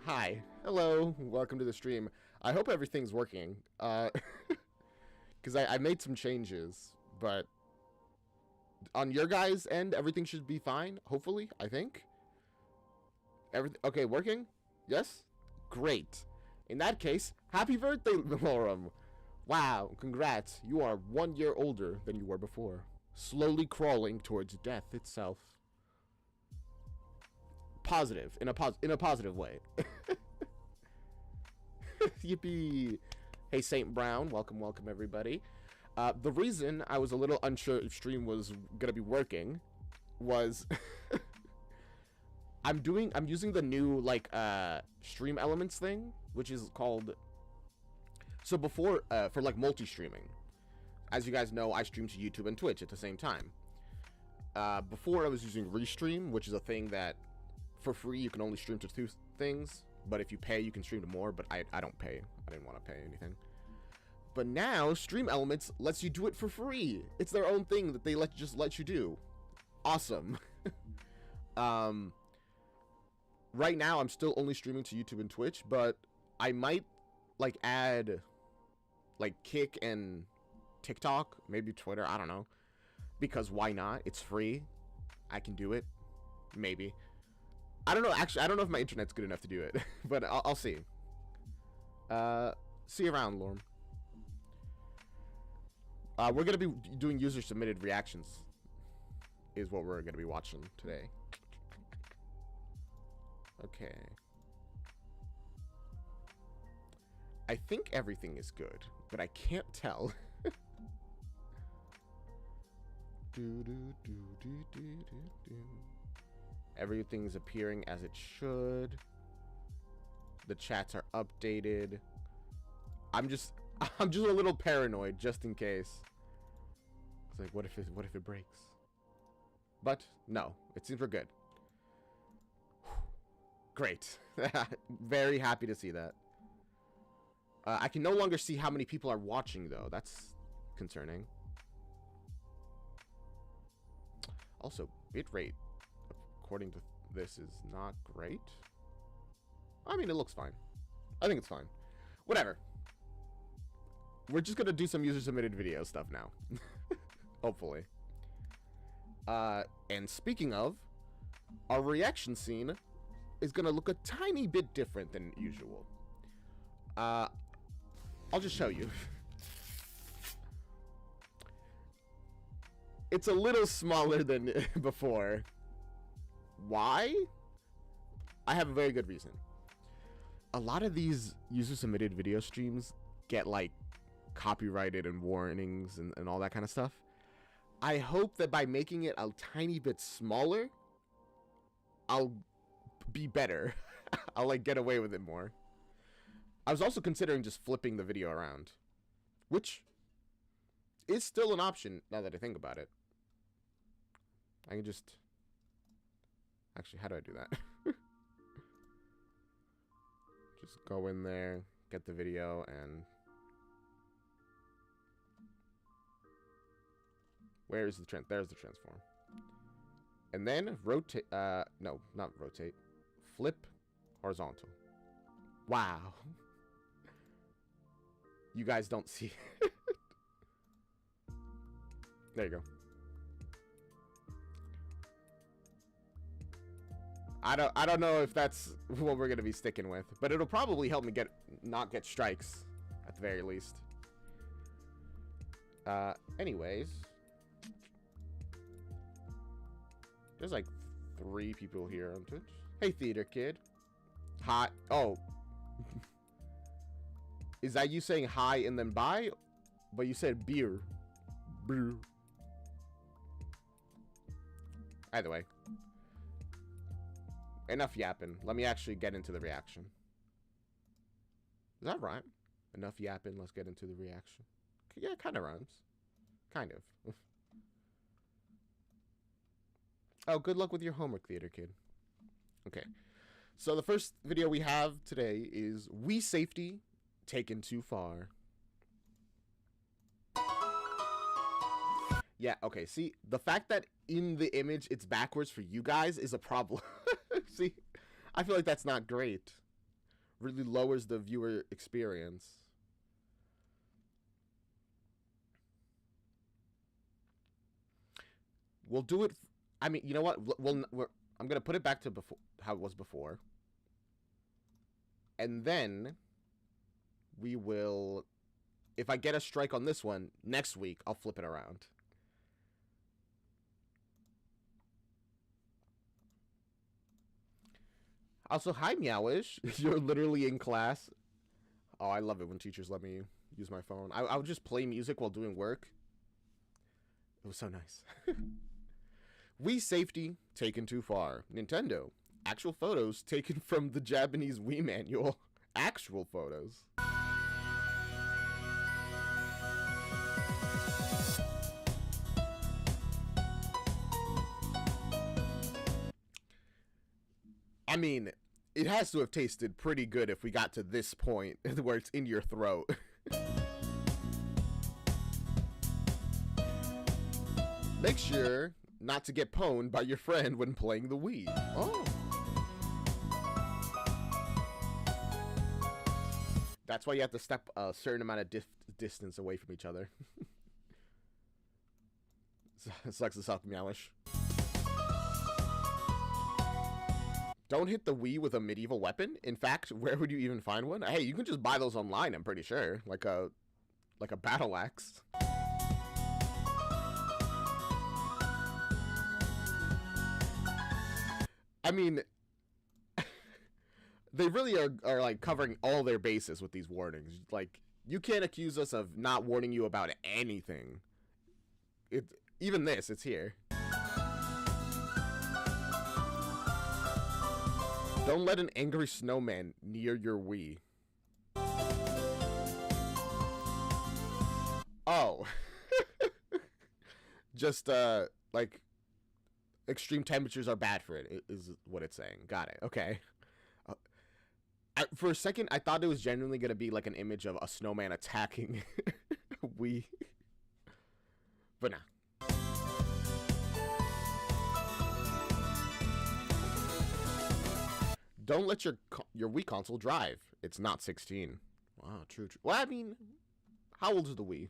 Hi. Hello. Welcome to the stream. I hope everything's working. Because I made some changes, but on your guys' end, everything should be fine. Hopefully, I think. Everything okay? Working? Yes. Great. In that case, happy birthday, Lorem. Wow. Congrats. You are 1 year older than you were before. Slowly crawling towards death itself. Positive. In a positive way. Yippee. Hey, Saint Brown. Welcome, everybody. The reason I was a little unsure if stream was gonna be working was I'm using the new stream elements thing, which is called, so before for like multi-streaming, as you guys know, I stream to YouTube and Twitch at the same time. Before I was using Restream, which is a thing that for free you can only stream to 2 things, but if you pay you can stream to more, but I don't pay. I didn't want to pay anything. But now Stream Elements lets you do it for free. It's their own thing that they just let you do. Awesome. Right now I'm still only streaming to YouTube and Twitch, but I might like add like Kick and TikTok, maybe Twitter, I don't know. Because why not? It's free. I can do it. Maybe. I don't know, actually, I don't know if my internet's good enough to do it, but I'll see. See you around, Lorm. We're gonna be doing user-submitted reactions, is what we're gonna be watching today. Okay. I think everything is good, but I can't tell. Everything's appearing as it should. The chats are updated. I'm just a little paranoid just in case. It's like, what if it breaks? But no, it seems we're good. Great. Very happy to see that. I can no longer see how many people are watching though. That's concerning. Also, bitrate, according to this, is not great. I mean, it looks fine. I think it's fine. Whatever. We're just gonna do some user-submitted video stuff now. Hopefully. And speaking of, our reaction scene is gonna look a tiny bit different than usual. I'll just show you. It's a little smaller than before. Why? I have a very good reason. A lot of these user-submitted video streams get like copyrighted and warnings and all that kind of stuff. I hope that by making it a tiny bit smaller, I'll be better. I'll like get away with it more. I was also considering just flipping the video around, which is still an option now that I think about it. I can just... Actually, how do I do that? Just go in there, get the video, and... Where is the trend? There's the transform. And then rotate... no, not rotate. Flip horizontal. Wow. You guys don't see it. There you go. I don't know if that's what we're gonna be sticking with, but it'll probably help me not get strikes at the very least. Anyways, there's like 3 people here on Twitch. Hey, Theater Kid. Hi. Oh. Is that you saying hi and then bye? But you said beer. Beer. Either way. Enough yapping. Let me actually get into the reaction. Is that rhyme? Enough yapping. Let's get into the reaction. Yeah, it kind of rhymes. Kind of. Oh, good luck with your homework, Theater Kid. Okay. So the first video we have today is Wii Safety Taken Too Far. Yeah, okay. See, the fact that in the image it's backwards for you guys is a problem. See, I feel like that's not great. really lowers the viewer experience. We'll do it. I mean, you know what? I'm gonna put it back to before how it was before, and then we will. If I get a strike on this one next week, I'll flip it around. Also, hi Meowish. You're literally in class. Oh, I love it when teachers let me use my phone. I would just play music while doing work. It was so nice. Wii safety taken too far. Nintendo. Actual photos taken from the Japanese Wii manual. Actual photos. I mean, it has to have tasted pretty good if we got to this point where it's in your throat. Make sure not to get pwned by your friend when playing the Wii. Oh. That's why you have to step a certain amount of distance away from each other. Sucks to suck, Meowish. Don't hit the Wii with a medieval weapon. In fact, where would you even find one? Hey, you can just buy those online, I'm pretty sure. Like a battle axe. I mean, they really are like covering all their bases with these warnings. Like, you can't accuse us of not warning you about anything. Even this, it's here. Don't let an angry snowman near your Wii. Oh. Just, like, extreme temperatures are bad for it, is what it's saying. Got it. Okay. For a second, I thought it was genuinely going to be, like, an image of a snowman attacking Wii. But nah. Don't let your Wii console drive. It's not 16. Wow, true. Well, I mean, how old is the Wii?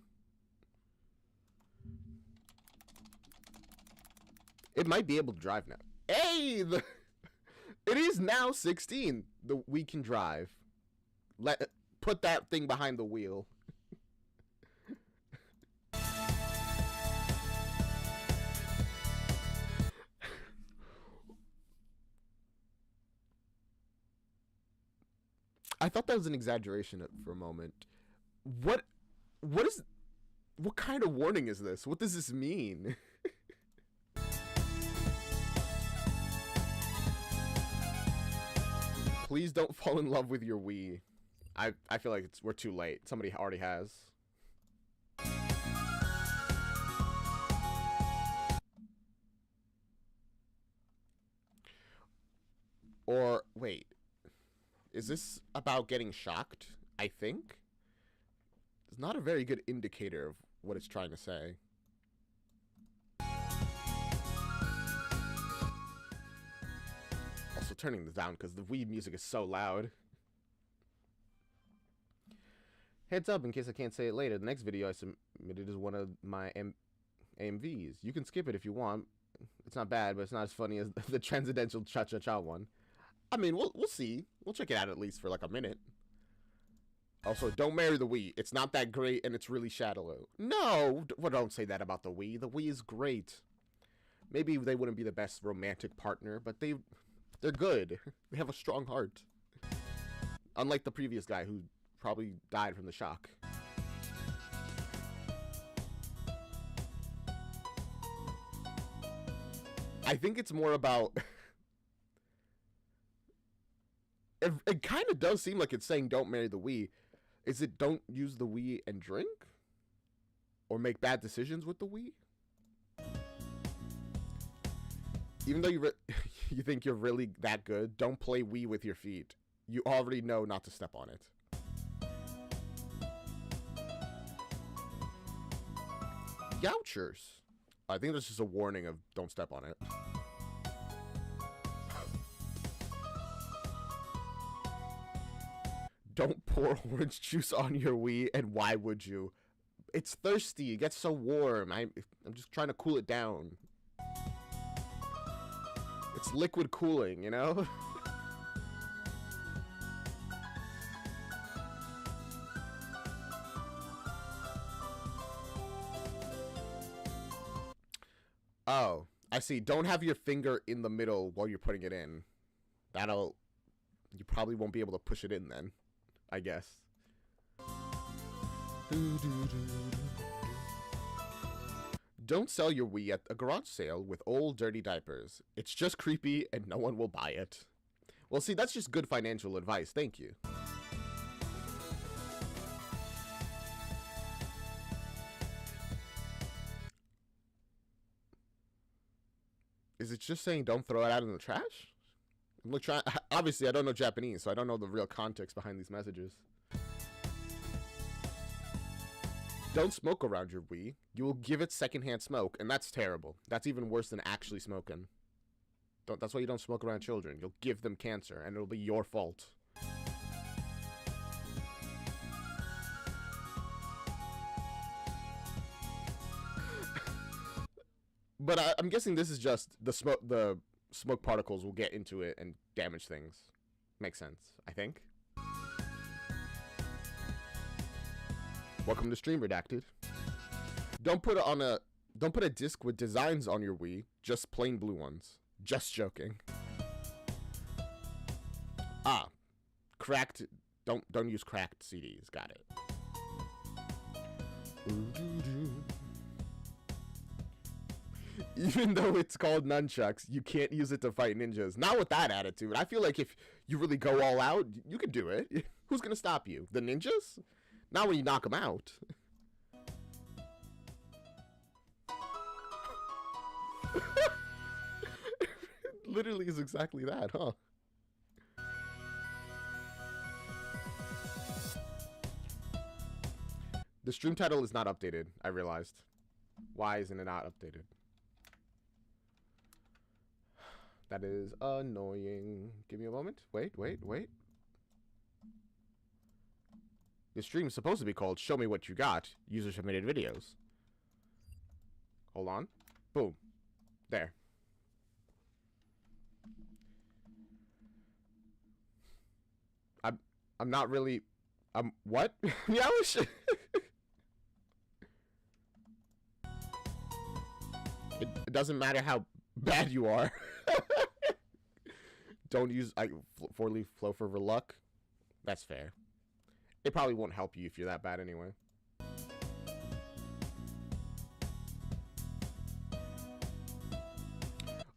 It might be able to drive now. Hey, it is now 16. The Wii can drive. Put that thing behind the wheel. I thought that was an exaggeration for a moment. What kind of warning is this? What does this mean? Please don't fall in love with your Wii. I feel like we're too late. Somebody already has. Or wait. Is this about getting shocked? I think. It's not a very good indicator of what it's trying to say. Also turning this down because the Wii music is so loud. Heads up in case I can't say it later. The next video I submitted is one of my AMVs. You can skip it if you want. It's not bad, but it's not as funny as the Transcendental Cha-Cha-Cha one. I mean, we'll see. We'll check it out at least for like a minute. Also, don't marry the Wii. It's not that great, and it's really shallow. No! Well, don't say that about the Wii. The Wii is great. Maybe they wouldn't be the best romantic partner, but they're good. They have a strong heart. Unlike the previous guy who probably died from the shock. I think it's more about... It kind of does seem like it's saying don't marry the Wii. Is it don't use the Wii and drink? Or make bad decisions with the Wii? Even though you think you're really that good, don't play Wii with your feet. You already know not to step on it. Youchers. I think that's just a warning of don't step on it. Don't pour orange juice on your Wii, and why would you? It's thirsty. It gets so warm. I'm just trying to cool it down. It's liquid cooling, you know? Oh, I see. Don't have your finger in the middle while you're putting it in. You probably won't be able to push it in then, I guess. Don't sell your Wii at a garage sale with old dirty diapers. It's just creepy and no one will buy it. Well, see, that's just good financial advice. Thank you. Is it just saying don't throw it out in the trash? Obviously, I don't know Japanese, so I don't know the real context behind these messages. Don't smoke around your Wii. You will give it secondhand smoke, and that's terrible. That's even worse than actually smoking. That's why you don't smoke around children. You'll give them cancer, and it'll be your fault. But I'm guessing this is just the smoke particles will get into it and damage things. Makes sense, I think. Welcome to Stream Redacted. Don't put a disc with designs on your Wii, just plain blue ones. Just joking. Ah, cracked. Don't use cracked CDs. Got it. Even though it's called nunchucks, you can't use it to fight ninjas. Not with that attitude. I feel like if you really go all out, you can do it. Who's gonna stop you? The ninjas? Not when you knock them out. Literally is exactly that, huh? The stream title is not updated, I realized. Why isn't it not updated? That is annoying. Give me a moment. Wait. The stream is supposed to be called Show Me What You Got. User submitted videos. Hold on. Boom. There. I'm not really... what? Yeah, it doesn't matter how bad you are. Don't use 4-leaf clover for luck. That's fair. It probably won't help you if you're that bad anyway.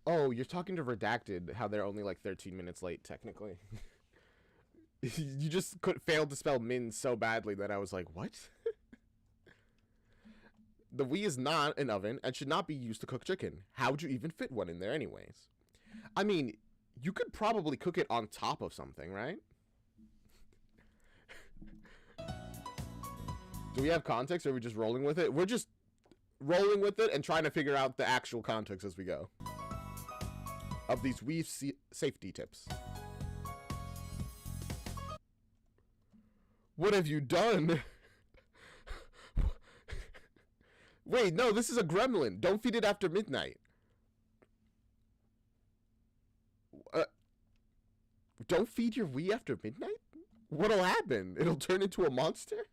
Oh, you're talking to Redacted, how they're only like 13 minutes late, technically. You just failed to spell min so badly that I was like, what? The Wii is not an oven and should not be used to cook chicken. How would you even fit one in there anyways? I mean, you could probably cook it on top of something, right? Do we have context or are we just rolling with it? We're just rolling with it and trying to figure out the actual context as we go. Of these Wii safety tips. What have you done? Wait, no, this is a gremlin. Don't feed it after midnight. Don't feed your Wii after midnight? What'll happen? It'll turn into a monster?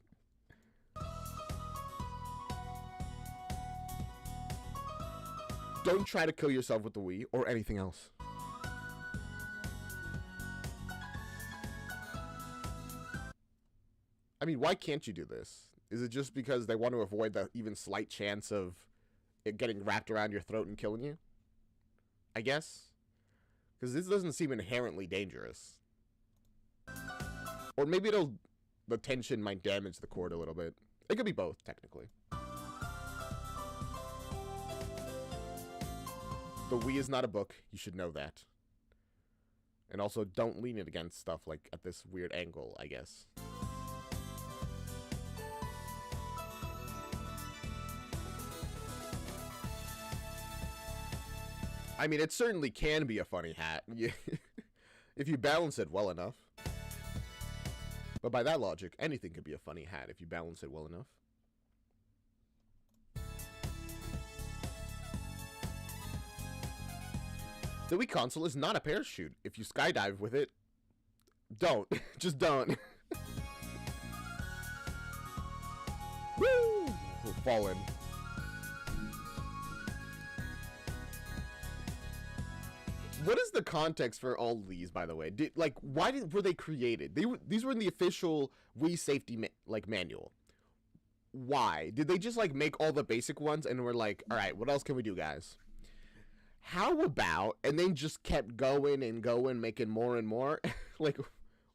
Don't try to kill yourself with the Wii or anything else. I mean, why can't you do this? Is it just because they want to avoid the even slight chance of it getting wrapped around your throat and killing you? I guess. Because this doesn't seem inherently dangerous. Or maybe the tension might damage the cord a little bit. It could be both, technically. The Wii is not a book. You should know that. And also, don't lean it against stuff like at this weird angle, I guess. I mean, it certainly can be a funny hat if you balance it well enough. But by that logic, anything could be a funny hat if you balance it well enough. The Wii console is not a parachute. If you skydive with it, don't. Just don't. Woo! We're falling. What is the context for all these, by the way? Why were they created? These were in the official Wii safety manual. Why did they just like make all the basic ones and were like, all right, what else can we do, guys? How about, and then just kept going and going, making more and more. Like,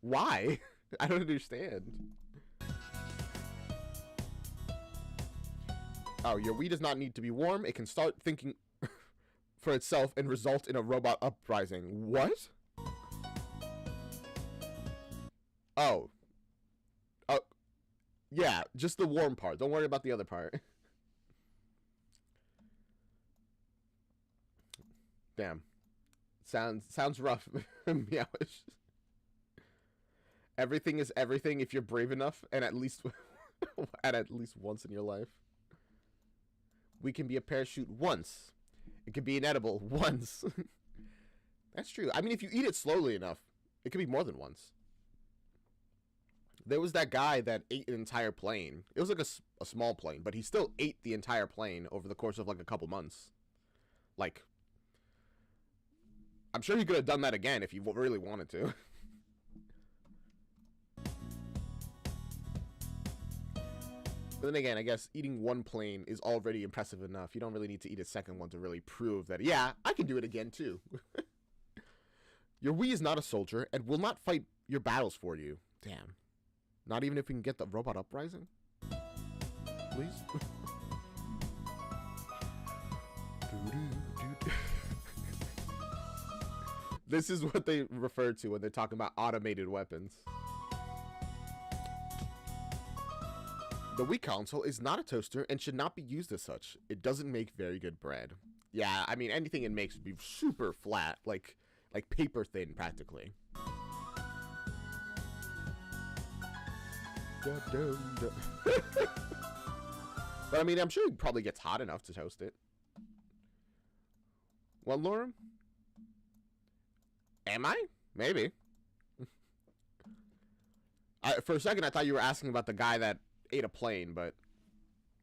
why? I don't understand. Oh, your Wii does not need to be warm. It can start thinking for itself and result in a robot uprising. What? Oh. Oh. Yeah, just the warm part. Don't worry about the other part. Damn. Sounds rough. Meowish. Everything is everything if you're brave enough and at least once in your life. We can be a parachute once. It can be inedible once. That's true. I mean, if you eat it slowly enough, it could be more than once. There was that guy that ate an entire plane. It was like a small plane, but he still ate the entire plane over the course of like a couple months. Like, I'm sure he could have done that again if he really wanted to. But then again, I guess eating one plane is already impressive enough. You don't really need to eat a second one to really prove that, yeah, I can do it again too. Your Wii is not a soldier and will not fight your battles for you. Damn. Not even if we can get the robot uprising? Please? This is what they refer to when they're talking about automated weapons. The Wii console is not a toaster and should not be used as such. It doesn't make very good bread. Yeah, I mean, anything it makes would be super flat, like paper thin, practically. But I mean, I'm sure it probably gets hot enough to toast it. What, Laura? Am I? Maybe. For a second, I thought you were asking about the guy that ate a plane, but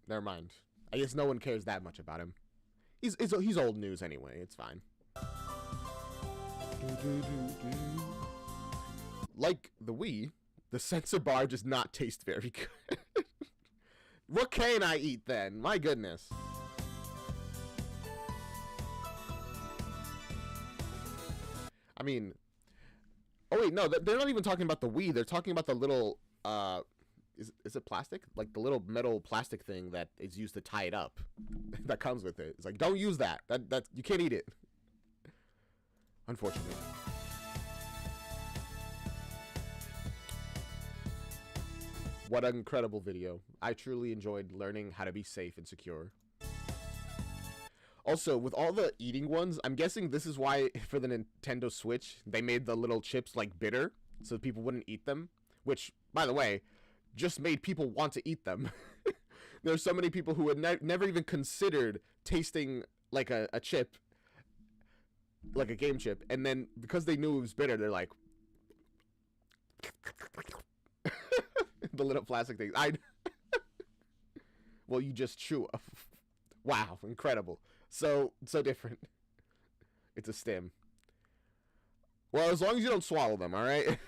never mind. I guess no one cares that much about him. He's old news anyway. It's fine. Like the Wii, the sensor bar does not taste very good. What can I eat then? My goodness. I mean, oh wait, no, they're not even talking about the Wii. They're talking about the little, is it plastic? Like the little metal plastic thing that is used to tie it up. That comes with it. It's like, don't use that. That you can't eat it. Unfortunately. What an incredible video. I truly enjoyed learning how to be safe and secure. Also, with all the eating ones, I'm guessing this is why for the Nintendo Switch, they made the little chips like bitter so people wouldn't eat them. Which, by the way, just made people want to eat them. There's so many people who had never even considered tasting like a chip, like a game chip, and then because they knew it was bitter, they're like, the little plastic things. Well, you just chew. Wow, incredible. So different. It's a stim. Well, as long as you don't swallow them, all right?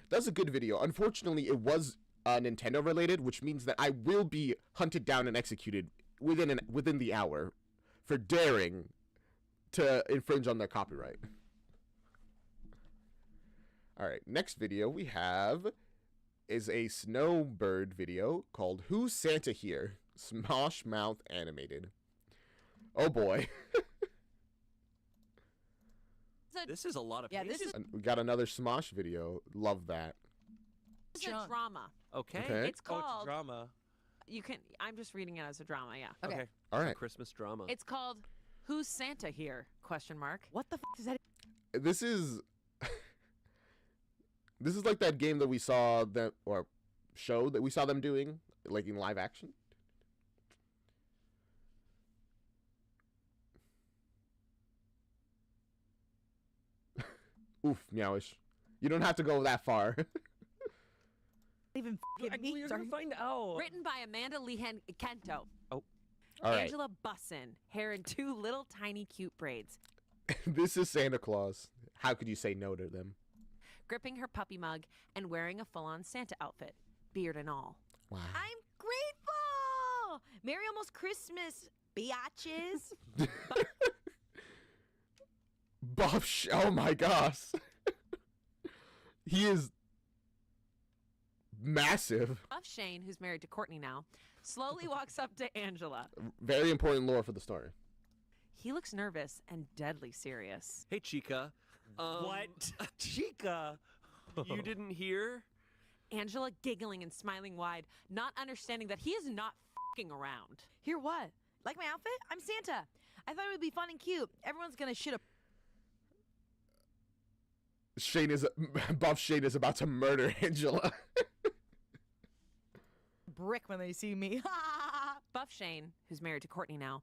That's a good video. Unfortunately, it was Nintendo related, which means that I will be hunted down and executed within the hour for daring to infringe on their copyright. All right, next video we have is a Snowbird video called Who's Santa Here? Smosh Mouth Animated. Oh boy. This is a lot of pages. We got another Smosh video. Love that. It's a drama. Okay. It's called drama. You can. I'm just reading it as a drama. Yeah. Okay. All right. Christmas drama. It's called Who's Santa Here? Question mark. What the f does that? This is this is like that game that we saw that or show that we saw them doing, like in live action. Oof, Meowish. You don't have to go that far. Even You're gonna find out. Written by Amanda Lehan Kento. Oh. All right. Angela Bussin. Hair in 2 little tiny cute braids. This is Santa Claus. How could you say no to them? Gripping her puppy mug and wearing a full-on Santa outfit. Beard and all. Wow. I'm grateful. Merry almost Christmas, biatches. Oh my gosh. He is massive. Buff Shane, who's married to Courtney now, slowly walks up to Angela. Very important lore for the story. He looks nervous and deadly serious. Hey, Chica. What? Chica? You didn't hear? Angela giggling and smiling wide, not understanding that he is not f***ing around. Hear what? Like my outfit? I'm Santa. I thought it would be fun and cute. Everyone's gonna shit a Buff Shane is about to murder Angela. brick when they see me. Buff Shane, who's married to Courtney now,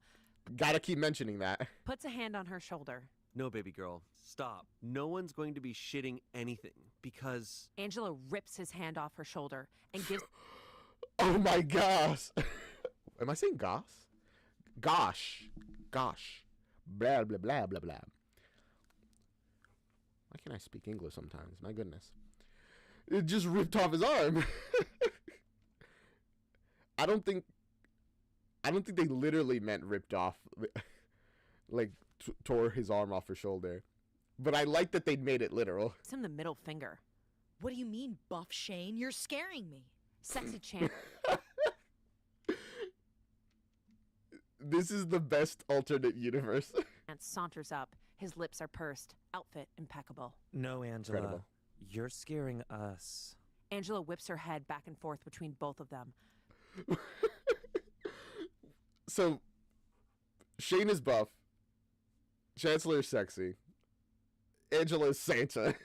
Gotta keep mentioning that. puts a hand on her shoulder. No, baby girl. Stop. No one's going to be shitting anything because... Angela rips his hand off her shoulder and gives Oh my gosh. Am I saying gosh? Gosh. Gosh. Blah, blah, blah, blah, blah. Why can't I speak English sometimes? My goodness. It just ripped off his arm. I don't think they literally meant ripped off, like tore his arm off her shoulder. But I like that they made it literal. him the middle finger. What do you mean, Buff Shane? You're scaring me. Sexy chant This is the best alternate universe. saunters up. His lips are pursed. Outfit impeccable. No, Angela. Incredible. You're scaring us. Angela whips her head back and forth between both of them. So, Shane is buff. Chancellor is sexy. Angela is Santa.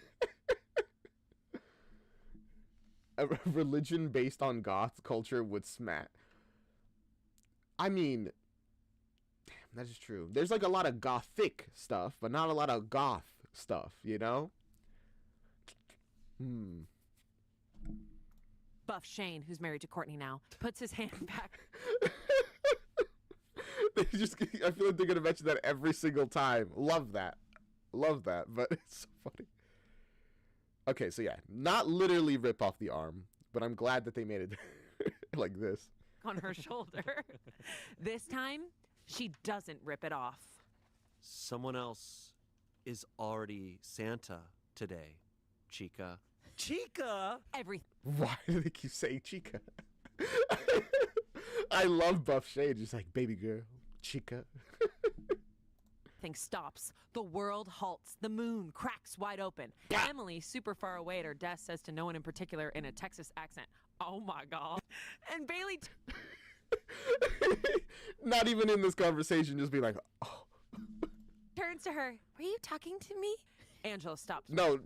A religion based on goth culture would smack. I mean, damn, that is true. There's like a lot of gothic stuff, but not a lot of goth stuff, you know? Buff Shane, who's married to Courtney now, puts his hand back. I feel like they're gonna mention that every single time. Love that, but it's so funny. Okay, so yeah, not literally rip off the arm, but I'm glad that they made it like this. On her shoulder. This time, she doesn't rip it off. Someone else is already Santa today, Chica. Chica? Why do they keep saying Chica? I love Buff Shade, just like baby girl, Chica. Thing stops. The world halts. The moon cracks wide open. Yeah. Emily, super far away at her desk, says to no one in particular in a Texas accent, "Oh my God." And Bailey Not even in this conversation, just be like, oh. turns to her. "Were you talking to me?" Angela stops. No,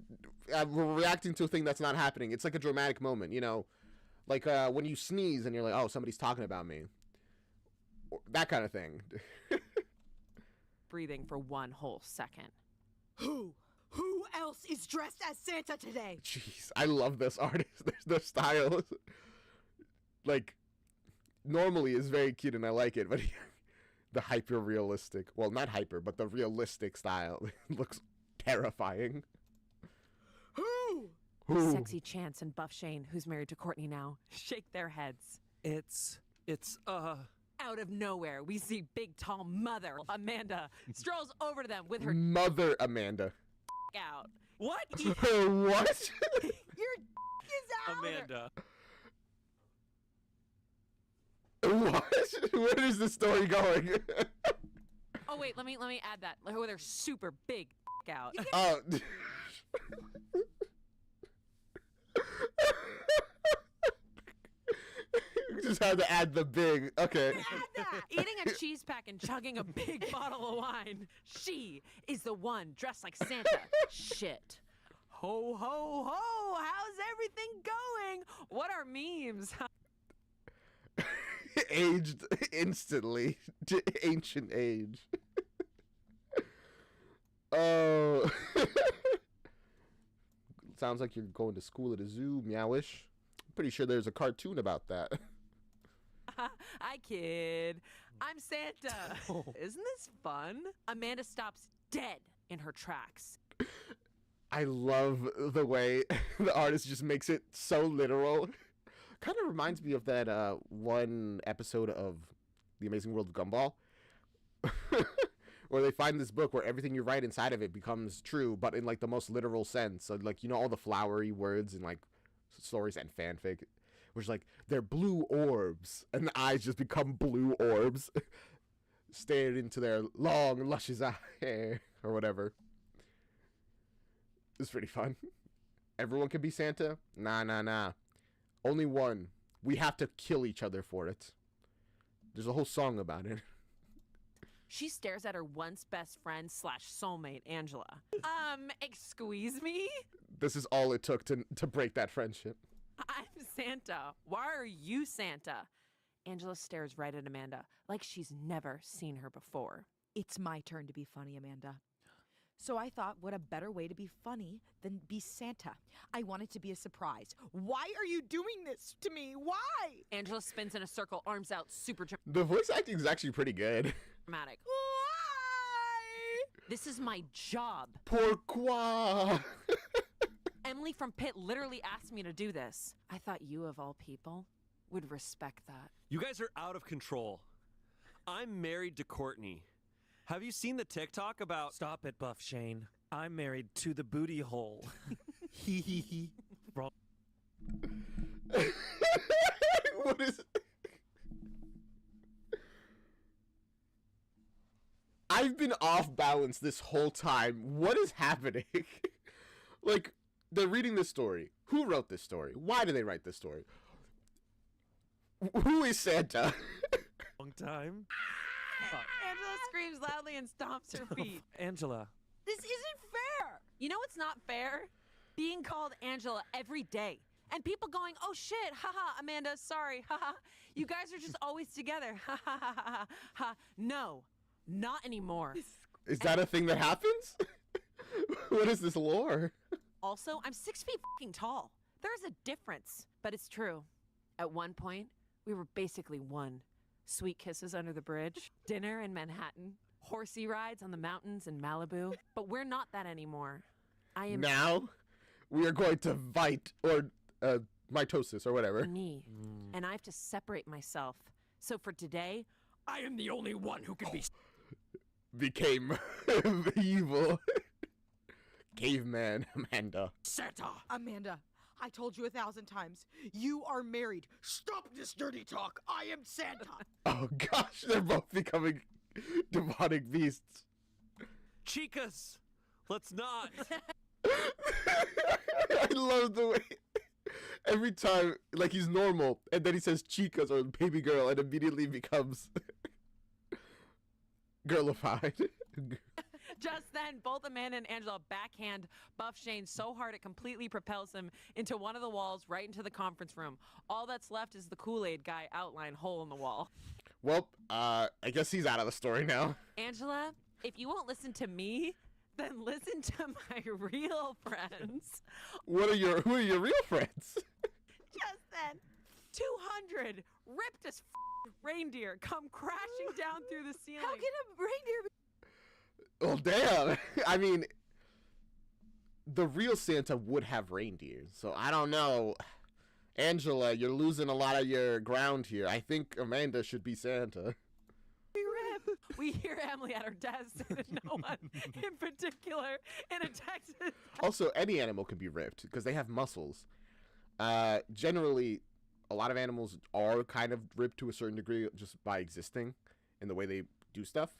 we're reacting to a thing that's not happening. It's like a dramatic moment, you know? Like when you sneeze and you're like, oh, somebody's talking about me. Or that kind of thing. Breathing for one whole second. Who else is dressed as Santa today? Jeez, I love this artist. Their style, like, normally is very cute and I like it, but the hyper realistic, well, not hyper, but the realistic style looks terrifying. Who? Sexy Chance and Buff Shane, who's married to Courtney now, shake their heads. It's Out of nowhere, we see big, tall mother Amanda strolls over to them with her Mother Amanda. out. what? What? Your is out. Amanda. What? Where is the story going? Oh wait, let me add that. With her super big out. Oh. Just had to add the big. Okay. Eating a cheese pack and chugging a big bottle of wine. She is the one dressed like Santa. Shit. Ho, ho, ho. How's everything going? What are memes? Aged instantly to ancient age. Oh. Sounds like you're going to school at a zoo, Meowish. Pretty sure there's a cartoon about that. I kid. I'm Santa. Isn't this fun? Amanda stops dead in her tracks. I love the way the artist just makes it so literal. Kind of reminds me of that one episode of The Amazing World of Gumball. Where they find this book where everything you write inside of it becomes true, but in like the most literal sense. So like, you know, all the flowery words and like stories and fanfic, which like they're blue orbs, and the eyes just become blue orbs, stared into their long, luscious hair or whatever. It's pretty fun. Everyone can be Santa? Nah. Only one. We have to kill each other for it. There's a whole song about it. She stares at her once best friend / soulmate, Angela. Excuse me? This is all it took to break that friendship. I'm Santa. Why are you Santa? Angela stares right at Amanda like she's never seen her before. It's my turn to be funny, Amanda. So I thought, what a better way to be funny than be Santa? I want it to be a surprise. Why are you doing this to me? Why? Angela spins in a circle, arms out, super The voice acting is actually pretty good. dramatic. Why? This is my job. Pourquoi? Emily from Pitt literally asked me to do this. I thought you, of all people, would respect that. You guys are out of control. I'm married to Courtney. Have you seen the TikTok about... Stop it, Buff Shane. I'm married to the booty hole. Hee hee hee. Wrong. What is... I've been off balance this whole time. What is happening? Like, they're reading this story. Who wrote this story? Why did they write this story? Who is Santa? Long time. Angela screams loudly and stomps her feet. Angela. This isn't fair. You know what's not fair? Being called Angela every day. And people going, oh shit, haha, Amanda, sorry, haha. You guys are just always together, ha ha ha ha ha. No, not anymore. Is that a thing that happens? What is this lore? Also, I'm 6 feet fucking tall. There's a difference, but it's true. At one point, we were basically one. Sweet kisses under the bridge, dinner in Manhattan, horsey rides on the mountains in Malibu. But we're not that anymore. I am Now, we are going to fight, or mitosis, or whatever. me, and I have to separate myself. So for today, I am the only one who can be. Became evil. Caveman Amanda. Santa. Amanda, I told you 1,000 times. You are married. Stop this dirty talk. I am Santa. Oh gosh, they're both becoming demonic beasts. Chicas, let's not. I love the way every time, like, he's normal, and then he says chicas or baby girl, and immediately becomes girlified. Just then, both Amanda and Angela backhand Buff Shane so hard it completely propels him into one of the walls right into the conference room. All that's left is the Kool-Aid guy outline hole in the wall. Well, I guess he's out of the story now. Angela, if you won't listen to me, then listen to my real friends. Who are your real friends? Just then, 200 ripped as reindeer come crashing down through the ceiling. How can a reindeer be? Well, damn. I mean, the real Santa would have reindeer, so I don't know. Angela, you're losing a lot of your ground here. I think Amanda should be Santa. We hear Emily at her desk, and no one in particular in a Texas. Also, any animal can be ripped because they have muscles. Generally, a lot of animals are kind of ripped to a certain degree just by existing in the way they do stuff.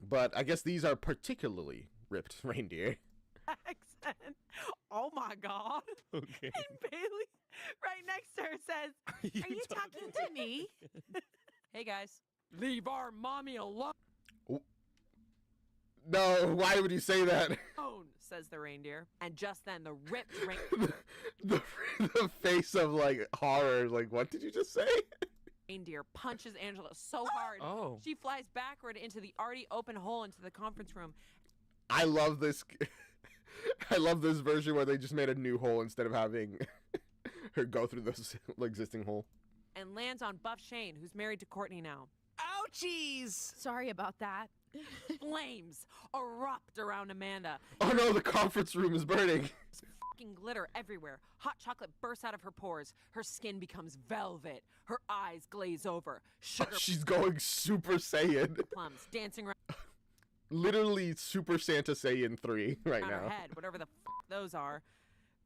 But I guess these are particularly ripped reindeer. Accent. Oh my God. Okay. And Bailey, right next to her, says, "Are you talking to me?" Hey guys, leave our mommy alone, No, why would you say that? says the reindeer. And just then the ripped the face of like horror. Like, what did you just say? reindeer punches Angela so hard. Oh. She flies backward into the already open hole into the conference room. I love this. I love this version where they just made a new hole instead of having her go through this existing hole. And lands on Buff Shane, who's married to Courtney now. Ouchies! Sorry about that. Flames erupt around Amanda. Oh no, the conference room is burning. Fucking glitter everywhere. Hot chocolate bursts out of her pores. Her skin becomes velvet. Her eyes glaze over. Sugar She's going Super Saiyan. plums dancing around Literally Super Santa Saiyan 3 right her now. head, whatever the fuck those are.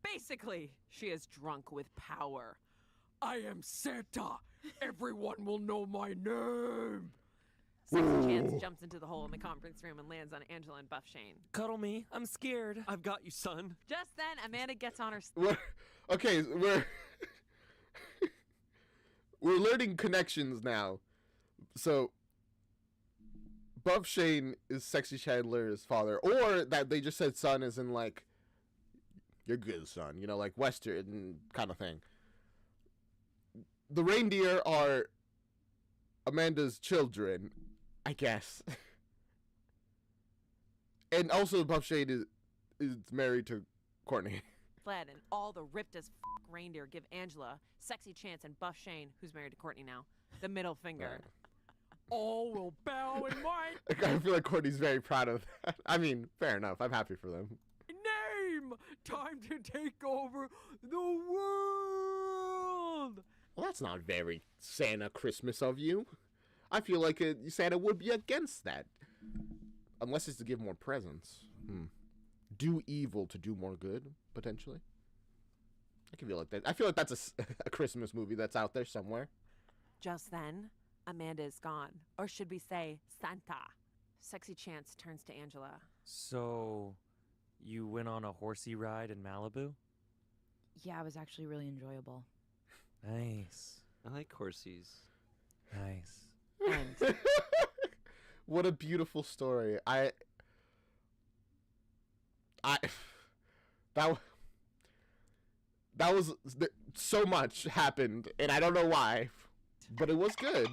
Basically, she is drunk with power. I am Santa. Everyone will know my name. Sexy Chance jumps into the hole in the conference room and lands on Angela and Buff Shane. Cuddle me. I'm scared. I've got you, son. Just then, Amanda gets on her. Okay, we're learning connections now. So Buff Shane is Sexy Chandler's father, or that they just said son as in like you're good, son. You know, like Western kind of thing. The reindeer are Amanda's children, I guess. And also Buff Shane is married to Courtney. Fled, and all the ripped as fuck reindeer give Angela, Sexy Chance, and Buff Shane, who's married to Courtney now, the middle finger. Right. All will bow in my Like, I feel like Courtney's very proud of that. I mean, fair enough. I'm happy for them. name. Time to take over the world. Well, that's not very Santa Christmas of you. I feel like Santa would be against that. Unless it's to give more presents. Do evil to do more good, potentially. I can feel like that. I feel like that's a Christmas movie that's out there somewhere. Just then, Amanda is gone. Or should we say, Santa. Sexy Chance turns to Angela. So, you went on a horsey ride in Malibu? Yeah, it was actually really enjoyable. Nice. I like horsies. Nice. And What a beautiful story. That was so much happened, and I don't know why, but it was good.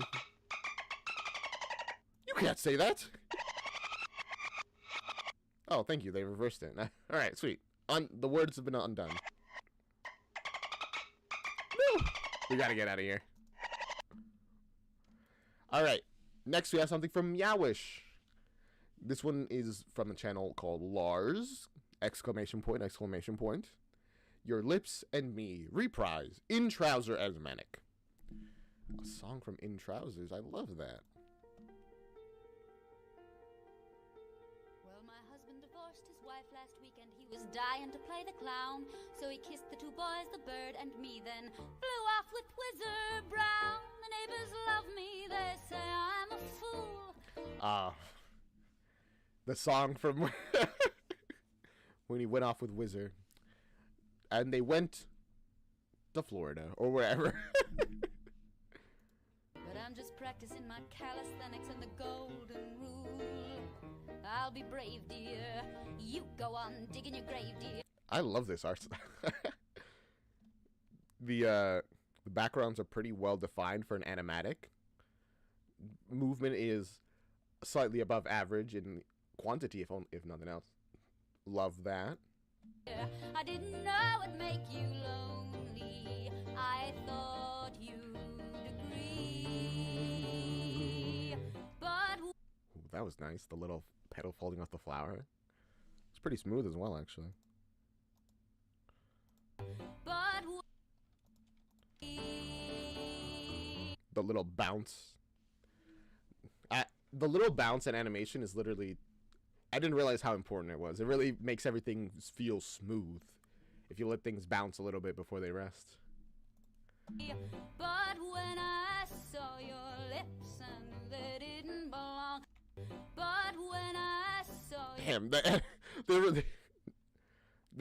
You can't say that. Oh, thank you. They reversed it. All right, sweet. The words have been undone. Woo! We gotta get out of here. All right. Next, we have something from Meowish. This one is from the channel called Lars! Exclamation point, exclamation point. Your Lips and Me, reprise, In Trouser as Manic. A song from In Trousers, I love that. Well, my husband divorced his wife last week and he was dying to play the clown. So he kissed the two boys, the bird and me, then flew off with Whizzer Brown. The neighbors love me, they say I'm a fool. The song from when he went off with Whizzer. And they went to Florida or wherever. But I'm just practicing my calisthenics and the golden rule. I'll be brave, dear. You go on digging your grave, dear. I love this art style. The backgrounds are pretty well defined for an animatic. Movement is slightly above average in quantity, if nothing else. Love that. I didn't know it'd make you lonely. I thought you'd agree. But Ooh, that was nice. The little petal folding off the flower. It's pretty smooth as well, actually. But The little bounce. The little bounce and animation is literally... I didn't realize how important it was. It really makes everything feel smooth if you let things bounce a little bit before they rest. But when I saw your lips and they didn't belong. But when I saw Damn, the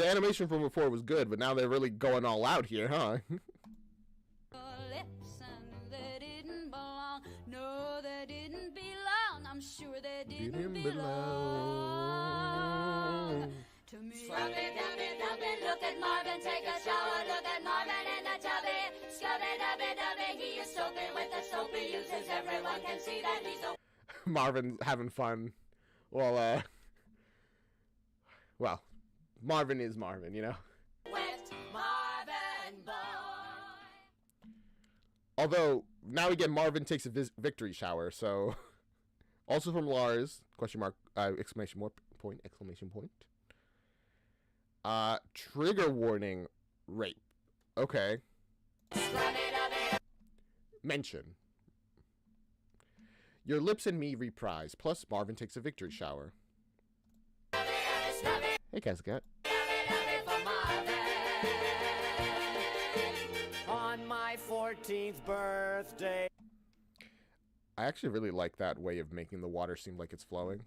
animation from before was good, but now they're really going all out here, huh? sure they Didn't didn't belong. belong to me. Scrubby-dubby-dubby, look at Marvin take a shower. Look at Marvin in the tubby. Scrubby-dubby-dubby, he is soapy with the soap he uses. Everyone can see that he's so Marvin's having fun. Well, Marvin is Marvin, you know? wet. Marvin boy. Although, now we get Marvin takes a victory shower, so... Also from Lars, question mark, exclamation point, exclamation point. Trigger warning, rape. Okay. Mention. Your lips and me reprise, plus Marvin takes a victory shower. Hey, Cascat. On my 14th birthday. I actually really like that way of making the water seem like it's flowing.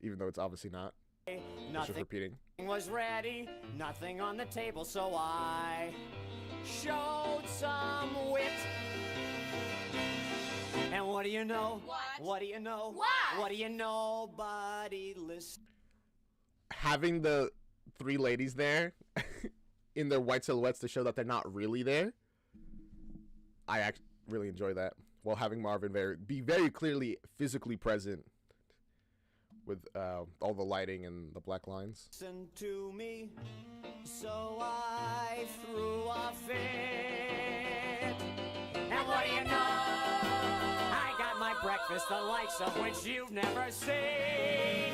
Even though it's obviously not. It's just Nothing repeating. was ready, nothing on the table, so I showed some wit. And what do you know? What? do you know? What? What do you know, buddy? Listen. Having the three ladies there in their white silhouettes to show that they're not really there. I actually really enjoy that. While having Marvin be very clearly physically present with all the lighting and the black lines. Listen to me, so I threw a fit. And what do you know? I got my breakfast, the likes of which you've never seen.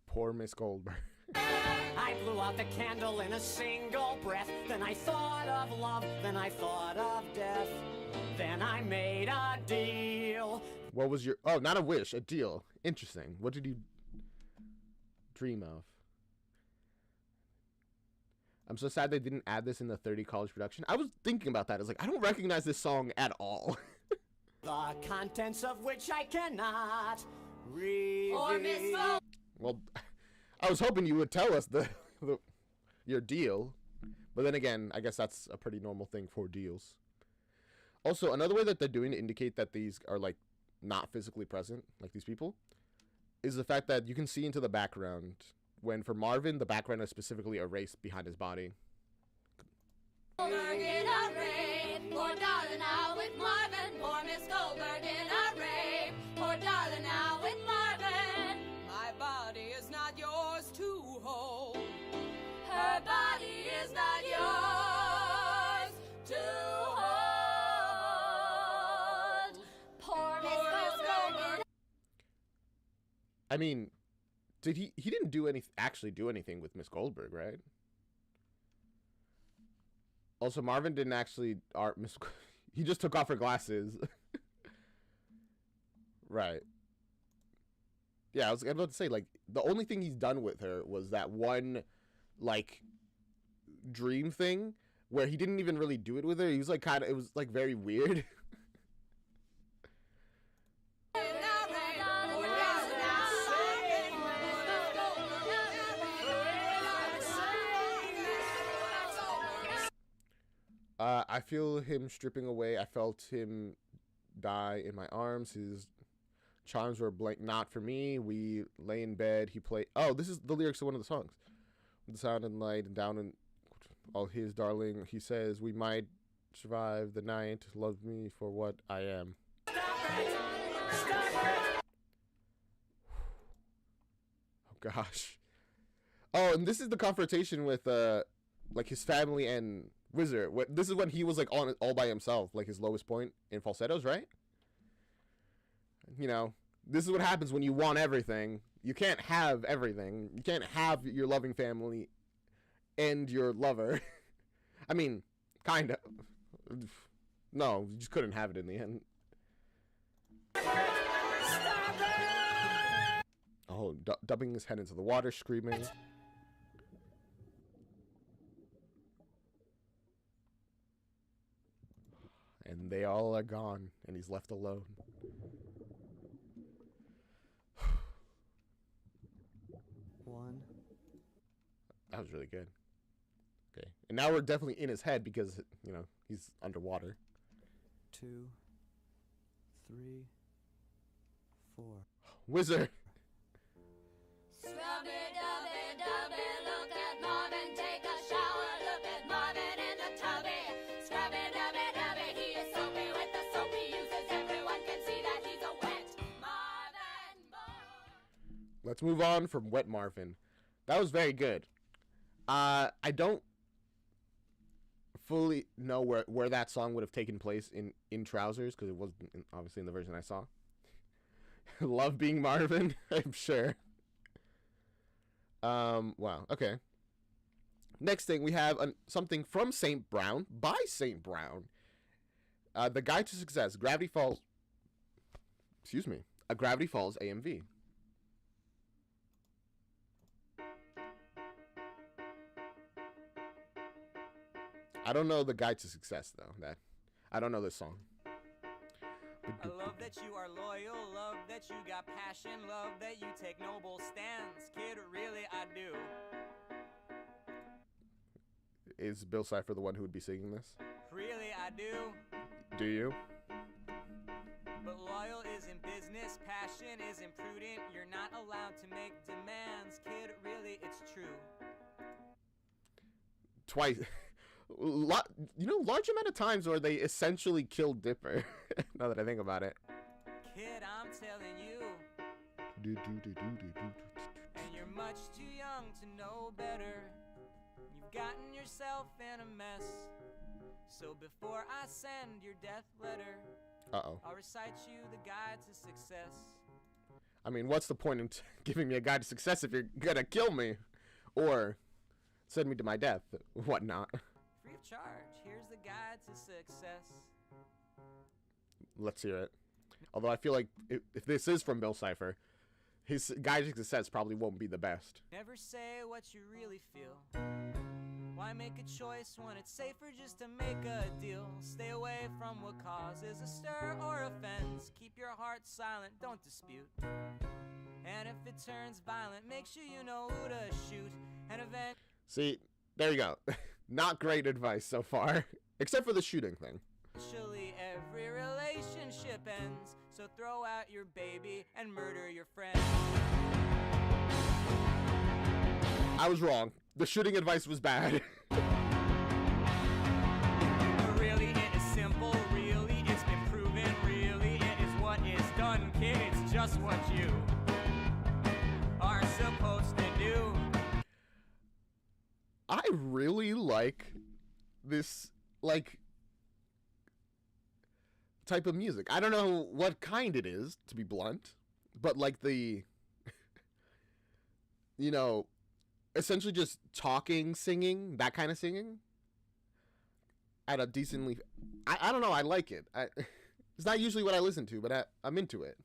Poor Miss Goldberg. I blew out the candle in a single breath. Then I thought of love, then I thought of death. Then I made a deal. What was your... Oh, not a wish, a deal. Interesting. What did you dream of? I'm so sad they didn't add this in the 30 college production. I was thinking about that. I was like, I don't recognize this song at all. The contents of which I cannot reveal. Well, I was hoping you would tell us your deal. But then again, I guess that's a pretty normal thing for deals. Also, another way that they're doing to indicate that these are, like, not physically present, like these people, is the fact that you can see into the background when, for Marvin, the background is specifically erased behind his body. Goldberg in a rape. Poor darling now with Marvin. Poor Miss Goldberg in a rape. Poor darling now with Marvin. My body is not yours to hold. Her body is not yours to hold. Poor Miss Goldberg. I mean, he didn't actually do anything with Miss Goldberg, right? Also, Marvin didn't actually he just took off her glasses. Right. Yeah, I was about to say, like, the only thing he's done with her was that one, like, dream thing where he didn't even really do it with her. He was like it was like very weird. I feel him stripping away. I felt him die in my arms. His charms were blank, not for me. We lay in bed. He played. Oh, this is the lyrics of one of the songs. With the sound and light and down and all his darling. He says, we might survive the night. Love me for what I am. Oh, gosh. Oh, and this is the confrontation with, like, his family and Wizard. This is when he was, like, on all by himself, like his lowest point in falsettos, right? You know, this is what happens when you want everything. You can't have everything. You can't have your loving family and your lover. I mean, kind of. No, you just couldn't have it in the end. Oh, dumping his head into the water, screaming. And they all are gone, and he's left alone. 1, That was really good. Okay. And now we're definitely in his head because, you know, he's underwater. 2, 3, 4. Wizard. Scrubby-dubby-dubby, look at Marvin, take a shower, look at Marvin in the tubby. Scrubby-dubby-dubby, he is soapy with the soap he uses, everyone can see that he's a wet Marvin boy. Let's move on from Wet Marvin. That was very good. I don't fully know where that song would have taken place in Trousers, because it wasn't obviously in the version I saw. Love being Marvin, I'm sure. Wow, okay. Next thing, we have something from St. Brown, by St. Brown. The Guide to Success, Gravity Falls, excuse me, a Gravity Falls AMV. I don't know the Guide to Success, though. I don't know this song. I love that you are loyal, love that you got passion, love that you take noble stands. Kid, really I do. Is Bill Cipher the one who would be singing this? Really I do. Do you? But loyal isn't business, passion isn't prudent. You're not allowed to make demands. Kid, really it's true. Twice. Large amount of times where they essentially killed Dipper. Now that I think about it. Kid, I'm telling you. And you're much too young to know better. You've gotten yourself in a mess. So before I send your death letter, Uh-oh. I'll recite you the guide to success. I mean, what's the point in giving me a guide to success if you're gonna kill me? Or send me to my death, whatnot. Free of charge, here's the guide to success. Let's hear it. Although I feel like if this is from Bill Cipher, his guide to success probably won't be the best. Never say what you really feel. Why make a choice when it's safer just to make a deal? Stay away from what causes a stir or offense. Keep your heart silent, don't dispute. And if it turns violent, make sure you know who to shoot. And See, there you go. Not great advice so far. Except for the shooting thing. eventually every relationship ends. So throw out your baby and murder your friend. I was wrong. The shooting advice was bad. Really, it is simple. Really, it's been proven. Really, it is what is done, kid. It's just what you are supposed to do. I really like this, type of music. I don't know what kind it is, to be blunt, but the, essentially just talking, singing, that kind of singing at a decently, I don't know, I like it. It's not usually what I listen to, but I'm into it.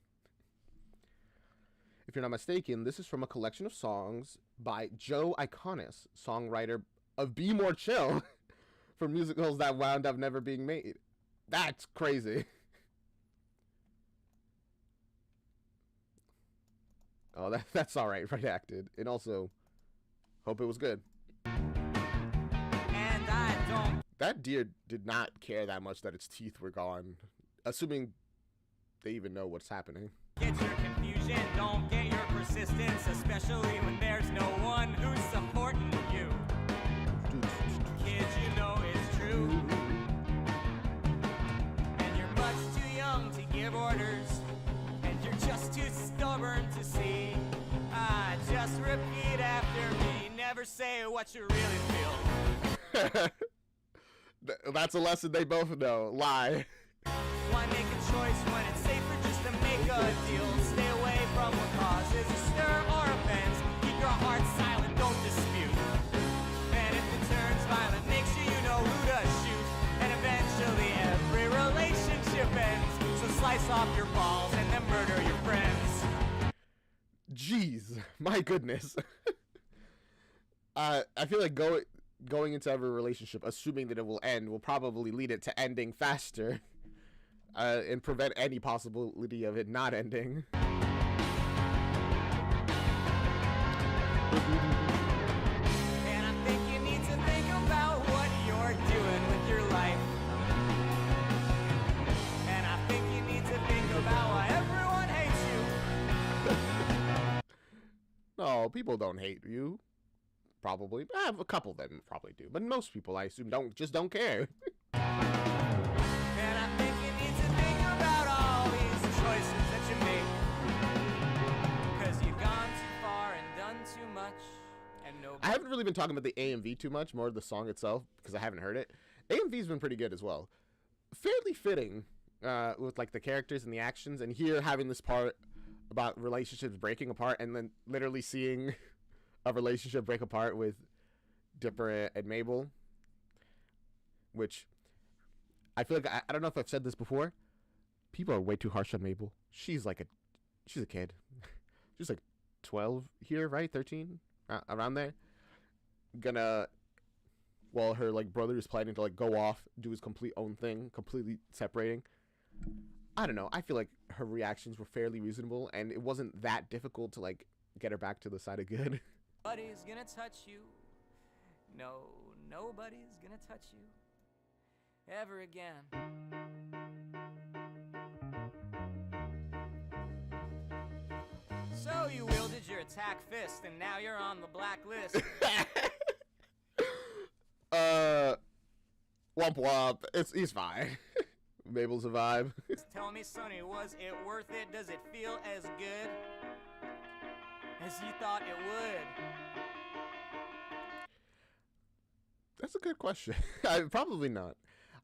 If you're not mistaken, this is from a collection of songs by Joe Iconis, songwriter of Be More Chill, for musicals that wound up never being made. That's crazy. Oh, that's all right, redacted. And also, hope it was good. And I don't. That deer did not care that much that its teeth were gone, assuming they even know what's happening. Get your confusion, don't get your persistence, especially when there's no one who's supporting you. Kids, you know it's true. And you're much too young to give orders, and you're just too stubborn to see. Just repeat after me, never say what you really feel. That's a lesson they both know. Lie. Why make a choice when it's safer just to make a deal? Stay away from what causes a stir or offense. Keep your heart silent, don't dispute. And if it turns violent, make sure you know who to shoot. And eventually every relationship ends. So slice off your balls and then murder your friends. Jeez, my goodness. I feel like going into every relationship, assuming that it will end, will probably lead it to ending faster. And prevent any possibility of it not ending. And I think you need to think about what you're doing with your life. And I think you need to think about why everyone hates you. No, people don't hate you. Probably. I have a couple of them probably do. But most people, I assume, don't care. And I think you need to think about all these choices that you make. Because you've gone too far and done too much. And nobody. I haven't really been talking about the AMV too much, more the song itself, because I haven't heard it. AMV's been pretty good as well. Fairly fitting with like the characters and the actions, and here having this part about relationships breaking apart and then literally seeing a relationship break apart with Dipper and Mabel, which I feel like I don't know if I've said this before. People are way too harsh on Mabel. She's a kid. She's like 12 here, right? 13, around there. While her like brother is planning to like go off, do his complete own thing, completely separating. I don't know. I feel like her reactions were fairly reasonable, and it wasn't that difficult to like get her back to the side of good. Nobody's gonna touch you. No, nobody's gonna touch you ever again. So you wielded your attack fist, and now you're on the blacklist. Womp womp. He's fine. Mabel's a vibe. Tell me, Sonny, was it worth it? Does it feel as good as you thought it would? That's a good question. Probably not.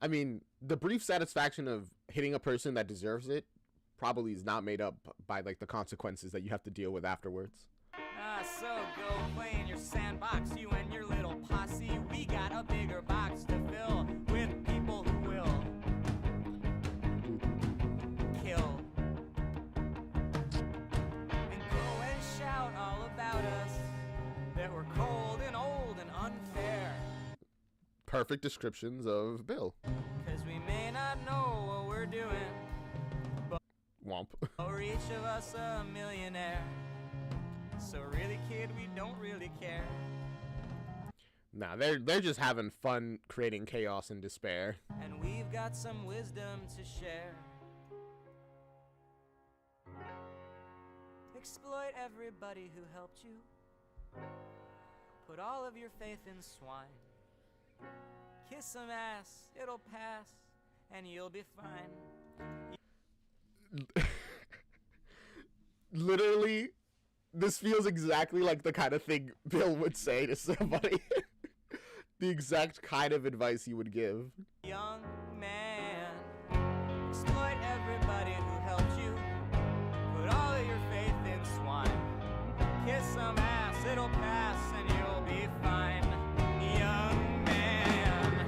I mean, the brief satisfaction of hitting a person that deserves it probably is not made up by like the consequences that you have to deal with afterwards. So go play in your sandbox, you and your little posse. We got a bigger box to fill with people who will kill. And go and shout all about us, that we're cold and old and unfair. Perfect descriptions of Bill. 'Cause we may not know what we're doing, Womp. or each of us a millionaire. So really, kid, we don't really care. Nah, they're just having fun creating chaos and despair. And we've got some wisdom to share. Exploit everybody who helped you. Put all of your faith in swine. Kiss some ass, it'll pass, and you'll be fine. Literally, this feels exactly like the kind of thing Bill would say to somebody. The exact kind of advice he would give. Young man, exploit everybody who helped you. Put all of your faith in swine. Kiss some ass, it'll pass, and you'll be fine. Young man,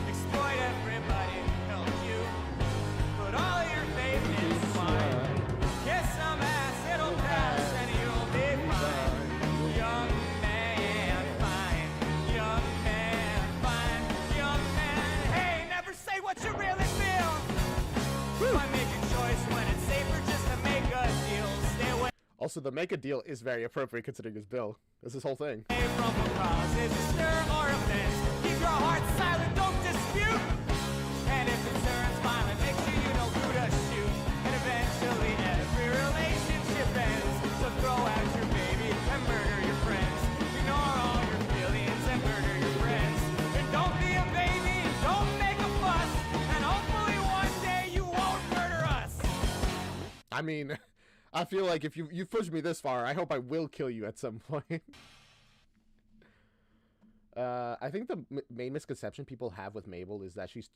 exploit everybody who helped you. Put all of your faith in swine. Kiss some ass, it'll pass, and you'll be fine. Young man, fine. Young man, fine. Young man, hey, never say what you really feel. By making choice when it's safer just to make a deal. Stay away Also, the make a deal is very appropriate considering it's Bill. That's his whole thing. from a cause. Is a stir or offense. Keep your heart silent, don't dispute. And if it turns violent, make sure you know who to shoot. And eventually every relationship ends. So throw out your baby and murder your friends. Ignore all your feelings and murder your friends. And don't be a baby, don't make a fuss. And hopefully one day you won't murder us. I mean, I feel like if you've pushed me this far, I hope I will kill you at some point. I think the main misconception people have with Mabel is that she's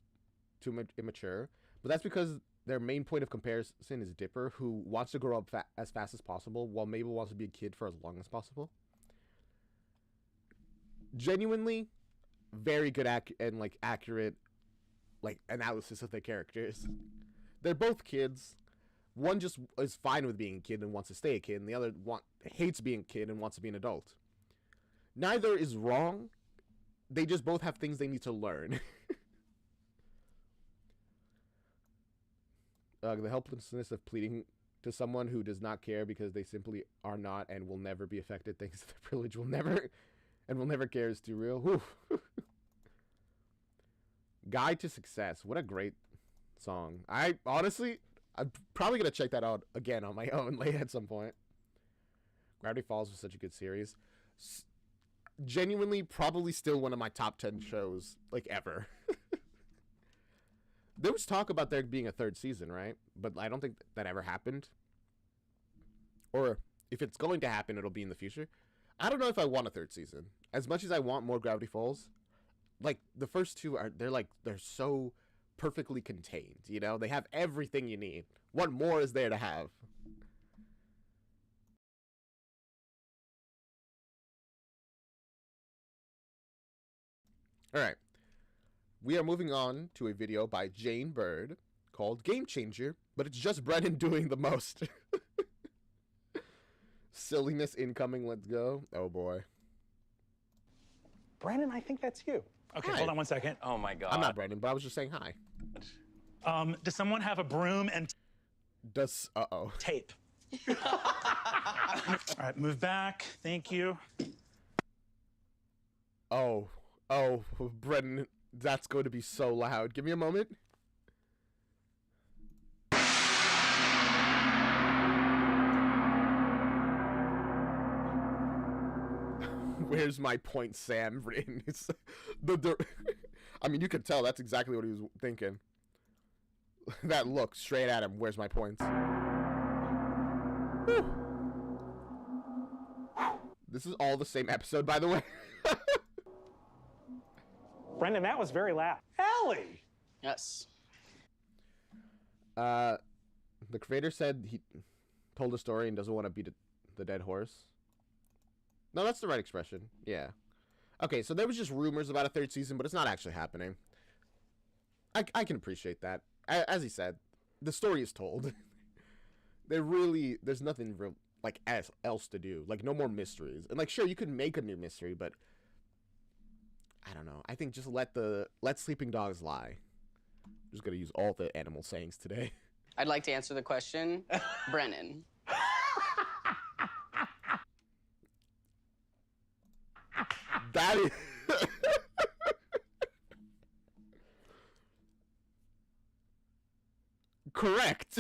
too immature, but that's because their main point of comparison is Dipper, who wants to grow up as fast as possible, while Mabel wants to be a kid for as long as possible. Genuinely, very good accurate analysis of their characters. They're both kids. One just is fine with being a kid and wants to stay a kid, and the other hates being a kid and wants to be an adult. Neither is wrong. They just both have things they need to learn. The helplessness of pleading to someone who does not care because they simply are not and will never be affected thanks to their privilege will never care is too real. Whew. Guide to Success. What a great song. I'm probably going to check that out again on my own later at some point. Gravity Falls was such a good series. Genuinely, probably still one of my top 10 shows, like, ever. There was talk about there being a third season, right? But I don't think that ever happened. Or if it's going to happen, it'll be in the future. I don't know if I want a third season. As much as I want more Gravity Falls, like, the first two they're so perfectly contained, you know? They have everything you need. What more is there to have? All right. We are moving on to a video by Jane Bird called Game Changer, but it's just Brennan doing the most. Silliness incoming, let's go. Oh boy. Brandon, I think that's you. Okay, Hi. hold on one second. Oh my God. I'm not Brennan, but I was just saying hi. Does someone have a broom and Tape. All right, move back. Thank you. Oh, Brennan, that's going to be so loud. Give me a moment. Where's my point, Sam? Written. It's I mean, you could tell that's exactly what he was thinking. That look straight at him. Where's my points? Whew. This is all the same episode, by the way. Brendan, that was very loud. Ellie! Yes. The creator said he told a story and doesn't want to beat the dead horse. No, that's the right expression. Yeah. Okay, so there was just rumors about a third season, but it's not actually happening. I can appreciate that. As he said, the story is told. There's nothing real like else to do. Like, no more mysteries. And like, sure, you could make a new mystery, but I don't know. I think just let sleeping dogs lie. I'm just gonna use all the animal sayings today. I'd like to answer the question. Brennan. That is correct.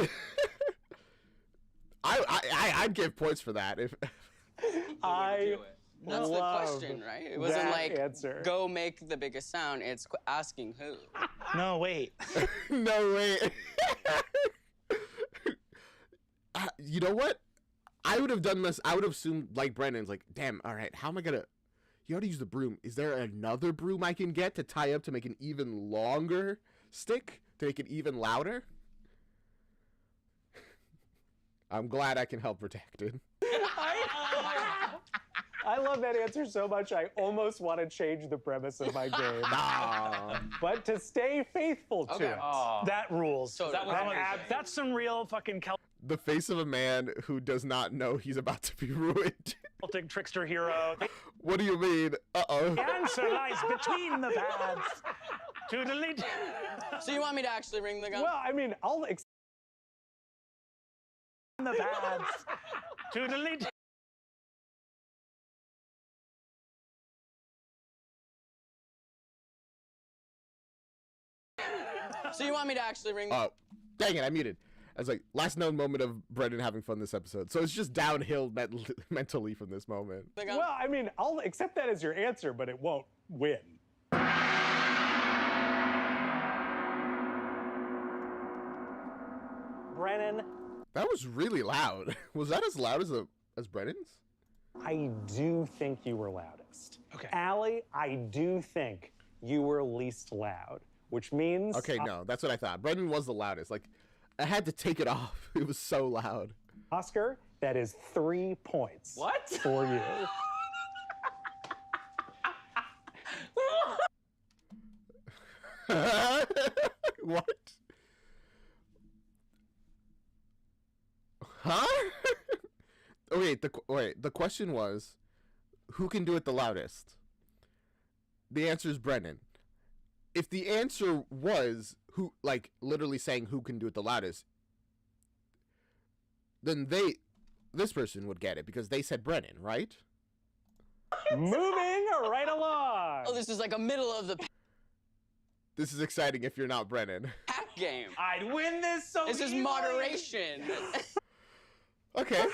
I'd give points for that if I That's the love question, right? It wasn't that like, answer. go make the biggest sound. It's asking who. No, wait. no way. You know what? I would have done this. I would have assumed like Brandon's like, damn, all right, how am I gonna you gotta use the broom. Is there another broom I can get to tie up to make an even longer stick? To make it even louder? I'm glad I can help Redacted. I love that answer so much, I almost want to change the premise of my game. Nah. But to stay faithful to it. That rules. So that was That's some real fucking The face of a man who does not know he's about to be ruined. Celtic trickster hero. What do you mean? Uh-oh. The answer lies between the paths. To delete. So you want me to actually ring the gun? Well, I mean, I'll the paths. To delete. So you want me to actually ring the Oh, dang it, I muted. I was like, last known moment of Brendan having fun this episode. So it's just downhill mentally from this moment. gun? Well, I mean, I'll accept that as your answer, but it won't win. Brennan, That was really loud. Was that as loud as Brennan's? I do think you were loudest. Okay. Allie, I do think you were least loud, which means... Okay, no, that's what I thought. Brendan was the loudest. Like, I had to take it off. It was so loud. Oscar, that is 3 points. What? For you. What? Huh? The question was, who can do it the loudest? The answer is Brennan. If the answer was who, like, literally saying who can do it the loudest, then this person would get it because they said Brennan, right? Moving right along. Oh, this is like a middle of the This is exciting if you're not Brennan. pack game. I'd win this so This is easily. moderation. Okay.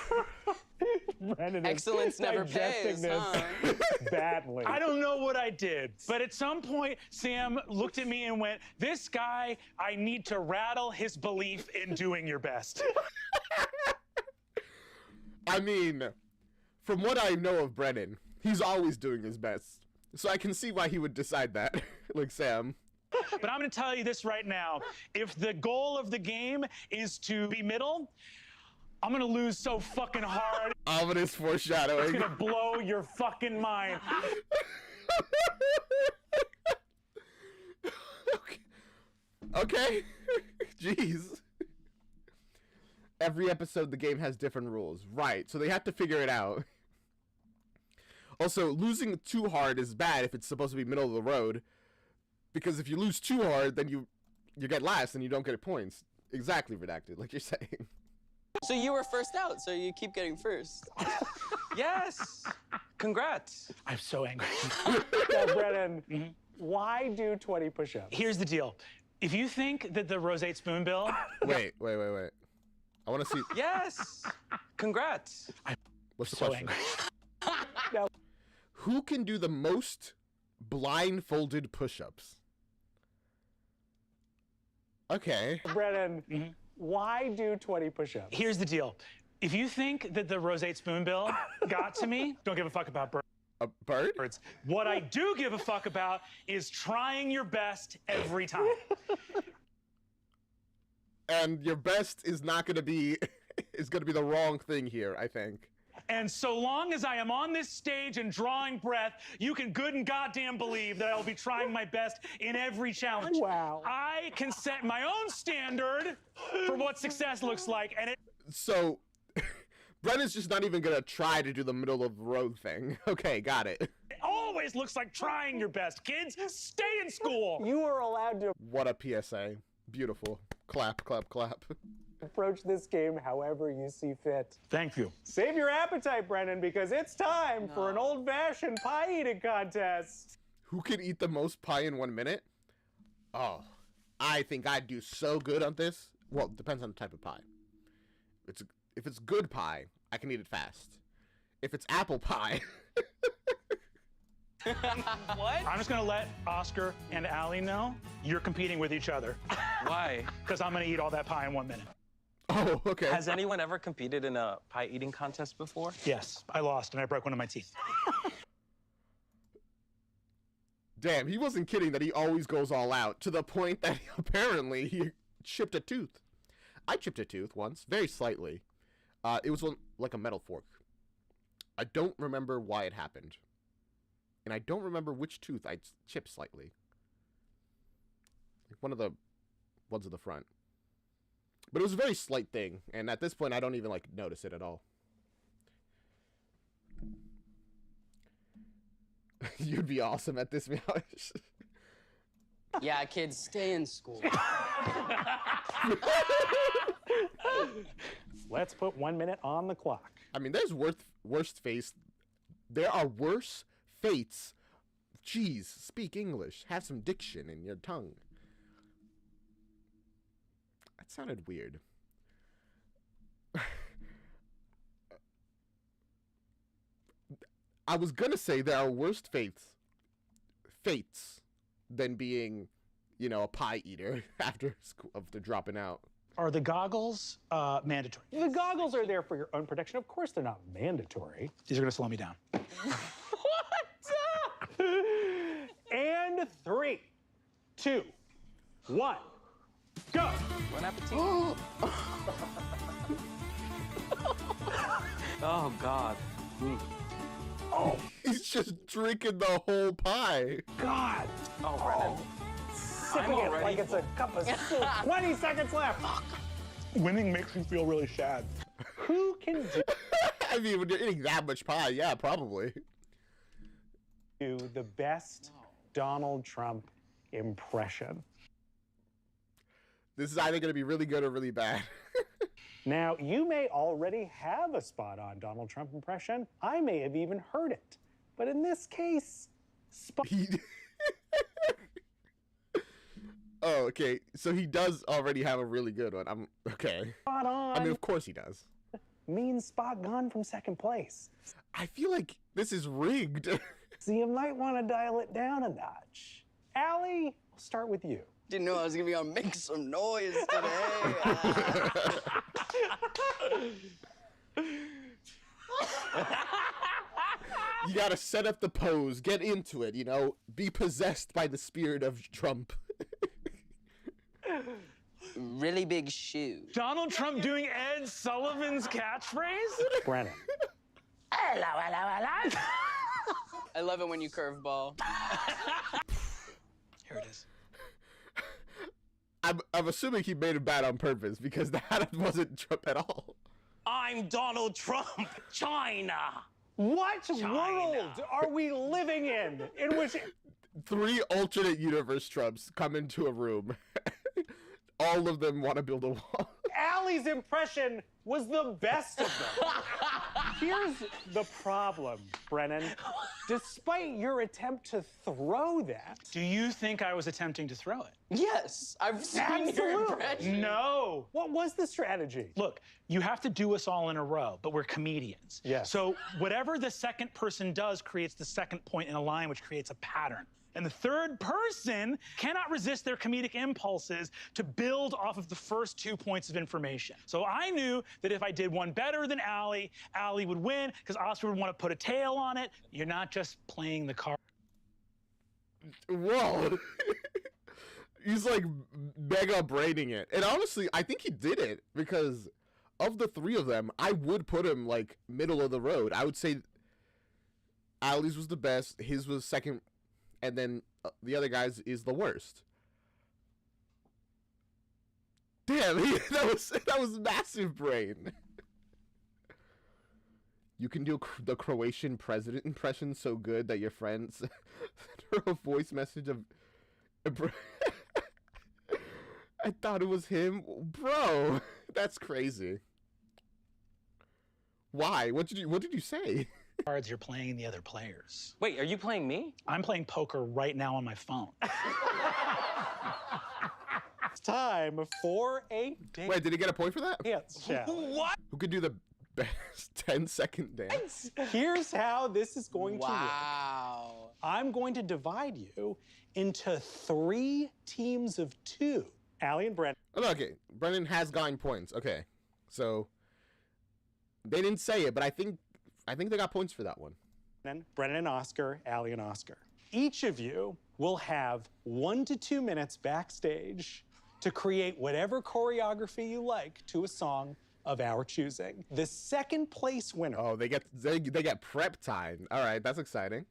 Brennan is Excellence never digesting pays, this huh? badly. I don't know what I did, but at some point, Sam looked at me and went, "This guy, I need to rattle his belief in doing your best." I mean, from what I know of Brennan, he's always doing his best. So I can see why he would decide that, like Sam. But I'm going to tell you this right now. If the goal of the game is to be middle, I'm going to lose so fucking hard. Ominous It's foreshadowing. going to blow your fucking mind. Okay. Jeez. Every episode, the game has different rules. Right, so they have to figure it out. Also, losing too hard is bad if it's supposed to be middle of the road. Because if you lose too hard, then you get last and you don't get points. Exactly, Redacted, like you're saying. So you were first out, so you keep getting first. Yes. Congrats. I'm so angry. Now, Brennan, why do 20 push-ups? Here's the deal. If you think that the Rosate Spoonbill... Wait. I want to see. Yes. Congrats. What's the so question? angry. Who can do the most blindfolded push-ups? Okay. Brennan, why do 20 push-ups? Here's the deal. If you think that the Rosate Spoonbill got to me, don't give a fuck about A bird? birds. What I do give a fuck about is trying your best every time. And your best is not going to be is going to be the wrong thing here, I think. And so long as I am on this stage and drawing breath, you can good and goddamn believe that I will be trying my best in every challenge. Wow. I can set my own standard for what success looks like, and it So Brennan's just not even going to try to do the middle of the road thing. Okay, got it. always looks like trying your best. Kids, stay in school. You are allowed to What a PSA. Beautiful. Clap, clap, clap. approach this game however you see fit. Thank you. Save your appetite, Brennan, because it's time for an old-fashioned pie eating contest. Who can eat the most pie in 1 minute? Oh, I think I'd do so good on this. Well, it depends on the type of pie. If it's good pie, I can eat it fast. If it's apple pie, What? I'm just gonna let Oscar and Allie know you're competing with each other. Why? Because I'm gonna eat all that pie in 1 minute. oh, okay. Has anyone ever competed in a pie eating contest before? Yes, I lost and I broke one of my teeth. Damn, he wasn't kidding that he always goes all out, to the point that apparently he chipped a tooth. I chipped a tooth once, very slightly. It was like a metal fork. I don't remember why it happened. And I don't remember which tooth I chipped slightly. Like one of the ones at the front. But it was a very slight thing, and at this point I don't even like notice it at all. You'd be awesome at this, Miash. Yeah, kids, stay in school. Let's put 1 minute on the clock. I mean, there's worst face. There are worse fates. Jeez, speak English. Have some diction in your tongue. That sounded weird. I was gonna say there are worst fates than being, you know, a pie eater after dropping out. Are the goggles mandatory? The goggles are there for your own protection. Of course, they're not mandatory. These are gonna slow me down. And 3, 2, 1, go. Bon appetit. Oh, God. Oh, He's just drinking the whole pie. God. Oh, Brennan. Sipping it already like it's a cup of soup. 20 seconds left. Winning makes me feel really sad. Who can I mean, when you're eating that much pie, yeah, probably. do the best Donald Trump impression? This is either going to be really good or really bad. Now, you may already have a spot on Donald Trump impression. I may have even heard it. But in this case, Oh, okay. So he does already have a really good one. I'm okay. spot on I mean, of course he does. means spot gone from second place. I feel like this is rigged. So you might want to dial it down a notch. Allie, I'll start with you. Didn't know I was gonna be on Make Some Noise today. You gotta set up the pose, get into it, you know, be possessed by the spirit of Trump. Really big shoe. Donald Trump doing Ed Sullivan's catchphrase? Brennan. Hello, hello, hello. I love it when you curveball. Here it is. I'm assuming he made it bad on purpose because that wasn't Trump at all. I'm Donald Trump, China. What world are we living in which 3 alternate universe Trumps come into a room. All of them want to build a wall. Allie's impression was the best of them? Here's the problem, Brennan. Despite your attempt to throw that... Do you think I was attempting to throw it? Yes, I've seen your Absolutely. impression. No. What was the strategy? Look, you have to do us all in a row, but we're comedians. Yes. So whatever the second person does creates the second point in a line, which creates a pattern. And the third person cannot resist their comedic impulses to build off of the first 2 points of information. So I knew that if I did one better than Allie, Allie would win, because Oscar would want to put a tail on it. You're not just playing the card. Whoa. He's like mega braining it. And honestly, I think he did it because of the 3 of them, I would put him like middle of the road. I would say Allie's was the best, his was second, and then the other guy's is the worst. Damn, that was massive brain. You can do the Croatian president impression so good that your friends send her a voice message of... I thought it was him. Bro, that's crazy. Why? What did you say? Cards you're playing the other players. Wait, are you playing me? I'm playing poker right now on my phone. It's time for a dance. Wait, did he get a point for that? Dance challenge. What? Who could do the best 10-second dance? Here's how this is going to work. Wow. I'm going to divide you into 3 teams of 2. Allie and Brennan. Oh, no, okay, Brennan has gotten points. Okay, so they didn't say it, but I think they got points for that one. Brennan and Oscar, Allie and Oscar. Each of you will have 1 to 2 minutes backstage to create whatever choreography you like to a song of our choosing. The second place winner Oh, they get prep time. All right, that's exciting.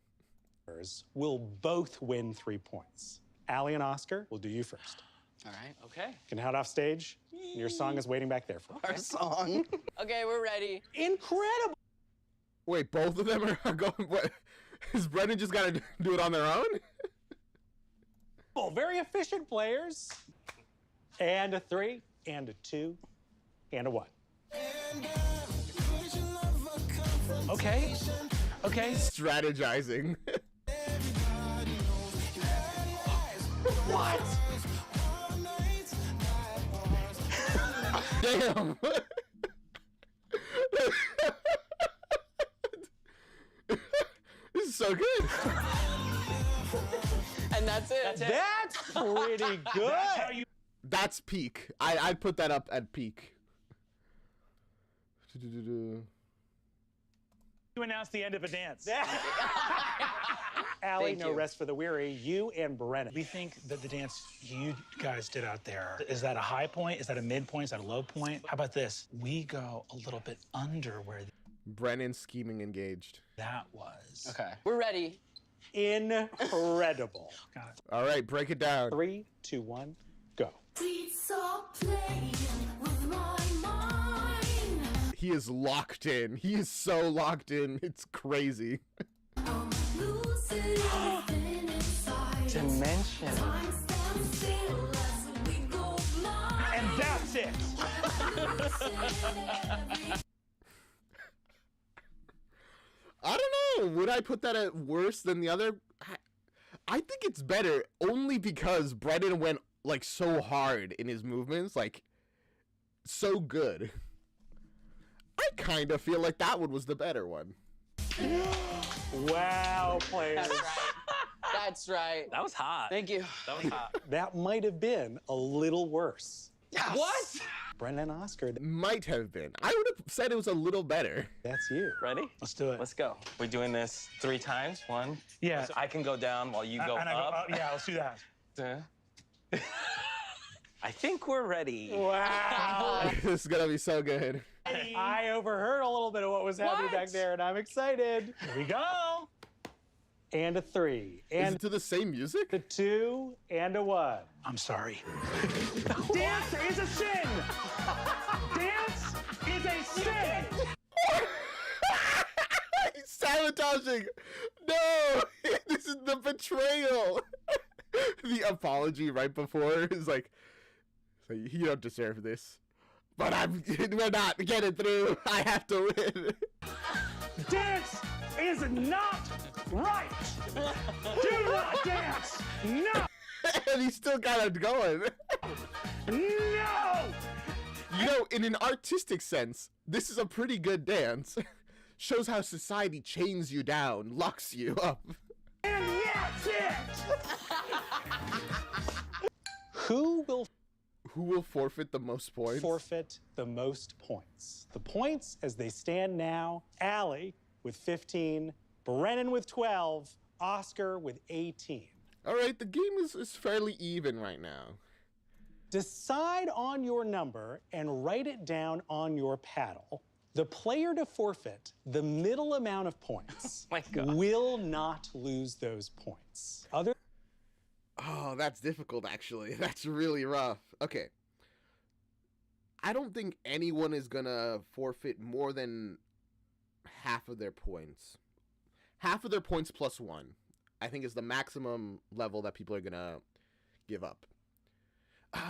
will both win 3 points. Allie and Oscar, we'll do you first. All right, okay. You can head off stage. Your song is waiting back there for you. Our song. Okay, we're ready. Incredible! Wait, both of them are going. What? Is Brennan just gotta do it on their own? Very efficient players. And a 3, and a 2, and a 1. Okay. Okay. Strategizing. What? Damn. This is so good. And that's it. That's pretty good. That's how you... That's peak. I'd put that up at peak. You announce the end of a dance. Allie, Thank no you. rest for the weary. You and Brennan. We think that the dance you guys did out there, is that a high point? Is that a mid point? Is that a low point? How about this? We go a little bit under where Brennan scheming engaged. that was. Okay, we're ready. Incredible. Got it. All right, break it down. 3, 2, 1, go. He is locked in. He is so locked in. It's crazy. Dimension. And that's it. I don't know. Would I put that at worse than the other? I think it's better only because Brennan went like so hard in his movements, like so good. I kind of feel like that one was the better one. Wow, players. That's right. That's right. That was hot. Thank you. That was hot. That might have been a little worse. Yes. What? Brennan and Oscar, Might have been. I would have said it was a little better. that's you. Ready? Let's do it. Let's go. We're doing this 3 times. 1. Yeah. So I can go down while you go And I up. yeah, let's do that. I think we're ready. Wow. This is gonna be so good. I overheard a little bit of what was happening back there, and I'm excited. Here we go. And a 3. Is And it to the same music? a 2 and a 1. I'm sorry. Dance is a sin. Dance is a sin. He's sabotaging. No, this is the betrayal. The apology right before is like, so you don't deserve this, but we're not getting through. I have to win. Dance is not right. Do not dance. No. And he's still kind of going. No. You know, in an artistic sense, this is a pretty good dance. Shows how society chains you down, locks you up. And that's it. Who will forfeit the most points? forfeit the most points? The points as they stand now, Allie with 15, Brennan with 12, Oscar with 18. All right, the game is fairly even right now. Decide on your number and write it down on your paddle. The player to forfeit the middle amount of points My God. will not lose those points. Oh, that's difficult, actually. That's really rough. Okay. I don't think anyone is gonna forfeit more than half of their points. Half of their points plus 1, I think, is the maximum level that people are gonna give up.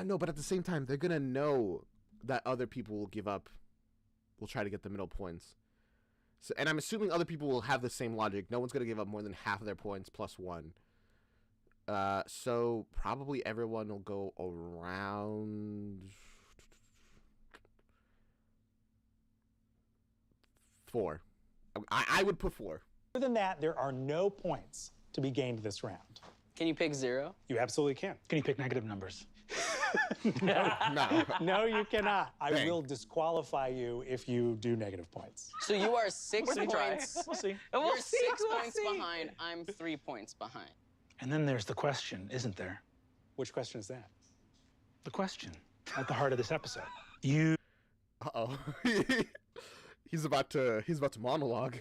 No, but at the same time, they're gonna know that other people will give up, will try to get the middle points. So, and I'm assuming other people will have the same logic. No one's gonna give up more than half of their points plus 1. So probably everyone will go around 4. I would put 4. Other than that, there are no points to be gained this round. Can you pick 0? You absolutely can. Can you pick negative numbers? No. No, you cannot. I Dang. will disqualify you if you do negative points. So you are 6 We're gonna try. points. We'll see. You're 6 points behind. I'm 3 points behind. And then there's the question, isn't there? Which question is that? The question at the heart of this episode. You've Uh-oh. He's about to monologue.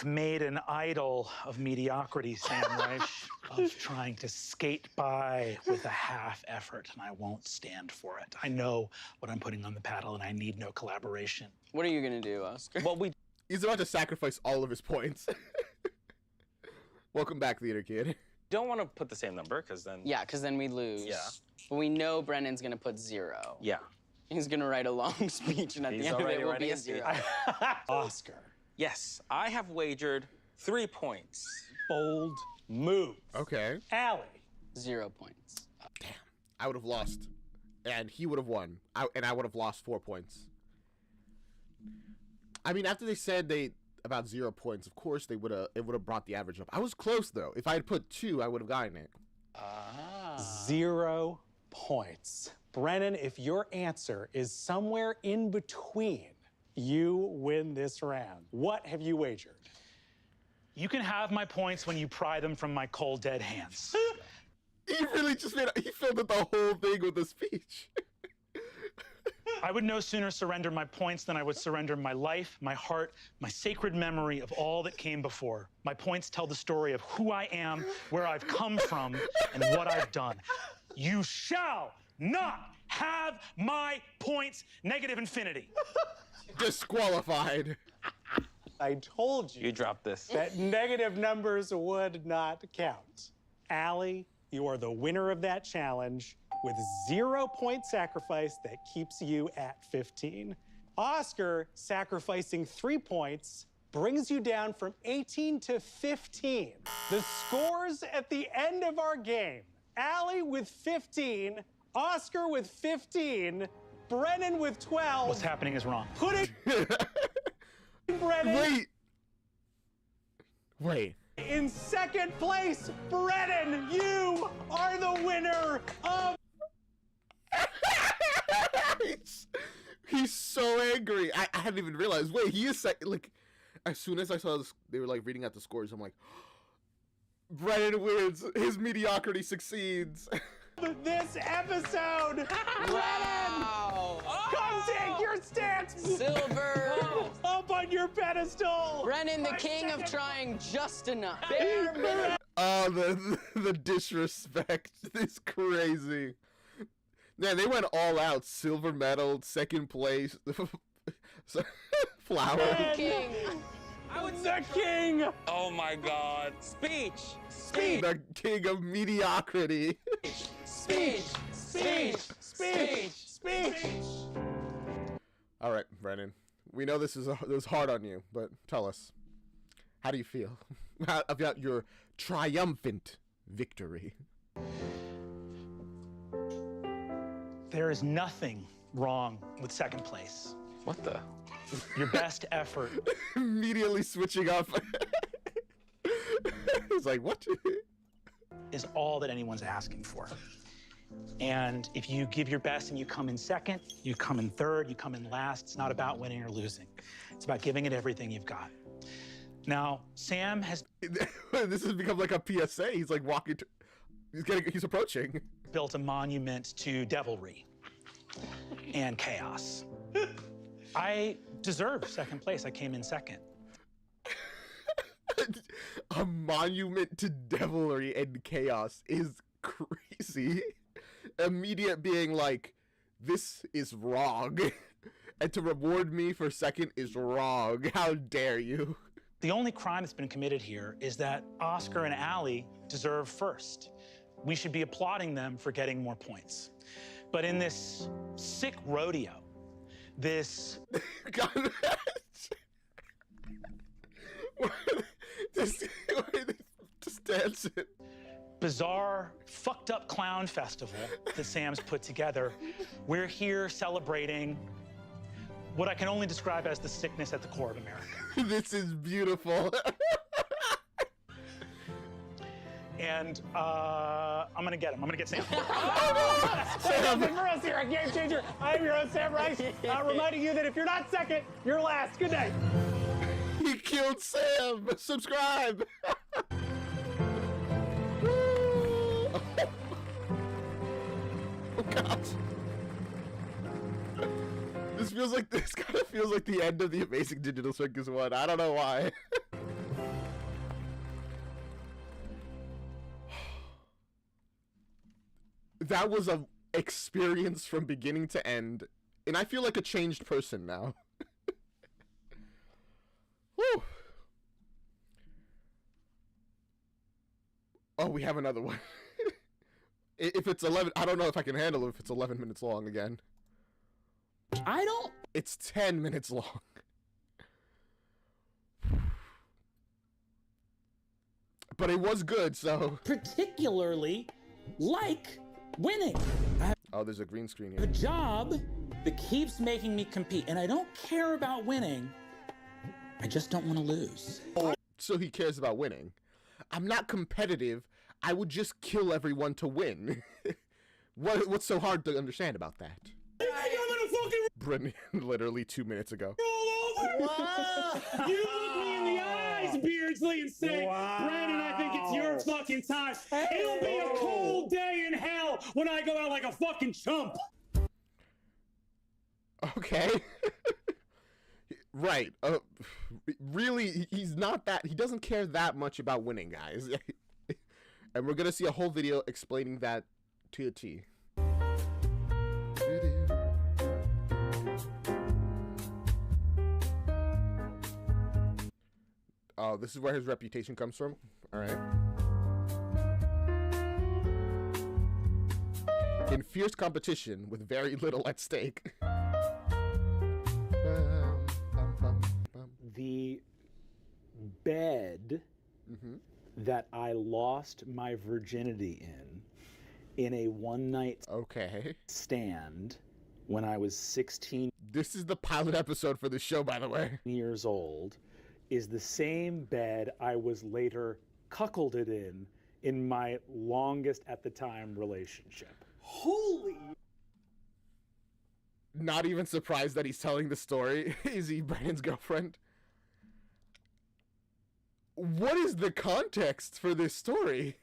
made an idol of mediocrity, Sam Reich, of trying to skate by with a half effort, and I won't stand for it. I know what I'm putting on the paddle, and I need no collaboration. What are you gonna do, Oscar? Well, we He's about to sacrifice all of his points. Welcome back, theater kid. don't want to put the same number because then. Yeah, because then we lose. Yeah. But we know Brennan's gonna put 0. Yeah. He's gonna write a long speech, and at He's the end of already it will be writing a a speech. 0. Oscar. Yes, I have wagered 3 points. Bold move. Okay. Allie. 0 points. I would have lost. And he would have won. And I would have lost 4 points. I mean, after they said about 0 points, of course it would have brought the average up. I was close though. If I had put 2, I would have gotten it. 0 points. Brennan, if your answer is somewhere in between, you win this round. What have you wagered? You can have my points when you pry them from my cold, dead hands. He really just he filled up the whole thing with a speech. I would no sooner surrender my points than I would surrender my life, my heart, my sacred memory of all that came before. My points tell the story of who I am, where I've come from, and what I've done. You shall not have my points, negative infinity. Disqualified. I told you. You dropped this. That negative numbers would not count. Allie, you are the winner of that challenge with 0 point sacrifice that keeps you at 15. Oscar, sacrificing 3 points, brings you down from 18 to 15. The scores at the end of our game: Allie with 15, Oscar with 15, Brennan with 12. What's happening is wrong. Putting Brennan Wait. in second place. Brennan, you are the winner of... He's so angry. I hadn't even realized. Wait, he is like, as soon as I saw this, they were like reading out the scores. I'm like, Brennan wins. His mediocrity succeeds. This episode, Brennan, come take your stance. Silver. Up on your pedestal. Brennan, the king of trying just enough. Oh, the disrespect is crazy. Man, they went all out. Silver medal, second place, flower. King. The king. Oh my God. Speech. The king of mediocrity. Speech. All right, Brennan. We know this is hard on you, but tell us, how do you feel about your triumphant victory? There is nothing wrong with second place. What the? Your best effort Immediately switching up. He's like, what? is all that anyone's asking for. And if you give your best and you come in second, you come in third, you come in last, it's not about winning or losing. It's about giving it everything you've got. Now, Sam has... This has become like a PSA. He's like walking to... He's approaching. Built a monument to devilry and chaos. I deserve second place. I came in second. A monument to devilry and chaos is crazy. Immediate being like, this is wrong. And to reward me for second is wrong. How dare you? The only crime that's been committed here is that Oscar and Allie deserve first. We should be applauding them for getting more points. But in this sick rodeo, this... Just dancing. Bizarre, fucked up clown festival that Sam's put together, we're here celebrating what I can only describe as the sickness at the core of America. This is beautiful. And I'm gonna get him. I'm gonna get Sam. Sam for us here at Game Changer. I'm your host, Sam Rice, reminding you that if you're not second, you're last. Good night. He killed Sam. Subscribe. Oh God. This kind of feels like the end of the Amazing Digital Circus 1. I don't know why. That was a experience from beginning to end, and I feel like a changed person now. Woo. Oh, we have another one. If it's 11, I don't know if I can handle it if it's 11 minutes long again. I don't. It's 10 minutes long. But it was good, so. Particularly like winning. Oh, there's a green screen A here. job that keeps making me compete, and I don't care about winning. I just don't want to lose. So he cares about winning. I'm not competitive. I would just kill everyone to win. What's so hard to understand about that? You think I'm gonna fucking Brennan, literally 2 minutes ago. roll over? You look me in the eyes, Beardsley, and say, Brandon, I think it's your fucking time. It'll be a cold day in hell when I go out like a fucking chump. Okay. Right. Really, he's not that. He doesn't care that much about winning, guys. And we're gonna see a whole video explaining that to a T. Oh, this is where his reputation comes from? Alright. In fierce competition with very little at stake. bed that I lost my virginity in a one-night stand when I was 16. This is the pilot episode for the show, by the way. Years old, is the same bed I was later cuckolded in my longest at the time relationship. Holy! Not even surprised that he's telling the story. Is he Brennan's girlfriend? What is the context for this story?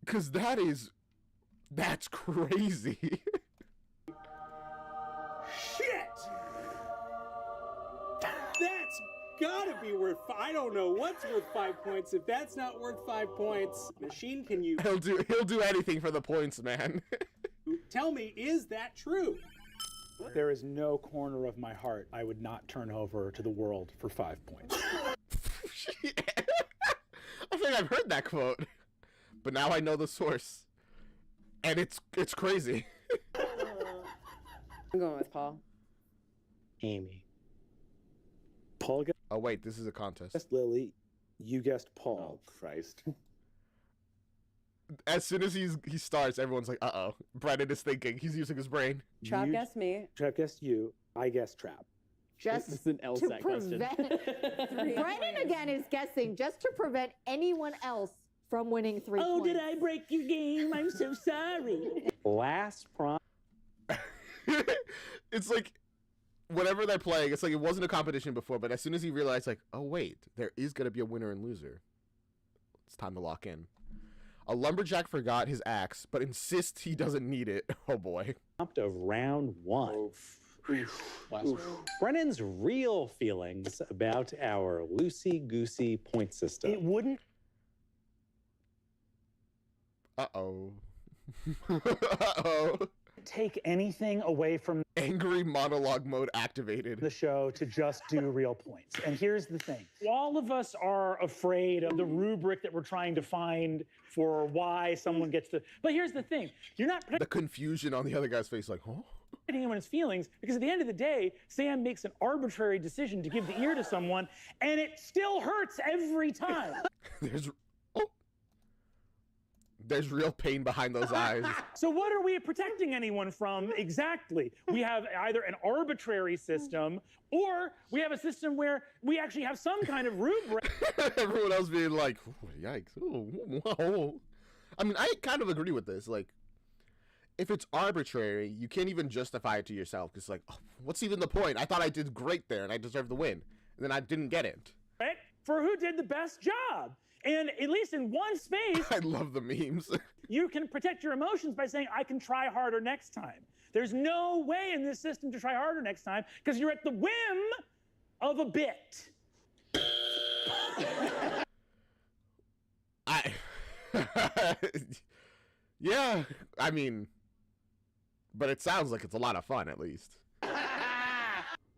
Because that's crazy. Shit! That's gotta be worth. I don't know what's worth 5 points. If that's not worth 5 points, Machine, can you He'll do anything for the points, man. tell me, is that true? There is no corner of my heart I would not turn over to the world for 5 points. I think I've heard that quote, but now I know the source, and it's crazy. I'm going with Paul. Amy. Paul guessed. Oh wait, this is a contest. Lily. You guessed Paul. Oh Christ. As soon as he starts, everyone's like, "Uh-oh." Brennan is thinking. He's using his brain. Trap guessed me. Trap guessed you. I guessed Trap. Just This is an to LSAT question. prevent. Brennan again is guessing just to prevent anyone else from winning 3 points. Oh, did I break your game? I'm so sorry. Last prom. It's like, whenever they're playing, it's like it wasn't a competition before, but as soon as he realized, like, oh wait, there is gonna be a winner and loser, it's time to lock in. A lumberjack forgot his axe, but insists he doesn't need it. Oh boy. Of round 1. Brennan's real feelings about our loosey-goosey point system. It wouldn't. Uh-oh. Uh-oh. Take anything away from angry monologue mode activated. The show to just do real points. And here's the thing. All of us are afraid of the rubric that we're trying to find for why someone gets to. But here's the thing. You're not The confusion on the other guy's face, like, huh? protecting him in his feelings, because at the end of the day, Sam makes an arbitrary decision to give the ear to someone, and it still hurts every time. There's real pain behind those eyes. So what are we protecting anyone from exactly? We have either an arbitrary system, or we have a system where we actually have some kind of rubric. Everyone else being like, "Ooh, yikes. Ooh, whoa." I mean, I kind of agree with this. Like, if it's arbitrary, you can't even justify it to yourself. Because, like, oh, what's even the point? I thought I did great there, and I deserved the win. And then I didn't get it. Right? For who did the best job. And at least in one space, I love the memes. You can protect your emotions by saying, I can try harder next time. There's no way in this system to try harder next time because you're at the whim of a bit. Yeah, I mean, but it sounds like it's a lot of fun, at least.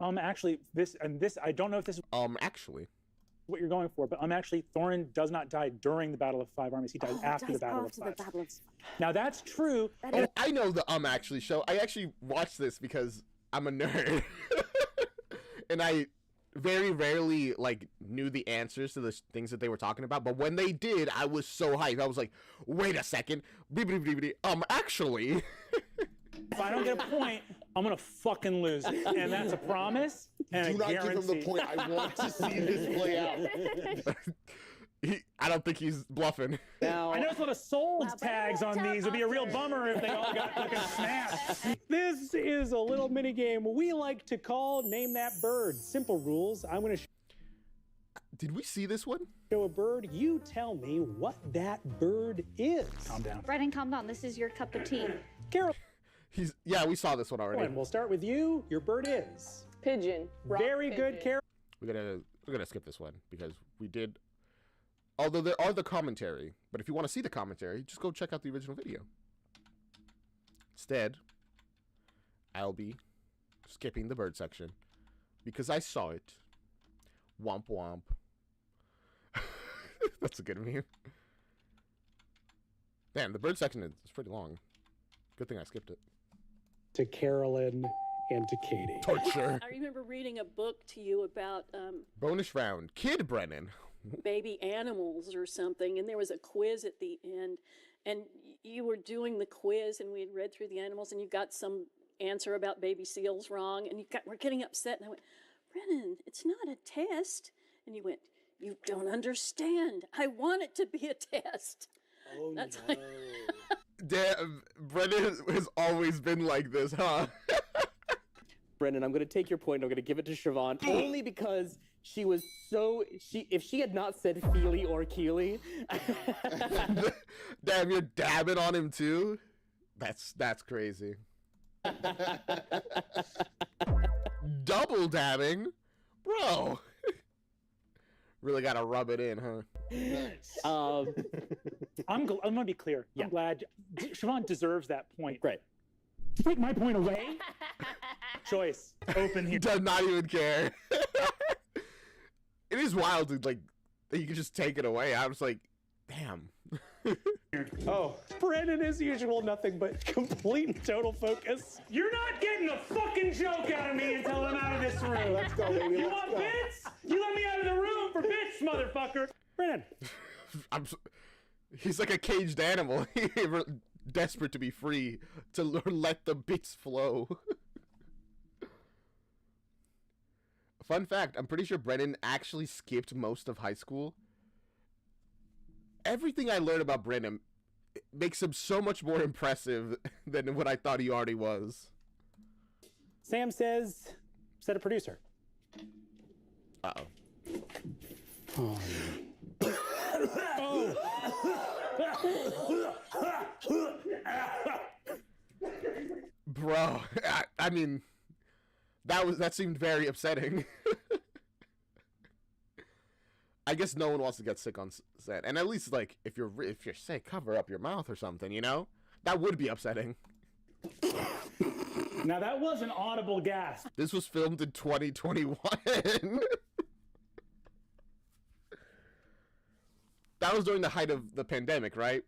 Actually, this, I don't know if this is actually what you're going for, but actually, Thorin does not die during the Battle of Five Armies. He dies after the Battle of Five. Now, that's true. Oh, I know the actually show. I actually watched this because I'm a nerd. And I very rarely, like, knew the answers to the things that they were talking about. But when they did, I was so hyped. I was like, wait a second. Actually. If I don't get a point, I'm going to fucking lose it. And that's a promise. And Do not give him the point. I want to see this play out. I don't think he's bluffing. I noticed a lot of sold tags on these. It'd be a real bummer if they all got fucking snapped. This is a little mini game we like to call Name That Bird. Simple rules. I'm going to Did we see this one? show a bird. You tell me what that bird is. Calm down. Brennan, calm down. This is your cup of tea. Carol. Yeah, we saw this one already. We'll start with you. Your bird is Pigeon. Very good, Carol. We're gonna skip this one because we did. Although there are the commentary, but if you want to see the commentary, just go check out the original video. Instead, I'll be skipping the bird section because I saw it. Womp womp. That's a good meme. Damn, the bird section is pretty long. Good thing I skipped it. To Carolyn and to Katie. Torture. I remember reading a book to you about Bonus round. Kid Brennan. baby animals or something, and there was a quiz at the end, and you were doing the quiz, and we had read through the animals, and you got some answer about baby seals wrong, and we're getting upset, and I went, Brennan, it's not a test. And you went, you don't understand. I want it to be a test. Oh, That's no. Damn, Brennan has always been like this, huh? Brendan, I'm going to take your point. I'm going to give it to Siobhan only because she was so. If she had not said Feely or Keely. Damn, you're dabbing on him too? That's crazy. Double dabbing? Bro. Really gotta rub it in, huh? I'm gonna be clear. I'm glad Siobhan deserves that point. Right. To take my point away. Choice open here. Does not even care. It is wild, dude. Like that you can just take it away. I was like, damn. Oh, Brennan, as usual, nothing but complete and total focus. You're not getting a fucking joke out of me until I'm out of this room. Let's go, baby. You Let's want go. bits? You let me out of the room for bits, motherfucker. Brennan. He's like a caged animal. Desperate to be free, to let the bits flow. Fun fact, I'm pretty sure Brennan actually skipped most of high school. Everything I learned about Brennan makes him so much more impressive than what I thought he already was. Sam says, set a producer. Uh-oh. Bro, I mean, that seemed very upsetting. I guess no one wants to get sick on set, and at least like if you're sick, cover up your mouth or something, you know? That would be upsetting. Now that was an audible gasp. This was filmed in 2021. That was during the height of the pandemic, right?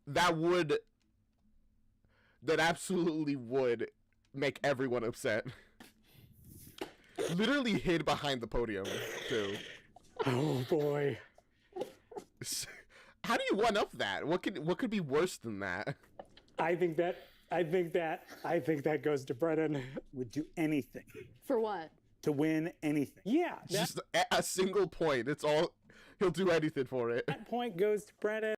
That absolutely would make everyone upset. Literally hid behind the podium, too. Oh boy. How do you one up that? What could be worse than that? I think that goes to Brennan. Would do anything For what? To win anything. Yeah. Just a single point. It's all. He'll do anything for it. That point goes to Brennan.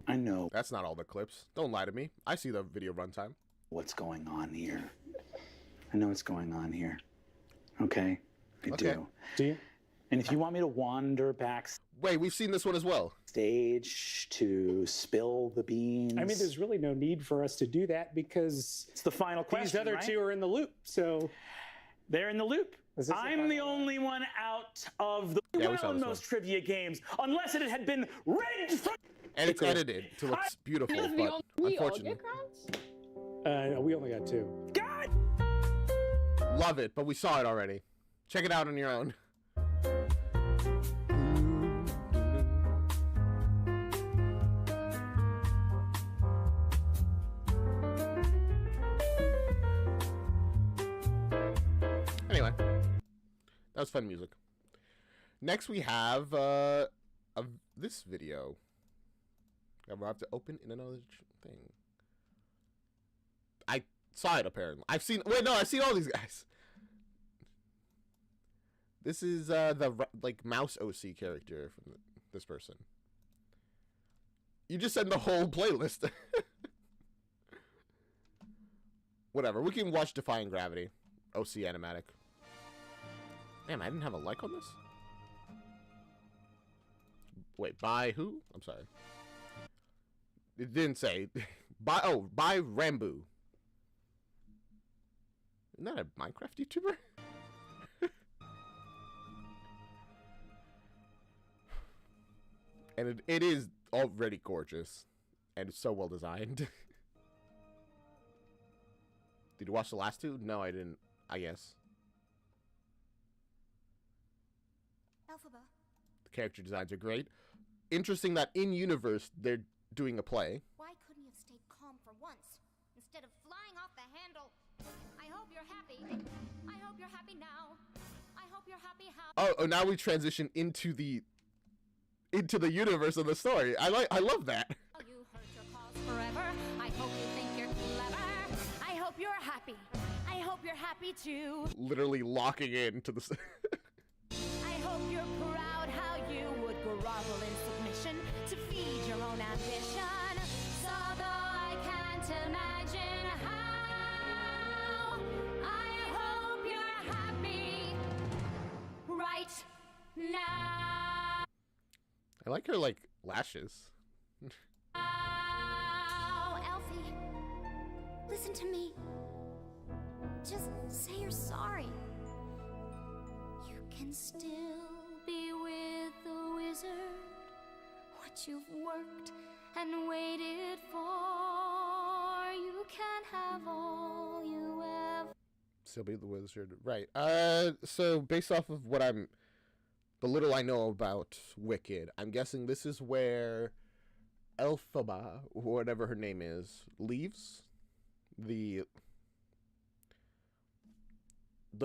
I know That's not all the clips. Don't lie to me. I see the video runtime. what's going on here. I know what's going on here. Okay? I Okay. do. Do you? And if you want me to wander backstage Wait, we've seen this one as well. to spill the beans. I mean, there's really no need for us to do that because it's the final question. these other right? two are in the loop. So They're in the loop. Is this I'm the only one out of the Yeah, we saw this most trivia games, unless it had been rigged from. And it's edited to look beautiful, but unfortunately. we only got two. God! Love it, but we saw it already. Check it out on your own. Anyway, that was fun music. Next we have this video. We'll have to open in another thing. I saw it apparently. I've seen all these guys. This is the mouse OC character from this person. You just send the whole playlist. Whatever. We can watch Defying Gravity, OC Animatic. Damn, I didn't have a like on this. Wait, by who? I'm sorry. It didn't say. by Rambo. Isn't that a Minecraft YouTuber? And it is already gorgeous. And it's so well designed. Did you watch the last two? No, I didn't. I guess. Elphaba. The character designs are great. interesting that in universe they're doing a play. Why couldn't you have stayed calm for once instead of flying off the handle? I hope you're happy. I hope you're happy now. I hope you're happy. Oh, now we transition into the universe of the story. I love that. You hurt your cause forever. I hope you think you're clever. I hope you're happy. I hope you're happy too. Literally locking into the. I hope you're proud how you would grovel in submission to feed your own ambition. So though I can't imagine how, I hope you're happy right now. I like her like lashes. Oh, Elfie, listen to me. Just say you're sorry. You can still be with the wizard. What you've worked and waited for, you can have all you ever. Still be the wizard, right? So based off of the little I know about Wicked, I'm guessing this is where Elphaba, whatever her name is, leaves the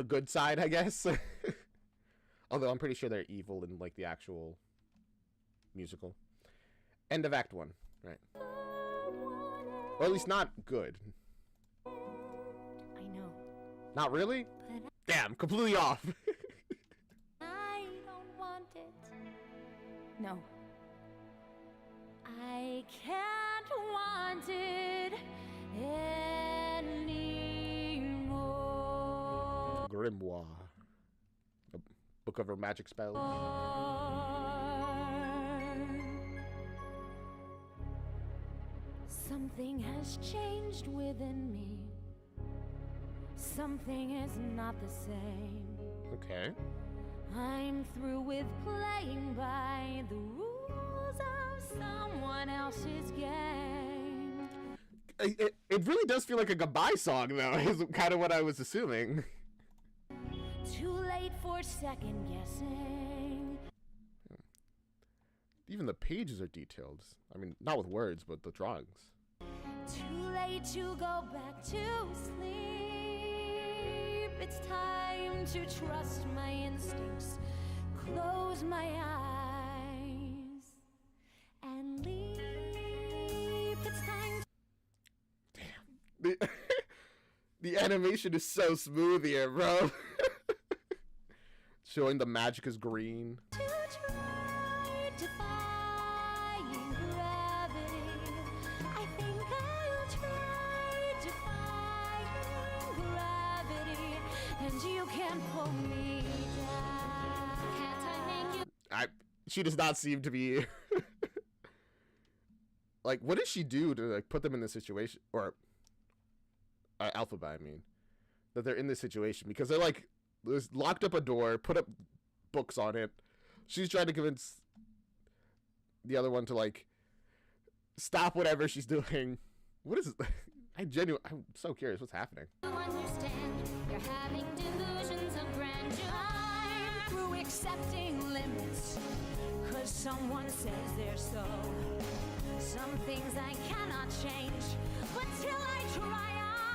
good side, I guess. Although I'm pretty sure they're evil in like the actual musical. End of Act 1, right? Or at least not good. I know. Not really? Damn, completely off. I don't want it. No. I can't want it anymore. Grimoire. A book of her magic spells. Something has changed within me. Something is not the same. Okay. I'm through with playing by the rules of someone else's game. It really does feel like a goodbye song, though, is kind of what I was assuming. Too late for second guessing. Even the pages are detailed. I mean, not with words, but the drawings. Too late to go back to sleep. It's time to trust my instincts. Close my eyes and leap. It's time. The animation is so smooth here, bro. Showing the magic is green. To try defying gravity. I think I'll try defying gravity, and you can pull me down. Can't I make you? She does not seem to be. Like, what does she do to like put them in this situation, or Elphaba, I mean, that they're in this situation? Because they're like, there's locked up a door, put up books on it. She's trying to convince the other one to like stop whatever she's doing. What is it? I'm so curious what's happening. You understand, you're having delusions of grandeur. I'm through accepting limits, 'cause someone says they're so. Some things I cannot change, but till I try,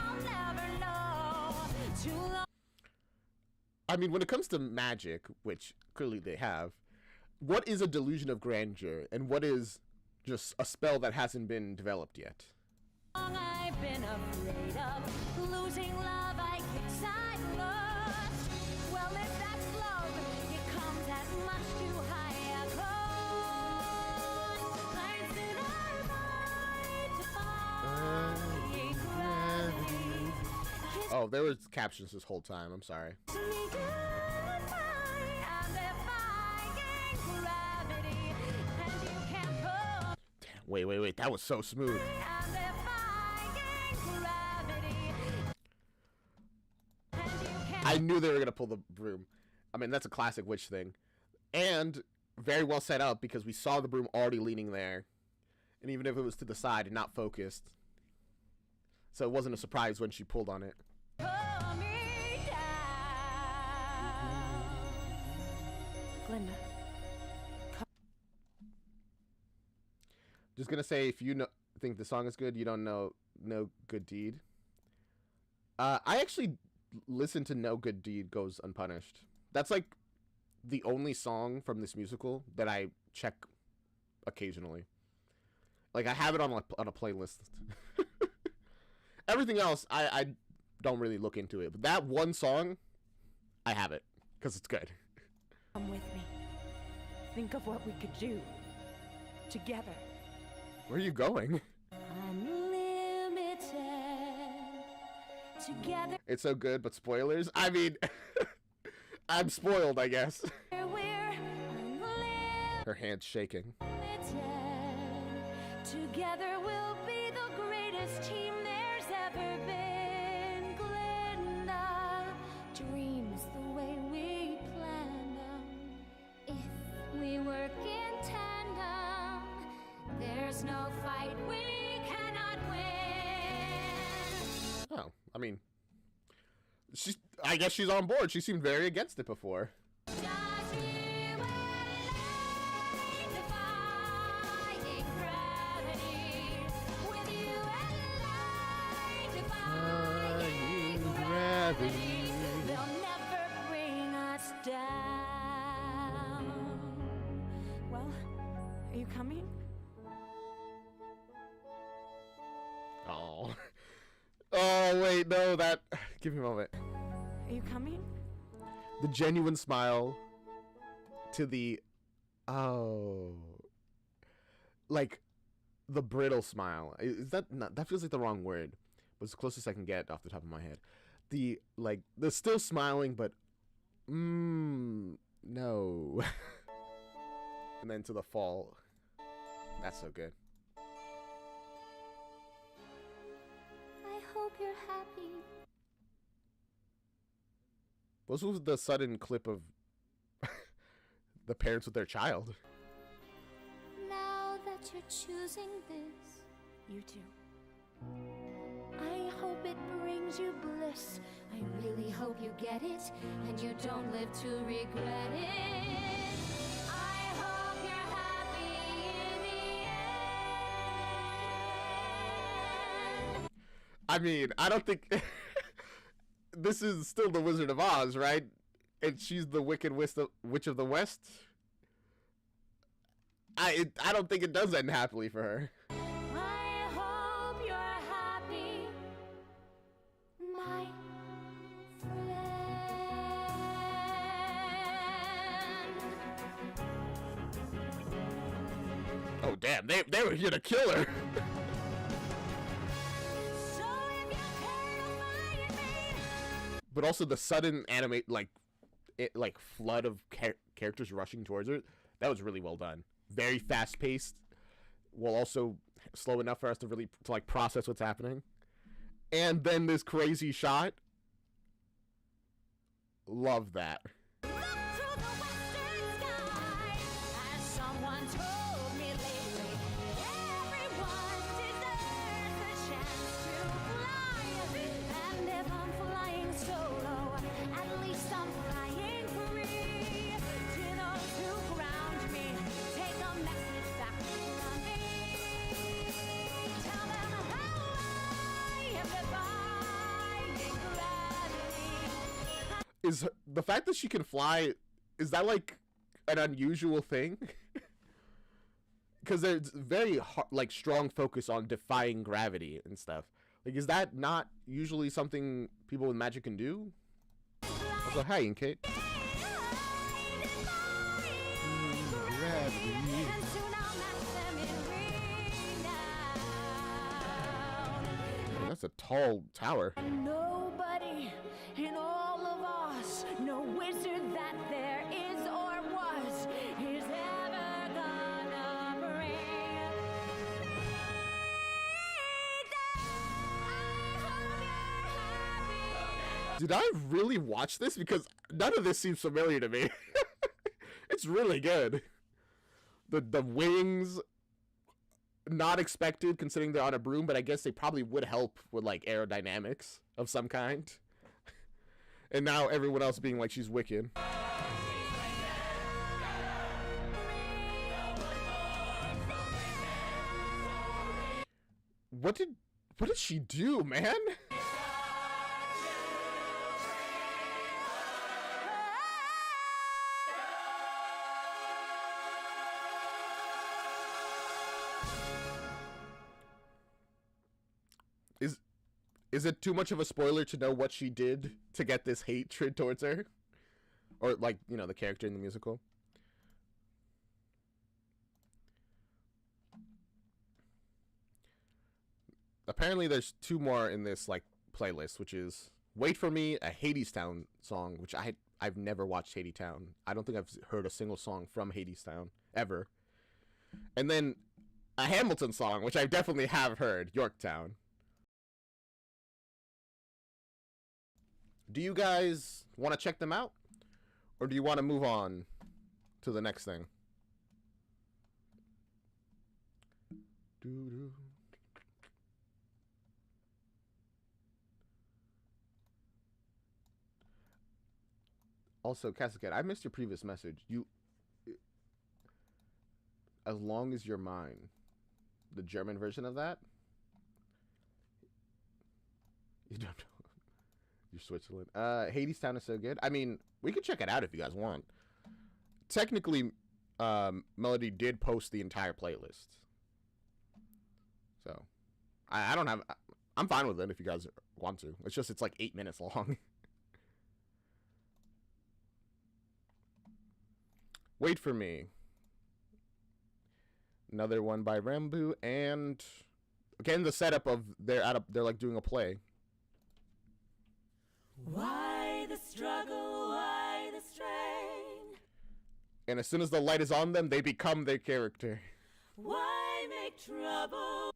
I'll never know. Too long. I mean, when it comes to magic, which clearly they have, what is a delusion of grandeur, and what is just a spell that hasn't been developed yet? I've been afraid of losing love. I guess I lost. Well, if that's love, it comes at much too high a cost. Nights that I might defy gravity. Oh, there was captions this whole time. I'm sorry. Kiss me goodbye, I'm defying gravity, and you can't pull. Damn, wait. That was so smooth. I knew they were going to pull the broom. I mean, that's a classic witch thing. And very well set up, because we saw the broom already leaning there. And even if it was to the side and not focused. So it wasn't a surprise when she pulled on it. Glinda. Just gonna say, if you think the song is good, you don't know No Good Deed. I actually listen to No Good Deed Goes Unpunished. That's like the only song from this musical that I check occasionally. Like, I have it on a playlist. Everything else, I don't really look into it. But that one song, I have it because it's good. Come with me. Think of what we could do together. Where are you going? Unlimited. Together. It's so good, but spoilers? I mean, I'm spoiled, I guess. We're Her hand's shaking. together we'll be the greatest team there's ever been. Glenda, dreams the way we planned them. If we work in tandem, there's no fight we cannot win. Oh, I mean, I guess she's on board. She seemed very against it before. They'll never bring us down. Well, are you coming? Oh. Oh, wait, no, that... Give me a moment. Are you coming? The genuine smile to the... Oh. Like, the brittle smile. Is that... Not, that feels like the wrong word. But it's the closest I can get off the top of my head. The, like, the still smiling, but... no. And then to the fall. That's so good. I hope you're happy. What was the sudden clip of the parents with their child? Now that you're choosing this, you too. I hope it brings you bliss. I really hope you get it, and you don't live to regret it. I hope you're happy in the end. I mean, I don't think... This is still the Wizard of Oz, right? And she's the Wicked Witch of the West? I don't think it does end happily for her. I hope you're happy, my friend. Oh, damn. They were here to kill her. But also the sudden animate, like flood of characters rushing towards her. That was really well done. Very fast paced, while also slow enough for us to really process what's happening. And then this crazy shot. Love that. As someone told me lately, everyone deserves a chance to fly. And if I'm flying solo, at least I'm flying free. To those who ground me, take a message back from me. Tell them how I am defying gravity. Is the fact that she can fly, is that like an unusual thing? Because there's very strong focus on defying gravity and stuff. Like, is that not usually something people with magic can do? Also, hi, Inkate. Man, that's a tall tower. Nobody in all of Oz, no wizard that there is or was, is ever gonna bring Did I really watch this? Because none of this seems familiar to me. It's really good. The wings, not expected considering they're on a broom, but I guess they probably would help with like aerodynamics of some kind. And now everyone else being like she's wicked. What did she do, man? Is it too much of a spoiler to know what she did to get this hatred towards her? Or, like, you know, the character in the musical? Apparently there's 2 more in this, like, playlist, which is Wait For Me, a Hadestown song, which I've never watched Hadestown. I don't think I've heard a single song from Hadestown, ever. And then a Hamilton song, which I definitely have heard, Yorktown. Do you guys want to check them out? Or do you want to move on to the next thing? Doo-doo. Also, Cassicat, I missed your previous message. As Long As You're Mine. The German version of that? You don't know. You're Switzerland. Hadestown is so good. I mean, we could check it out if you guys want. Technically, Melody did post the entire playlist. So, I don't have... I'm fine with it if you guys want to. It's just, it's like 8 minutes long. Wait For Me. Another one by Rambo, and again the setup of they're like doing a play. Why the struggle? Why the strain? And as soon as the light is on them, they become their character. Why make trouble?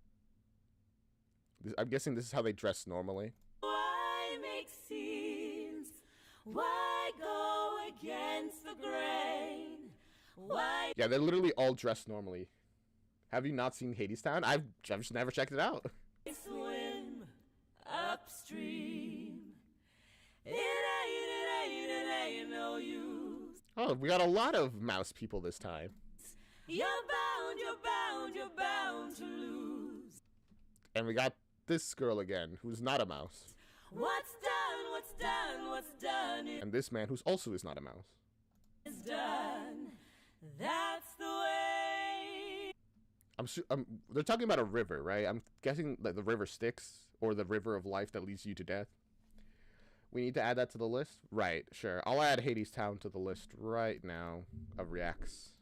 I'm guessing this is how they dress normally. Why make scenes? Why go against the grain? Why? Yeah, they're literally all dressed normally. Have you not seen Hadestown? I've just never checked it out. Swim upstream. It ain't no use. Oh, we got a lot of mouse people this time. You're bound to lose. And we got this girl again, who's not a mouse. What's done And this man, who's also is not a mouse. is done. That's the way. They're talking about a river, right? I'm guessing like the river Styx, or the river of life that leads you to death. We need to add that to the list? Right, sure. I'll add Hadestown to the list right now of reacts.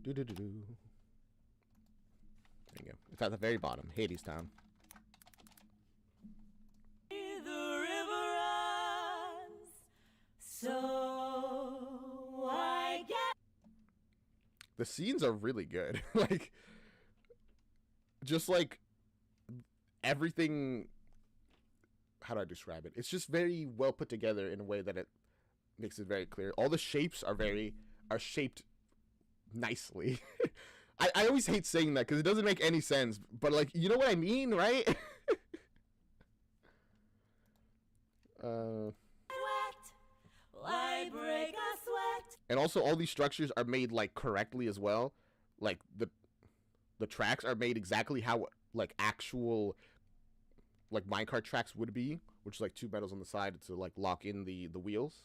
Do-do-do-do. There you go. It's at the very bottom. Hadestown. The river runs, so I get. The scenes are really good. Like, just like everything. How do I describe it? It's just very well put together in a way that it makes it very clear. All the shapes are shaped nicely. I always hate saying that because it doesn't make any sense. But like, you know what I mean, right? Why break a sweat? And also all these structures are made like correctly as well. Like the tracks are made exactly how like actual like minecart tracks would be, which is like 2 metals on the side to like lock in the wheels.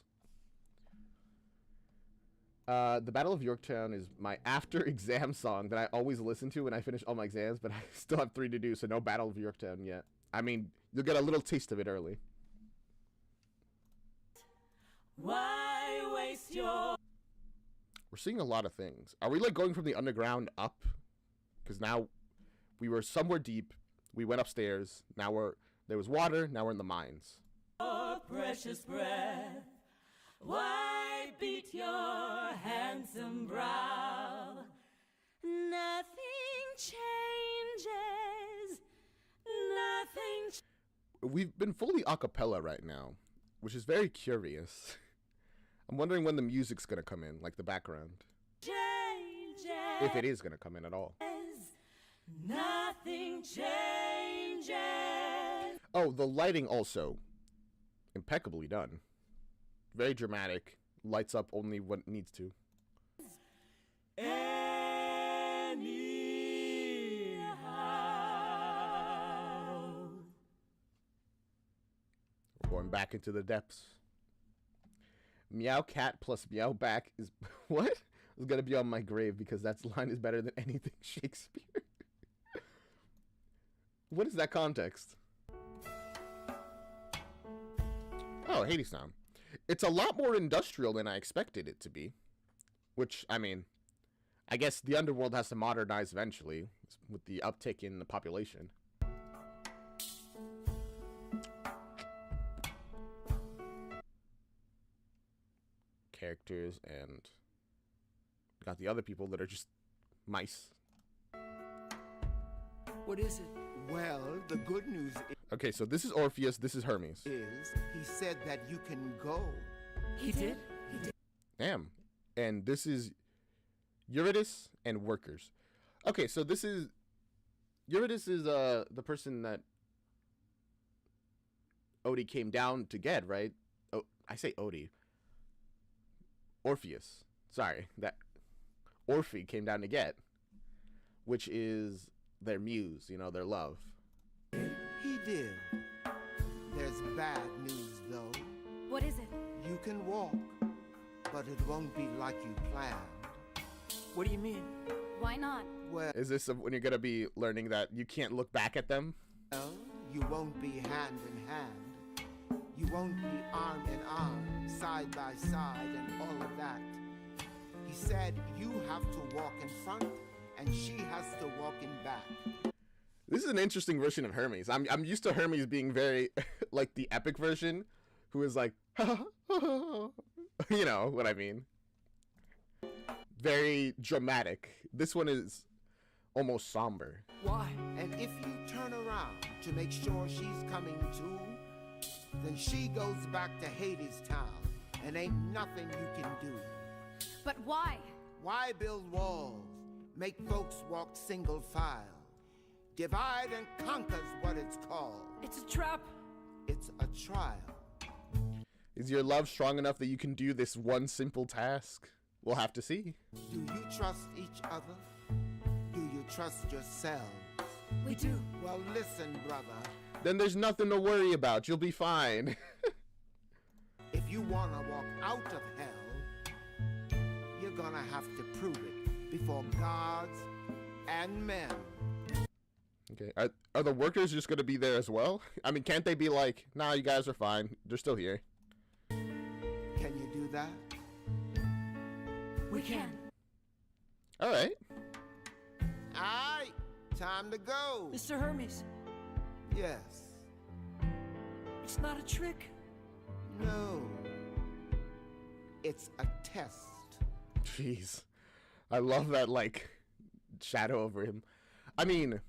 The Battle of Yorktown is my after exam song that I always listen to when I finish all my exams, but I still have 3 to do, so no Battle of Yorktown yet. I mean, you'll get a little taste of it early. Why waste your... We're seeing a lot of things. Are we like going from the underground up? Because now we were somewhere deep. We went upstairs. Now there was water. Now we're in the mines. Precious breath. Why beat your handsome brow? Nothing changes. Nothing. We've been fully a cappella right now, which is very curious. I'm wondering when the music's gonna come in, like the background. Changes. If it is gonna come in at all. Nothing changes. Oh, the lighting also. Impeccably done. Very dramatic. Lights up only when it needs to. Anything back into the depths. Meow cat plus meow back is what? Is gonna be on my grave because that line is better than anything Shakespeare. What is that context? Oh, Hadestown. It's a lot more industrial than I expected it to be. Which, I mean, I guess the underworld has to modernize eventually with the uptick in the population. Characters, and got the other people that are just mice. What is it? Well, the good news Okay, so this is Orpheus, this is Hermes. is he said that you can go. He did? He did. Damn. And this is Eurydice and Workers. Okay, so this is Eurydice is the person that Odie came down to get, right? Oh, I say Odie. Orpheus. Sorry, that Orphe came down to get, which is their muse, you know, their love. He did. There's bad news, though. What is it? You can walk, but it won't be like you planned. What do you mean? Why not? Well, Is this when you're gonna be learning that you can't look back at them? you won't be hand in hand. You won't be arm in arm, side by side, and all of that. He said you have to walk in front, and she has to walk in back. This is an interesting version of Hermes. I'm used to Hermes being very like the epic version, who is like, you know what I mean? Very dramatic. This one is almost somber. Why? And if you turn around to make sure she's coming too, then she goes back to Hades Town, and ain't nothing you can do. But why? Why build walls? Make folks walk single file. Divide and conquer's what it's called. It's a trap. It's a trial. Is your love strong enough that you can do this one simple task? We'll have to see. Do you trust each other? Do you trust yourselves? We do. Well, listen, brother. Then there's nothing to worry about. You'll be fine. If you want to walk out of hell, you're gonna have to prove it before gods and men. Okay. Are the workers just gonna be there as well? I mean, can't they be like, nah, you guys are fine. They're still here. Can you do that? We can. All right. Aight, time to go. Mr. Hermes, Yes. it's not a trick. No. It's a test. Jeez. I love that, like, shadow over him. I mean,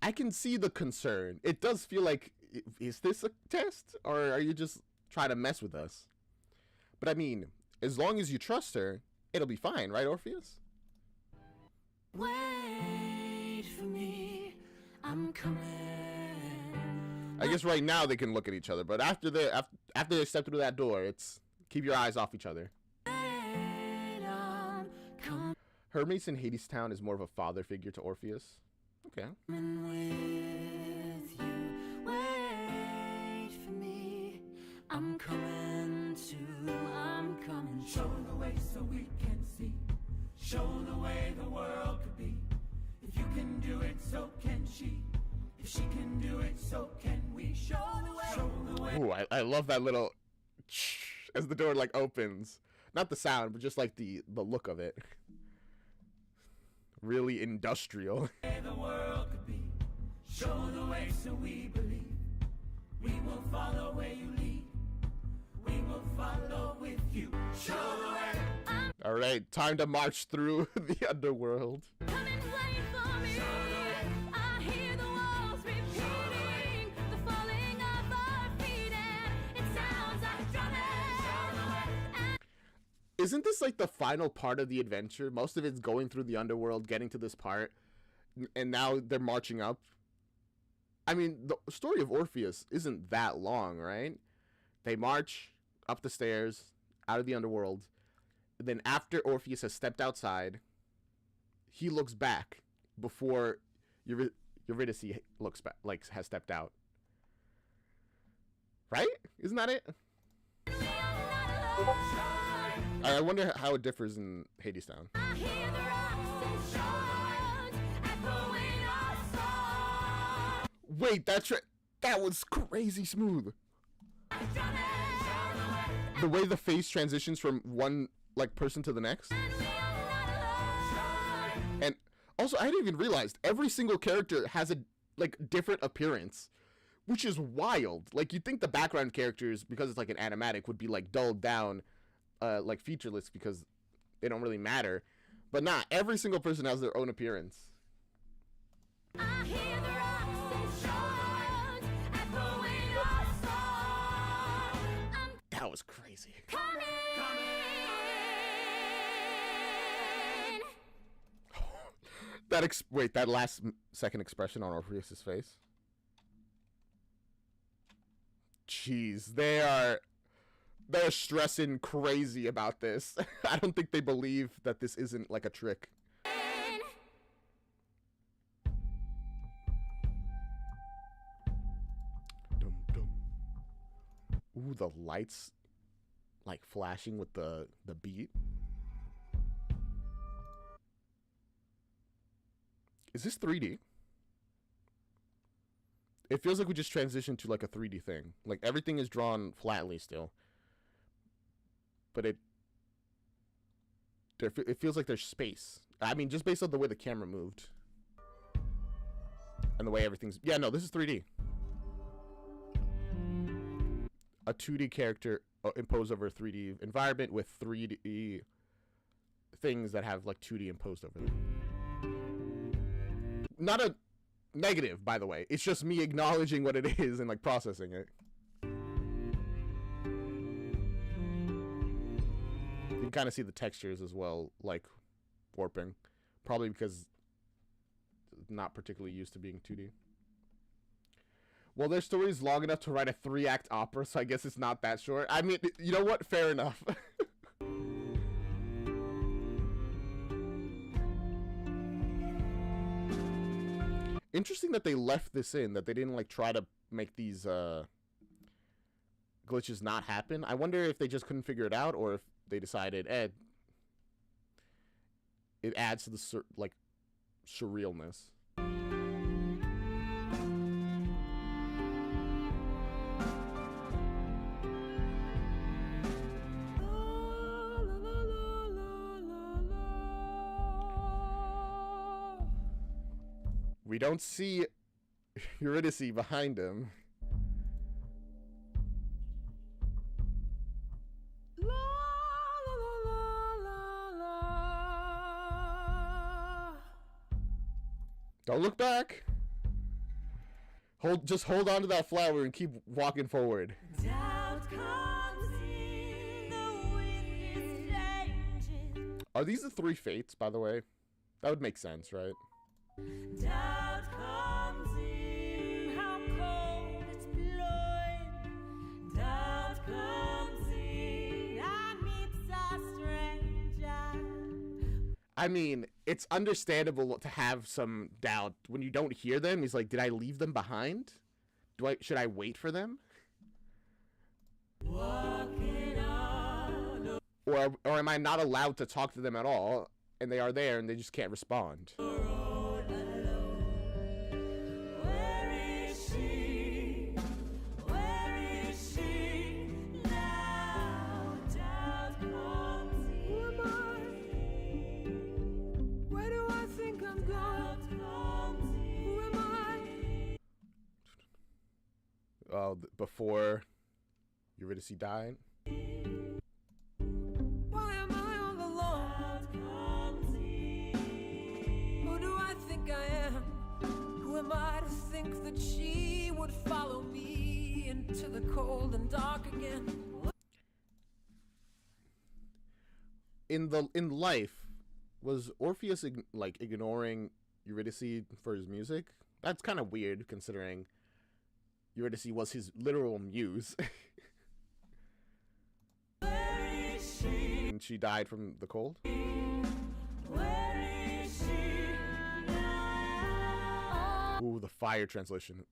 I can see the concern. It does feel like, is this a test? Or are you just trying to mess with us? But I mean, as long as you trust her, it'll be fine, right, Orpheus? Wait for me, I'm coming. I guess right now they can look at each other, but after they step through that door, it's keep your eyes off each other. Hermes in Hadestown is more of a father figure to Orpheus. Okay. Wait for me, I'm coming too, I'm coming. Show the way so we can see. Show the way the world could be. If you can do it, so can she. If she can do it, so can we. Show the way. Show the way. Ooh, I love that little as the door like opens. Not the sound, but just like the look of it. Really industrial. The world could be. Show the way so we believe. We will follow where you lead. We will follow with you. Show the way. All right, time to march through the underworld. Isn't this like the final part of the adventure? Most of it's going through the underworld, getting to this part, and now they're marching up. I mean, the story of Orpheus isn't that long, right? They march up the stairs, out of the underworld. Then after Orpheus has stepped outside, he looks back before Eurydice looks back, like has stepped out. Right? Isn't that it? I wonder how it differs in Hadestown. Wait, that was crazy smooth. The way the face transitions from one like person to the next. And also, I didn't even realize every single character has a like different appearance, which is wild. Like you'd think the background characters, because it's like an animatic, would be like dulled down, like featureless because they don't really matter. But nah, every single person has their own appearance. That was crazy. Wait, that last second expression on Orpheus's face. Jeez, they're stressing crazy about this. I don't think they believe that this isn't like a trick. Dum, dum. Ooh, the lights like flashing with the beat. Is this 3D? It feels like we just transitioned to like a 3D thing. Like everything is drawn flatly still. But it feels like there's space. I mean, just based on the way the camera moved. And the way everything's... Yeah, no, this is 3D. A 2D character imposed over a 3D environment with 3D things that have like 2D imposed over them. Not a negative, by the way. It's just me acknowledging what it is and like processing it. You can kind of see the textures as well, like warping. Probably because not particularly used to being 2D. Well, their story is long enough to write a 3-act opera, so I guess it's not that short. I mean, you know what? Fair enough. Interesting that they left this in, that they didn't like try to make these glitches not happen. I wonder if they just couldn't figure it out, or if they decided, it adds to the like surrealness. We don't see Eurydice behind him. Don't look back. Just hold on to that flower and keep walking forward. Are these the 3 fates, by the way? That would make sense, right? Doubt comes in, how cold it's blowing. Doubt comes in, I meet a stranger. I mean, it's understandable to have some doubt when you don't hear them. He's like, did I leave them behind? Should I wait for them? Or am I not allowed to talk to them at all, and they are there and they just can't respond? Before Eurydice died. Why am I on the lawn? Who do I think I am? Who am I to think that she would follow me into the cold and dark again? In life, was Orpheus like ignoring Eurydice for his music? That's kind of weird considering Eurydice was his literal muse. And she died from the cold? Ooh, the fire translation.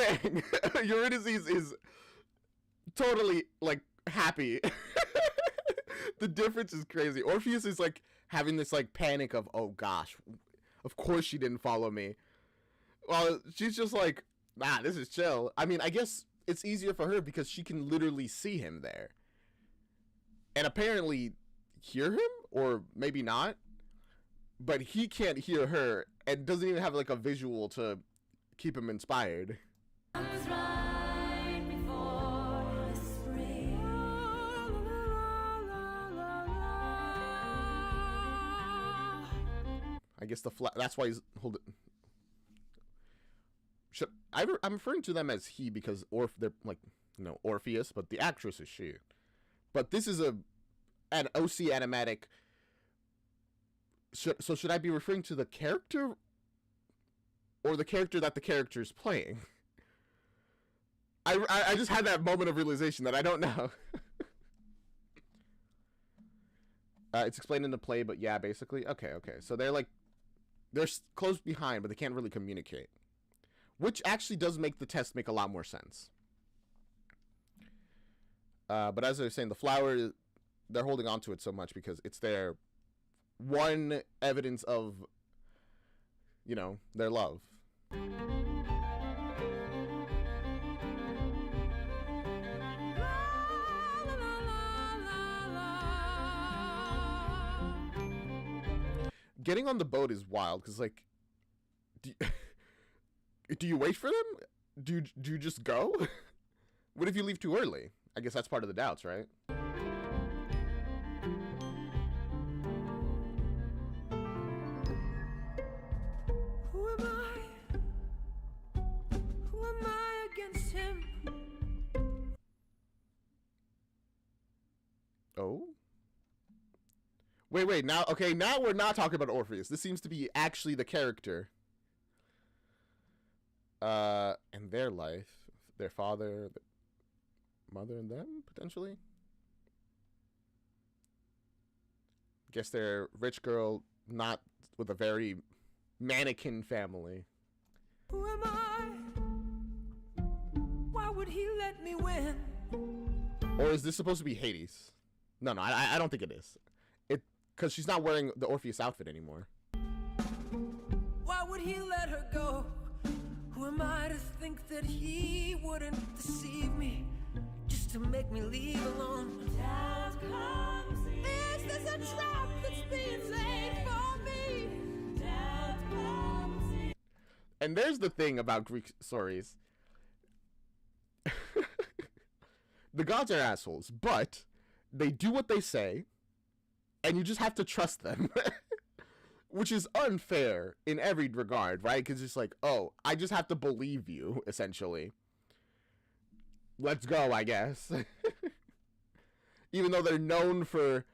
saying. Eurydice is totally like happy. The difference is crazy. Orpheus is like having this like panic of, oh gosh, of course she didn't follow me. Well, she's just like, nah, this is chill. I mean, I guess it's easier for her because she can literally see him there. And apparently hear him, or maybe not. But he can't hear her and doesn't even have like a visual to keep him inspired. I guess that's why he's holding. I'm referring to them as he because they're like, you know, Orpheus, but the actress is she. But this is an OC animatic. So should I be referring to the character or the character that the character is playing? I just had that moment of realization that I don't know. It's explained in the play, but yeah, basically. Okay. So they're close behind, but they can't really communicate. Which actually does make the test make a lot more sense. But as I was saying, the flower, they're holding on to it so much because it's their one evidence of, you know, their love. Getting on the boat is wild because, like, do you wait for them? Do you just go? What if you leave too early? I guess that's part of the doubts, right? Who am I against him? Oh? Wait, now we're not talking about Orpheus. This seems to be actually the character. And their life, their father, mother, and them, potentially? Guess they're rich girl, not with a very mannequin family. Who am I? Why would he let me win? Or is this supposed to be Hades? No, I don't think it is. Because she's not wearing the Orpheus outfit anymore. Why would he let her go? Who am I to think that he wouldn't deceive me just to make me leave alone? Doubt comes in. Is this a trap that's being laid for me? Doubt comes in. And there's the thing about Greek stories. The gods are assholes, but they do what they say, and you just have to trust them. Which is unfair in every regard, right? Because it's like, oh, I just have to believe you, essentially. Let's go, I guess. Even though they're known for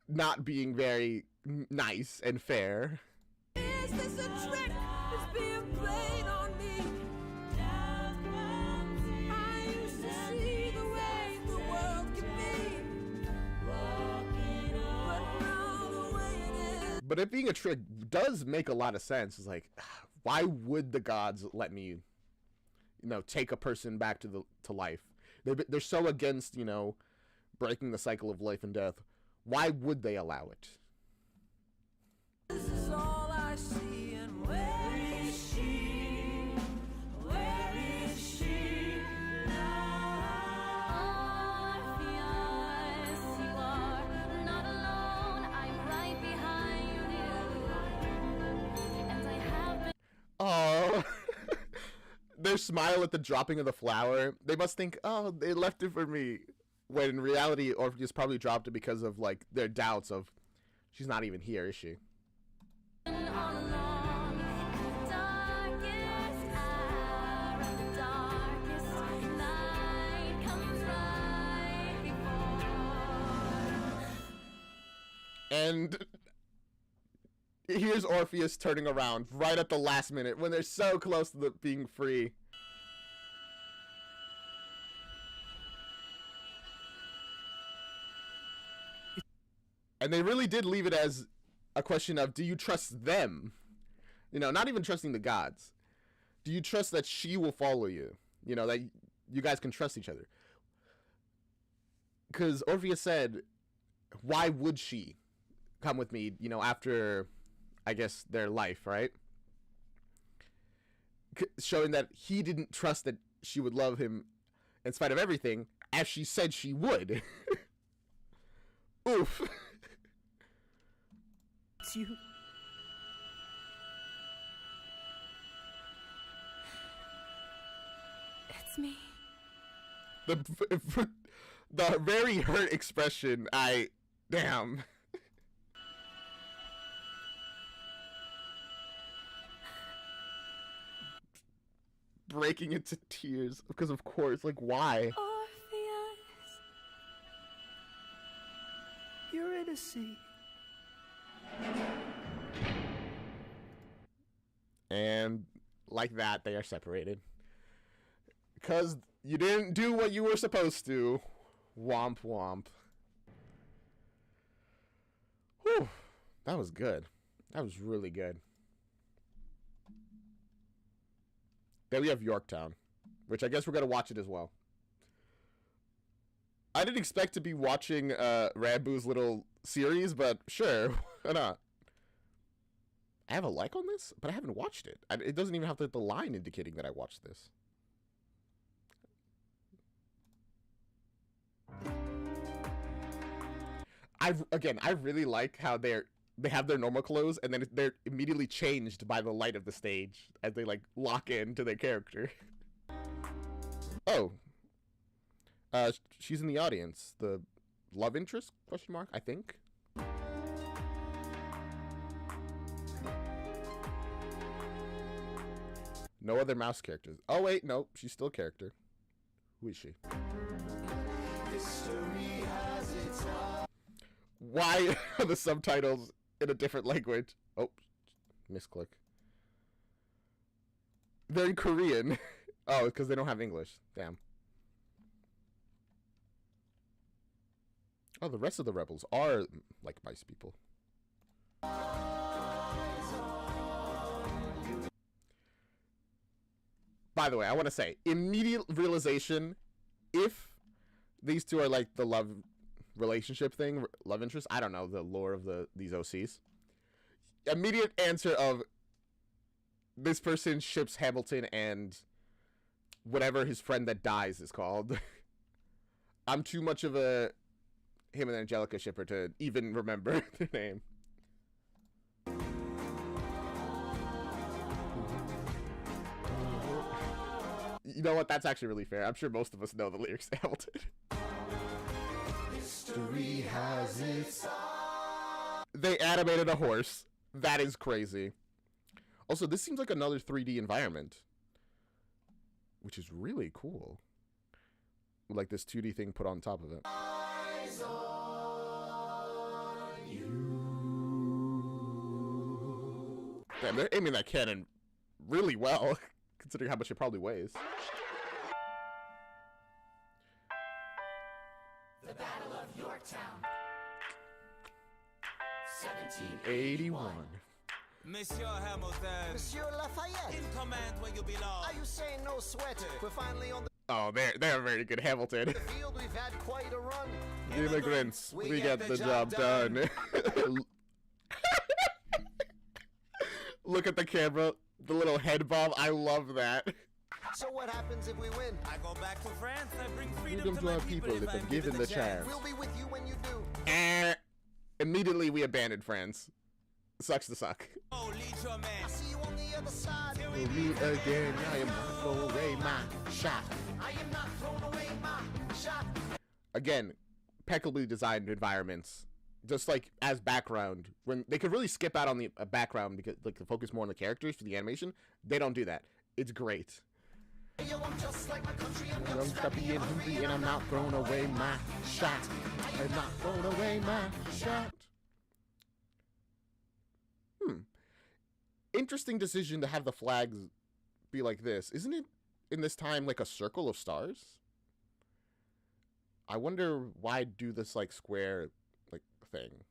not being very nice and fair. Is this a trick that's being played on me? I used to see the way the world can be. But now the way it is. But it being a trick does make a lot of sense. It's like, why would the gods let me, you know, take a person back to life? They're so against, you know, breaking the cycle of life and death. Why would they allow it? This is all I see, and where is she? Where is she now? Orpheus, you are not alone. I'm right behind you, and I have been. Oh, their smile at the dropping of the flower. They must think, oh, they left it for me. When in reality, Orpheus probably dropped it because of like their doubts of, she's not even here, is she? And here's Orpheus turning around right at the last minute when they're so close to being free. And they really did leave it as a question of, do you trust them? You know, not even trusting the gods. Do you trust that she will follow you? You know, that you guys can trust each other. Because Orpheus said, why would she come with me, you know, after, I guess, their life, right? Showing that he didn't trust that she would love him in spite of everything, as she said she would. Oof. It's you. It's me. The very hurt expression, damn. Breaking into tears, because of course, like, why? Orpheus, Eurydice. And like that, they are separated. Because you didn't do what you were supposed to. Womp womp. Whew. That was good. That was really good. Then we have Yorktown, which I guess we're going to watch it as well. I didn't expect to be watching Ranboo's little series, but sure, why not? I have a like on this, but I haven't watched it. It doesn't even have the line indicating that I watched this. I really like how they have their normal clothes and then they're immediately changed by the light of the stage as they like lock into their character. Oh, she's in the audience. The love interest ? I think. No other mouse characters. Oh wait, no, she's still a character. Who is she? Why are the subtitles in a different language? Oh, misclick. They're in Korean. Oh, because they don't have English. Damn. Oh, the rest of the rebels are like mice people. By the way, I want to say, immediate realization, if these two are like the love relationship thing, love interest, I don't know the lore of these OCs. Immediate answer of this person ships Hamilton and whatever his friend that dies is called. I'm too much of a him and Angelica shipper to even remember their name. You know what? That's actually really fair. I'm sure most of us know the lyrics to Hamilton. History has its... They animated a horse. That is crazy. Also, this seems like another 3D environment, which is really cool. Like this 2D thing put on top of it. Damn, they're aiming that cannon really well, considering how much it probably weighs. The Battle of Yorktown, 81. Monsieur Hamilton. Monsieur Lafayette. In command where you belong. Are you saying no sweat? We're finally on the Oh, they're very good, Hamilton. field. We've had quite a run. Immigrants, we get the job done. Look at the camera, the little head bob. I love that. So what happens if we win? I go back to France. I bring Freedom to our people if I'm given the chance. We'll be with you when you do. Immediately we abandoned France. Sucks to suck. Oh, lead your man. I see you on the other side. We'll meet again. I am not throwing away my shot. I am not throwing away my shot. Again, impeccably designed environments. Just like as background, when they could really skip out on the background because like to focus more on the characters for the animation, they don't do that. It's great. Yo, I'm just like my country. I'm scrappy and hungry and I'm not throwing away my shot. I'm not throwing away my shot. Interesting decision to have the flags be like this. Isn't it in this time like a circle of stars? I wonder why do this like square like thing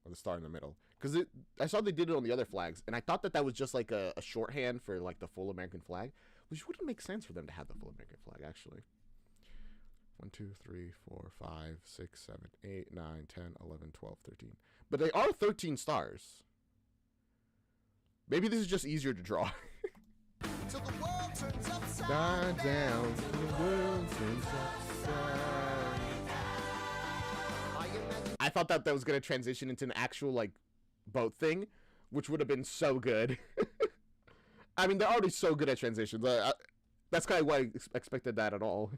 with a star in the middle. because I saw they did it on the other flags, and I thought that was just like a shorthand for like the full American flag, which wouldn't make sense for them to have the full American flag actually. 1, 2, 3, 4, 5, 6, 7, 8, 9, 10, 11, 12, 13. But they are 13 stars. Maybe this is just easier to draw. Till the world turns upside down. The world turns upside. I thought that was gonna transition into an actual like boat thing, which would have been so good. I mean, they're already so good at transitions. That's kind of why I expected that at all.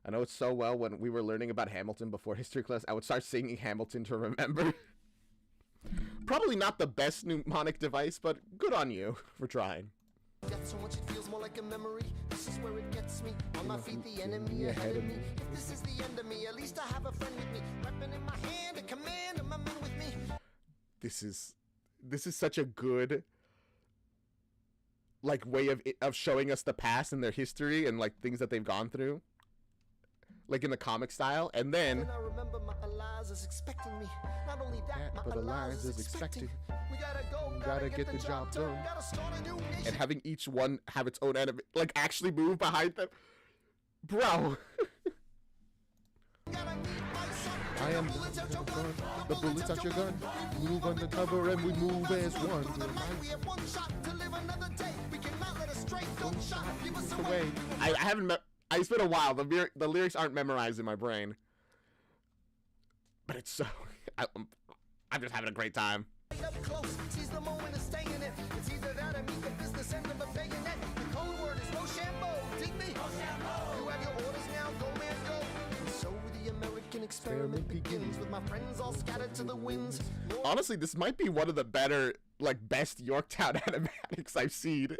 I know it so well. When we were learning about Hamilton before history class, I would start singing Hamilton to remember. Probably not the best mnemonic device, but good on you for trying. So much it feels more like a memory. This is where it gets me. On my feet, the enemy ahead of me. If this is the end of me, at least I have a friend with me. Weapon in my hand, a command, and my men with me. This is such a good like way of showing us the past and their history and like things that they've gone through, like in the comic style. And then I remember my Eliza's expecting me. Not only that, my but Eliza's expecting. We gotta go, Gotta get the job done. Gotta start a new nation. And having each one have its own enemy, like actually move behind them, bro. I am the bullets out your gun. Move undercover and we move as one. We have one shot to live another day. We cannot let a stray gunshot give us Away. I haven't. It's been a while. The lyrics aren't memorized in my brain, but it's so. I'm just having a great time. Up close, seize the moment of staying in it. It's either that or meet the business end of a bayonet. The code word is Rochambeau. Dig me? You have your orders now. Go, man, go. And so the American experiment begins with my friends all scattered to the winds. Honestly, this might be one of the better, like, best Yorktown animatics I've seen.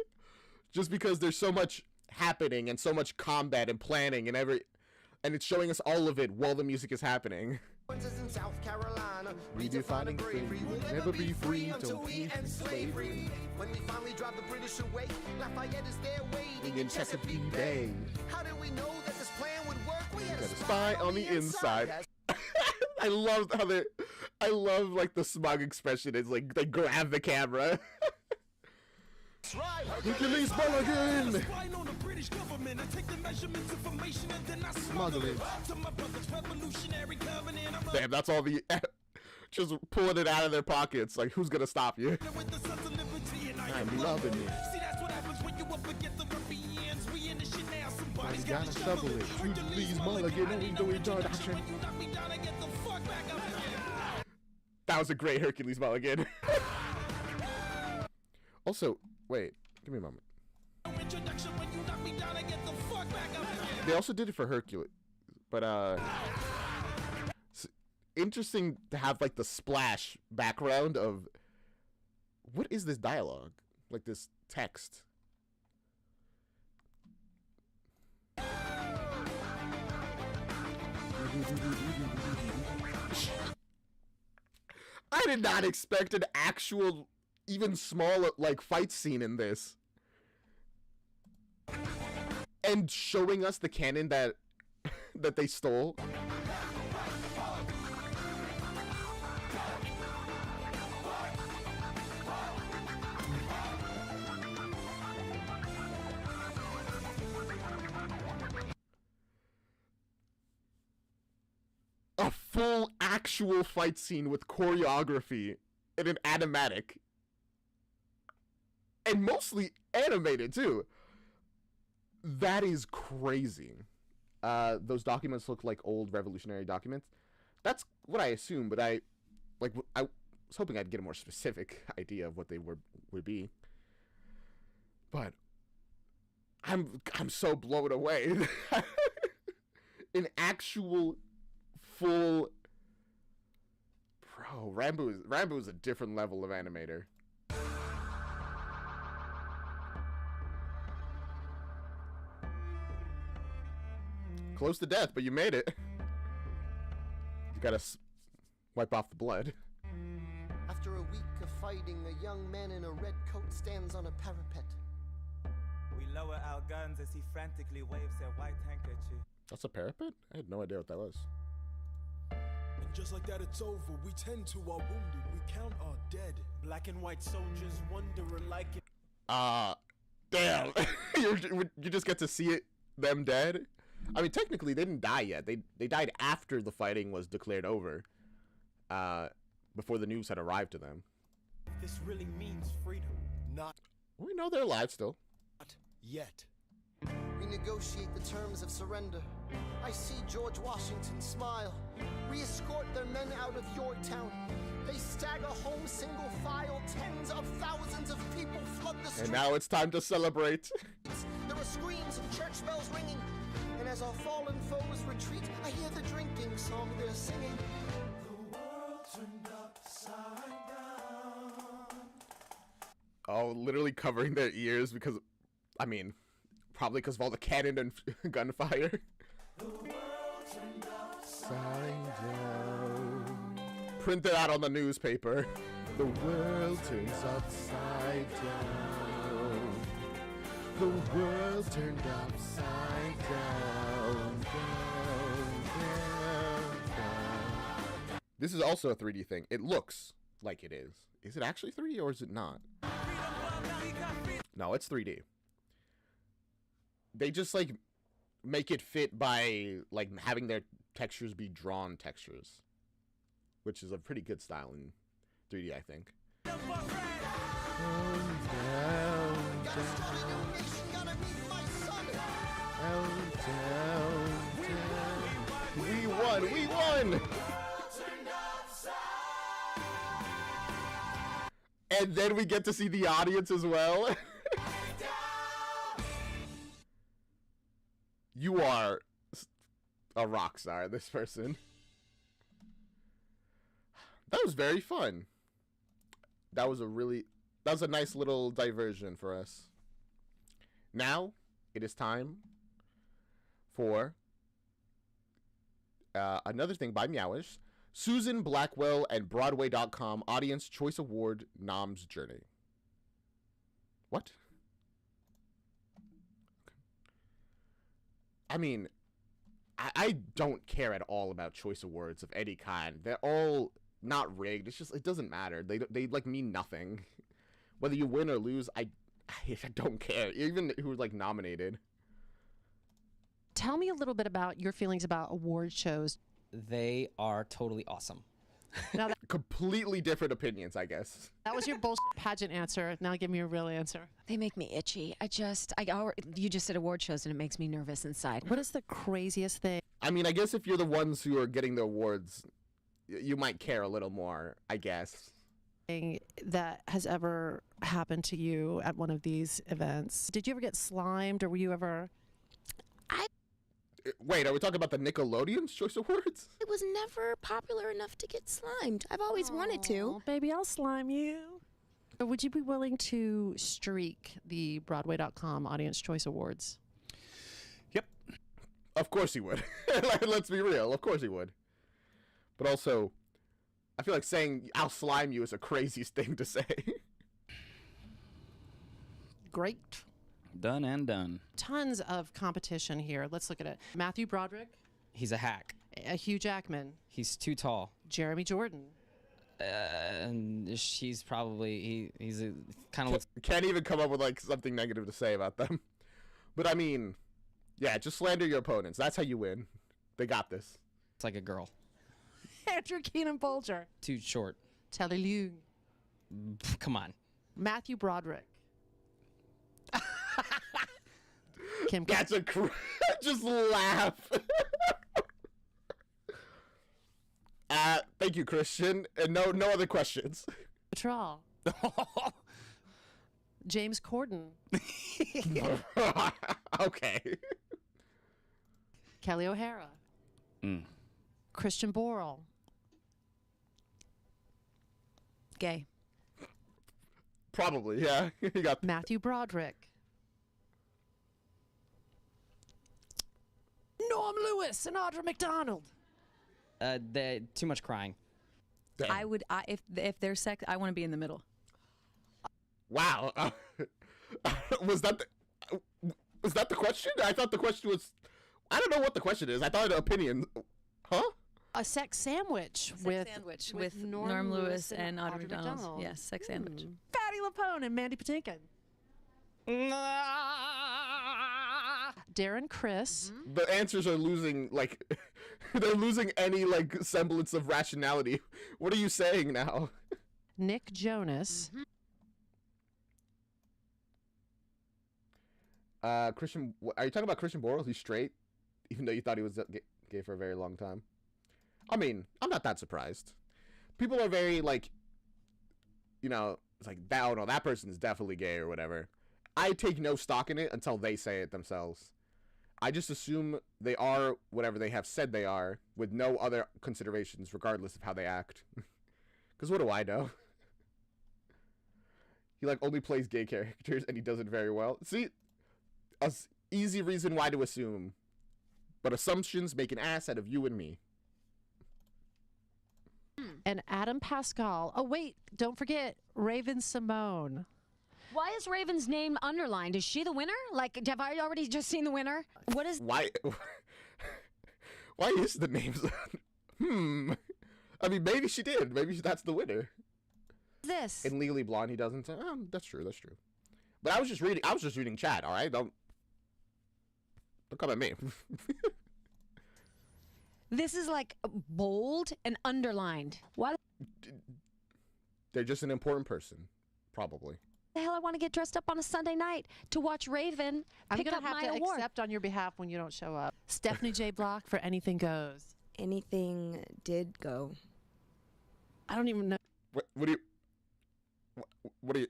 Just because there's so much happening and so much combat and planning and it's showing us all of it while the music is happening. In South Carolina, redefining bravery, we'll never be free until we end slavery. When we finally drive the British away, Lafayette is there waiting in Chesapeake Bay. How did we know that this plan would work? We had a spy on the inside. I love how I love like the smug expression is like they grab the camera. Hercules Mulligan! Smuggle it. Damn, that's all the just pulling it out of their pockets. Like, who's gonna stop you? I'm loving it. Somebody's gotta shovel it. Hercules Mulligan ain't doing action. That was a great Hercules Mulligan. Also, wait, give me a moment. They also did it for Hercules, but interesting to have like the splash background of what is this dialogue, like this text. I did not expect an actual, even small, like, fight scene in this. And showing us the cannon that they stole. A full actual fight scene with choreography in an animatic. And mostly animated too. That is crazy. Those documents look like old revolutionary documents. That's what I assume, but I was hoping I'd get a more specific idea of what they would be. But I'm so blown away. An actual full Rambo is a different level of animator. Close to death, but you made it. You gotta wipe off the blood. After a week of fighting, a young man in a red coat stands on a parapet. We lower our guns as he frantically waves their white handkerchief. That's a parapet? I had no idea what that was. And And just like that, it's over. We tend to our wounded. We count our dead. Black and white soldiers wondering like it. Damn. You just get to see them dead. I mean, technically, they didn't die yet. They died after the fighting was declared over. Before the news had arrived to them. This really means freedom. Not We know they're alive still. yet. We negotiate the terms of surrender. I see George Washington smile. We escort their men out of Yorktown. They stagger home single file. Tens of thousands of people flood the streets. And now it's time to celebrate. There are screams and church bells ringing. And as our fallen foes retreat, I hear the drinking song they're singing. The world turned upside down. Oh, literally covering their ears because, I mean, probably because of all the cannon and gunfire. The world turned Upside down. Print it out on the newspaper. The world turns upside down. The world turned upside down. Down. This is also a 3D thing. It looks like it is. Is it actually 3D or is it not? No, it's 3D. They just like make it fit by like having their textures be drawn textures, which is a pretty good style in 3D, I think. We won! We won! And then we get to see the audience as well. You are a rock star, this person. That was very fun. That was a nice little diversion for us. Now, it is time for another thing by Meowish. Susan Blackwell and Broadway.com Audience Choice Award Nom's Journey. What? I mean, I don't care at all about choice awards of any kind. They're all not rigged. It's just, it doesn't matter. They like mean nothing. Whether you win or lose, I don't care. Even who's like nominated. Tell me a little bit about your feelings about award shows. They are totally awesome. Now Completely different opinions, I guess. that was your bullshit pageant answer. Now give me your real answer. They make me itchy. You just said award shows and it makes me nervous inside. What is the craziest thing? I mean, I guess if you're the ones who are getting the awards, you might care a little more, I guess. That has ever happened to you at one of these events? Did you ever get slimed, or were you ever... Wait, are we talking about the Nickelodeon's Choice Awards? It was never popular enough to get slimed. I've always wanted to. Baby, I'll slime you. Would you be willing to streak the Broadway.com Audience Choice Awards? Of course he would. Let's be real. Of course he would. But also, I feel like saying I'll slime you is a crazy thing to say. Great. Done and done. Tons of competition here. Let's look at it. Matthew Broderick. He's a hack. Hugh Jackman. He's too tall. Jeremy Jordan. And she's probably he's a kind of looks. Can't even come up with like something negative to say about them. But I mean, yeah, just slander your opponents. That's how you win. They got this. It's like a girl. Andrew Keenan Bolger. Too short. Telly Leung. Come on. Matthew Broderick. Kim. That's a just laugh. Thank you, Christian. And no other questions. Patrol. James Corden. Okay. Kelly O'Hara. Christian Borle. Gay. Probably, yeah. You got Matthew Broderick. Norm Lewis and Audra McDonald. Too much crying. I would, if there's sex, I want to be in the middle. Wow. Was that the question? I thought the question was, I don't know what the question is. I thought an opinion. Huh? A sex sandwich with Norm Lewis and Audrey McDonald. Yes, sex sandwich. Patty LuPone and Mandy Patinkin. Darren Criss. The answers are losing, like, they're losing any, like, semblance of rationality. What are you saying now? Nick Jonas. Christian, are you talking about Christian Borle? He's straight, even though you thought he was gay for a very long time. I mean, I'm not that surprised. People are very, like, you know, it's like, oh no, that person is definitely gay or whatever. I take no stock in it until they say it themselves. I just assume they are whatever they have said they are, with no other considerations, regardless of how they act. Because what do I know? He, like, only plays gay characters, and he does it very well. See? An easy reason why to assume. But assumptions make an ass out of you and me. And Adam Pascal. Oh, wait, don't forget Raven Simone. Why is Raven's name underlined? Is she the winner? Like, have I already just seen the winner? What is... Why is the name... I mean, maybe she did. Maybe that's the winner. This? In Legally Blonde, he doesn't. That's true. That's true. But I was just reading chat, all right? Don't come at me. This is like bold and underlined. Why They're just an important person, probably. the hell I want to get dressed up on a Sunday night to watch Raven pick up my award? I'm going to have to accept on your behalf when you don't show up. Stephanie J. Block for Anything Goes. Anything did go. I don't even know. What are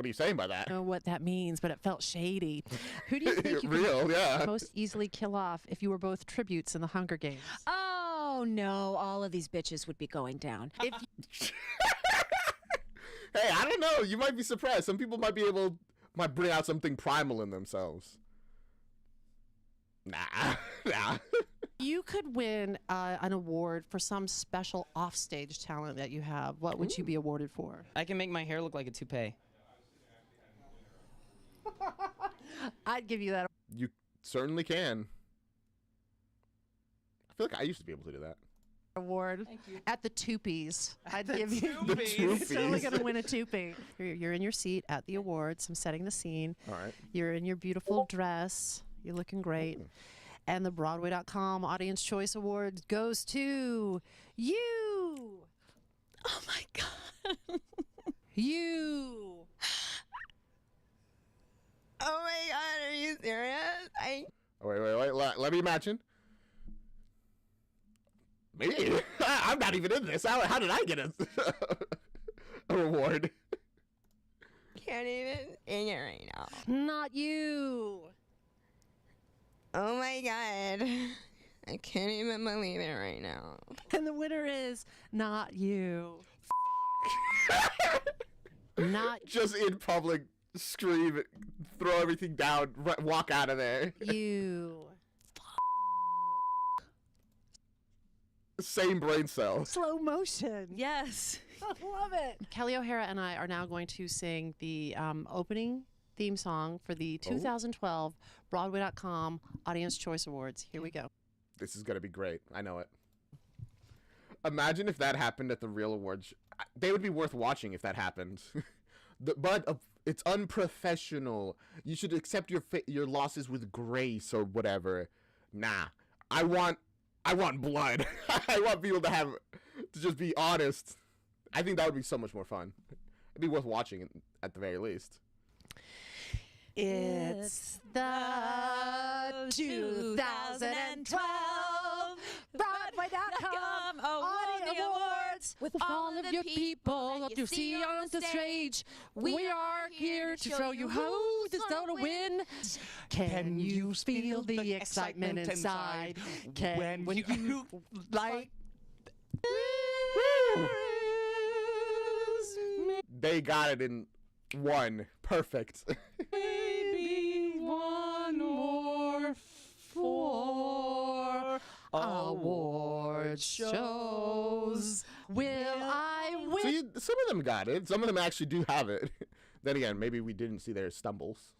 you saying by that? I don't know what that means, but it felt shady. Who do you think you Real, yeah. could most easily kill off if you were both tributes in the Hunger Games? Oh no, all of these bitches would be going down. Hey, I don't know. You might be surprised. Some people might bring out something primal in themselves. Nah. You could win an award for some special offstage talent that you have. What would you be awarded for? I can make my hair look like a toupee. I'd give you that. You certainly can. I feel like I used to be able to do that. Award at the Tupies. I'd give you. The Tupies. You're totally gonna win a Tupi. You're in your seat at the awards. I'm setting the scene. All right. You're in your beautiful dress. You're looking great. And the Broadway.com Audience Choice Award goes to you. Oh my God. You. Oh my God, are you serious? Wait. Let me imagine. Me? I'm not even in this. How did I get a reward? Can't even in it right now. Not you. Oh my God. I can't even believe it right now. And the winner is not you. Not just in public, scream, throw everything down, walk out of there. You. Same brain cell. Slow motion. Yes. I love it. Kelly O'Hara and I are now going to sing the opening theme song for the 2012 Broadway.com Audience Choice Awards. Here we go. This is going to be great. I know it. Imagine if that happened at the real awards. They would be worth watching if that happened. But it's unprofessional. You should accept your losses with grace or whatever. Nah. I want blood. I want people to just be honest. I think that would be so much more fun. It'd be worth watching at the very least. It's the 2012 Broadway.com Audience Awards with all of your people that you see on the stage. We are here to show you who's gonna win. Can you feel the excitement inside? When you like? They got it in one. Perfect. Maybe one more for award shows. Will I win? See, some of them got it. Some of them actually do have it. Then again, maybe we didn't see their stumbles.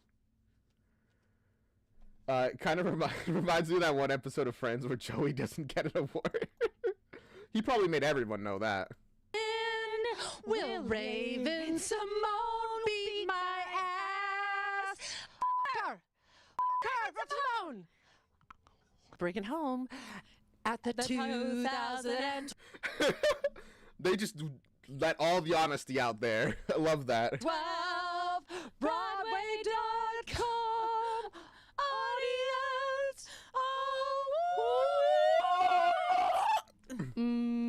It kind of reminds me of that one episode of Friends where Joey doesn't get an award. He probably made everyone know that. Will Raven Simone beat my ass? Car phone. Bringing home at the 2000. They just let all the honesty out there. I love that. 12 Broadway.com audience.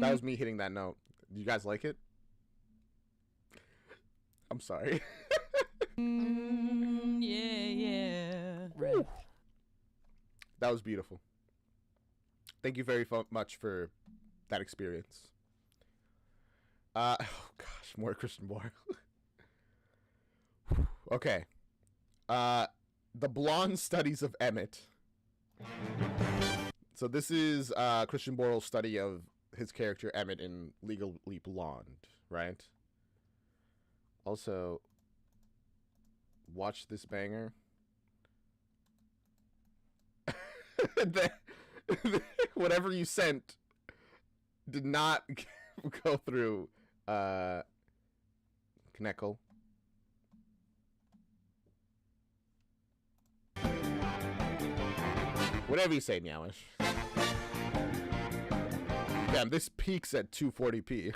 That was me hitting that note. Do you guys like it? I'm sorry. Yeah. Woo. That was beautiful. Thank you very much for that experience. Oh gosh, more Christian Borle. Okay. The Blonde Studies of Emmett. So this is Christian Borle's study of his character Emmett in Legally Blonde, right? Also, watch this banger. Whatever you sent did not go through Kneckle. Whatever you say, Meowish. Damn, this peaks at 240p.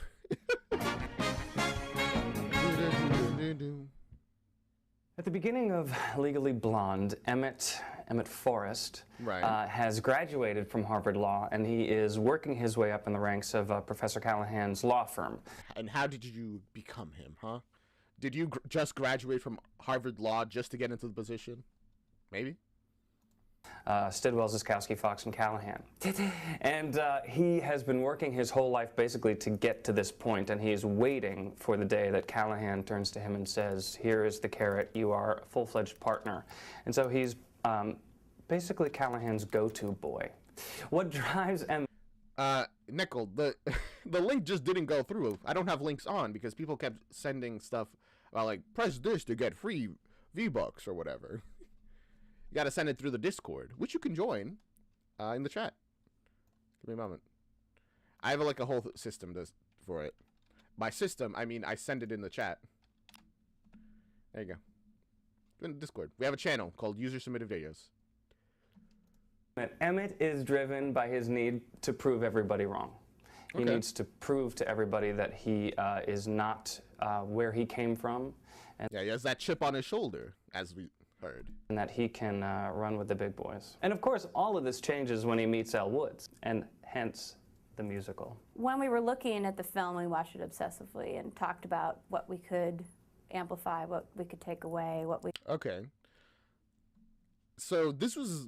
At the beginning of Legally Blonde, Emmett Forrest has graduated from Harvard Law, and he is working his way up in the ranks of Professor Callahan's law firm. And how did you become him, huh? Did you just graduate from Harvard Law just to get into the position? Maybe? Stidwell, Ziskowski, Fox, and Callahan. And he has been working his whole life basically to get to this point, and he is waiting for the day that Callahan turns to him and says, here is the carrot, you are a full-fledged partner. And so he's basically Callahan's go-to boy. What drives Nickel, the link just didn't go through. I don't have links on because people kept sending stuff like, press this to get free V-Bucks or whatever. You gotta send it through the Discord, which you can join in the chat. Give me a moment. I have like a whole system for it. By system, I mean I send it in the chat. There you go. In the Discord. We have a channel called User Submitted Videos. Emmett is driven by his need to prove everybody wrong. He needs to prove to everybody that he is not where he came from. And yeah, he has that chip on his shoulder, as we heard. And that he can run with the big boys. And of course, all of this changes when he meets Elle Woods, and hence the musical. When we were looking at the film, we watched it obsessively and talked about what we could amplify, what we could take away, what we... Okay. So this was...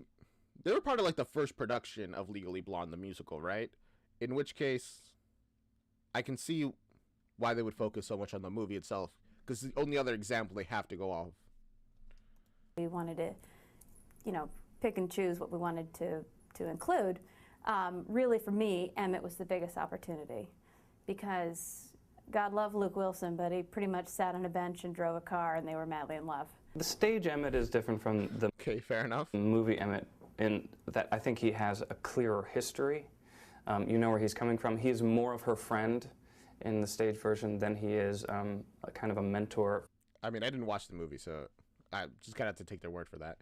They were part of like the first production of Legally Blonde, the musical, right? In which case, I can see why they would focus so much on the movie itself, because the only other example they have to go off. We wanted to, you know, pick and choose what we wanted to include. Really, for me, Emmett was the biggest opportunity, because God loved Luke Wilson, but he pretty much sat on a bench and drove a car, and they were madly in love. The stage Emmett is different from the fair enough. Movie Emmett in that I think he has a clearer history. You know where he's coming from. He is more of her friend in the stage version than he is a kind of a mentor. I mean, I didn't watch the movie, so I just kind of have to take their word for that.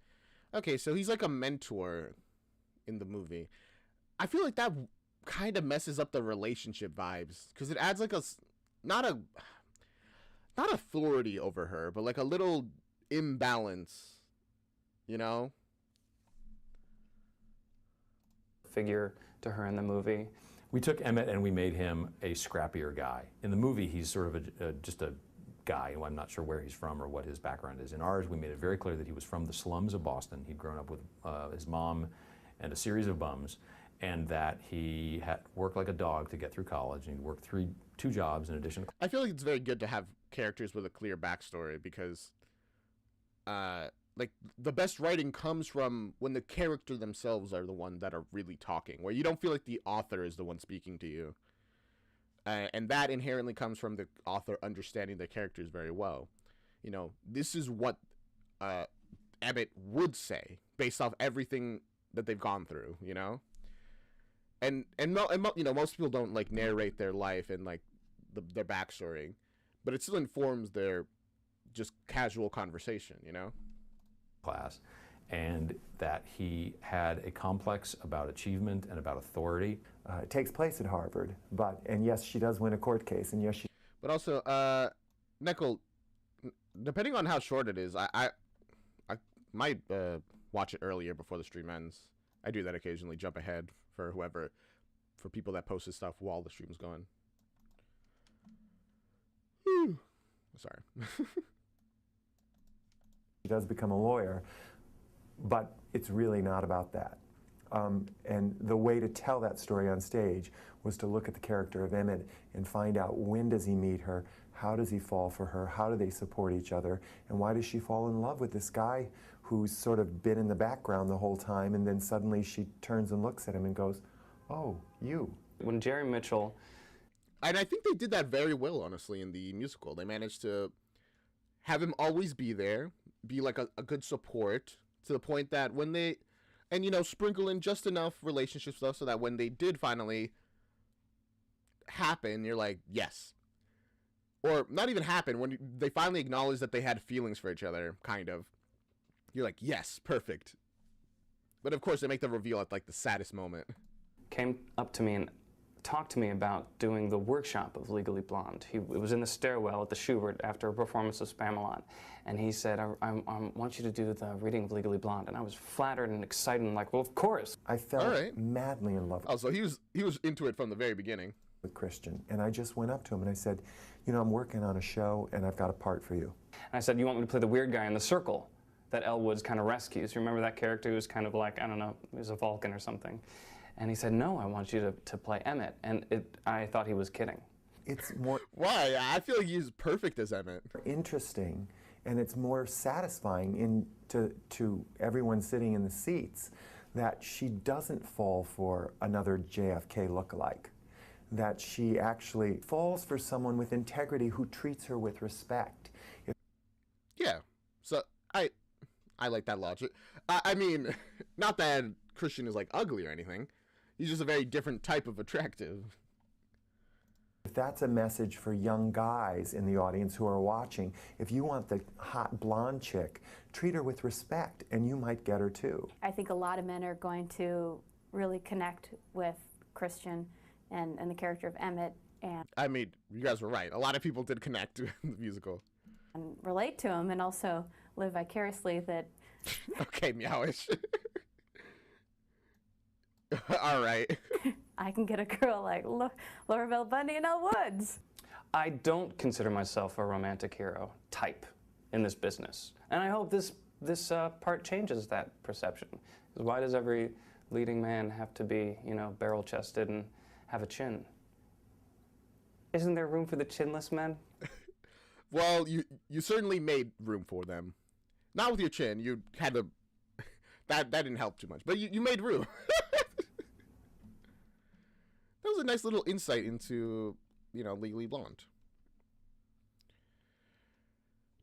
Okay, so he's like a mentor in the movie. I feel like that kind of messes up the relationship vibes, because it adds like not authority over her, but like a little imbalance, you know? Figure to her in the movie. We took Emmett and we made him a scrappier guy. In the movie, he's sort of just a guy who I'm not sure where he's from or what his background is. In ours, we made it very clear that he was from the slums of Boston. He'd grown up with his mom and a series of bums, and that he had worked like a dog to get through college, and he'd worked two jobs in addition. I feel like it's very good to have characters with a clear backstory, because like the best writing comes from when the character themselves are the one that are really talking, where you don't feel like the author is the one speaking to you. And that inherently comes from the author understanding the characters very well. You know, this is what Emmett would say based off everything that they've gone through, you know? you know, most people don't like narrate their life and like their backstory, but it still informs their just casual conversation, you know. Class, and that he had a complex about achievement and about authority. It takes place at Harvard, and yes, she does win a court case, and yes, she. But also, Nickel, depending on how short it is, I might watch it earlier before the stream ends. I do that occasionally, jump ahead for people that post this stuff while the stream's going. Whew. Sorry. She does become a lawyer, but it's really not about that. And the way to tell that story on stage was to look at the character of Emmett and find out, when does he meet her, how does he fall for her, how do they support each other, and why does she fall in love with this guy who's sort of been in the background the whole time, and then suddenly she turns and looks at him and goes, oh, you. When Jerry Mitchell... And I think they did that very well, honestly, in the musical. They managed to have him always be there, be like a good support, to the point that when they... And, you know, sprinkle in just enough relationship stuff so that when they did finally happen, you're like, yes. Or not even happen, when they finally acknowledge that they had feelings for each other, kind of. You're like, yes, perfect. But of course, they make the reveal at like the saddest moment. Came up to me and talked to me about doing the workshop of Legally Blonde. It was in the stairwell at the Schubert after a performance of Spamalot. And he said, I want you to do the reading of Legally Blonde. And I was flattered and excited and like, well, of course. I fell madly in love. Oh, so he was into it from the very beginning. With Christian. And I just went up to him and I said, you know, I'm working on a show and I've got a part for you. And I said, you want me to play the weird guy in The Circle that Elle Woods kind of rescues? You remember that character who was kind of like, I don't know, he was a Vulcan or something. And he said, no, I want you to play Emmett. And I thought he was kidding. It's more... Why? I feel like he's perfect as Emmett. Interesting, and it's more satisfying to everyone sitting in the seats that she doesn't fall for another JFK lookalike. That she actually falls for someone with integrity who treats her with respect. Yeah, so I like that logic. I mean, not that Christian is like ugly or anything. He's just a very different type of attractive. If that's a message for young guys in the audience who are watching, if you want the hot blonde chick, treat her with respect and you might get her too. I think a lot of men are going to really connect with Christian and the character of Emmett. And I mean, you guys were right. A lot of people did connect to the musical. And relate to him and also live vicariously that... Okay, Meowish. All right. I can get a girl like Laura Bell Bundy and Elle Woods. I don't consider myself a romantic hero type in this business. And I hope this part changes that perception. Because why does every leading man have to be, you know, barrel-chested and have a chin? Isn't there room for the chinless men? Well, you certainly made room for them. Not with your chin. You had to... That didn't help too much. But you made room. That was a nice little insight into, you know, Legally Blonde.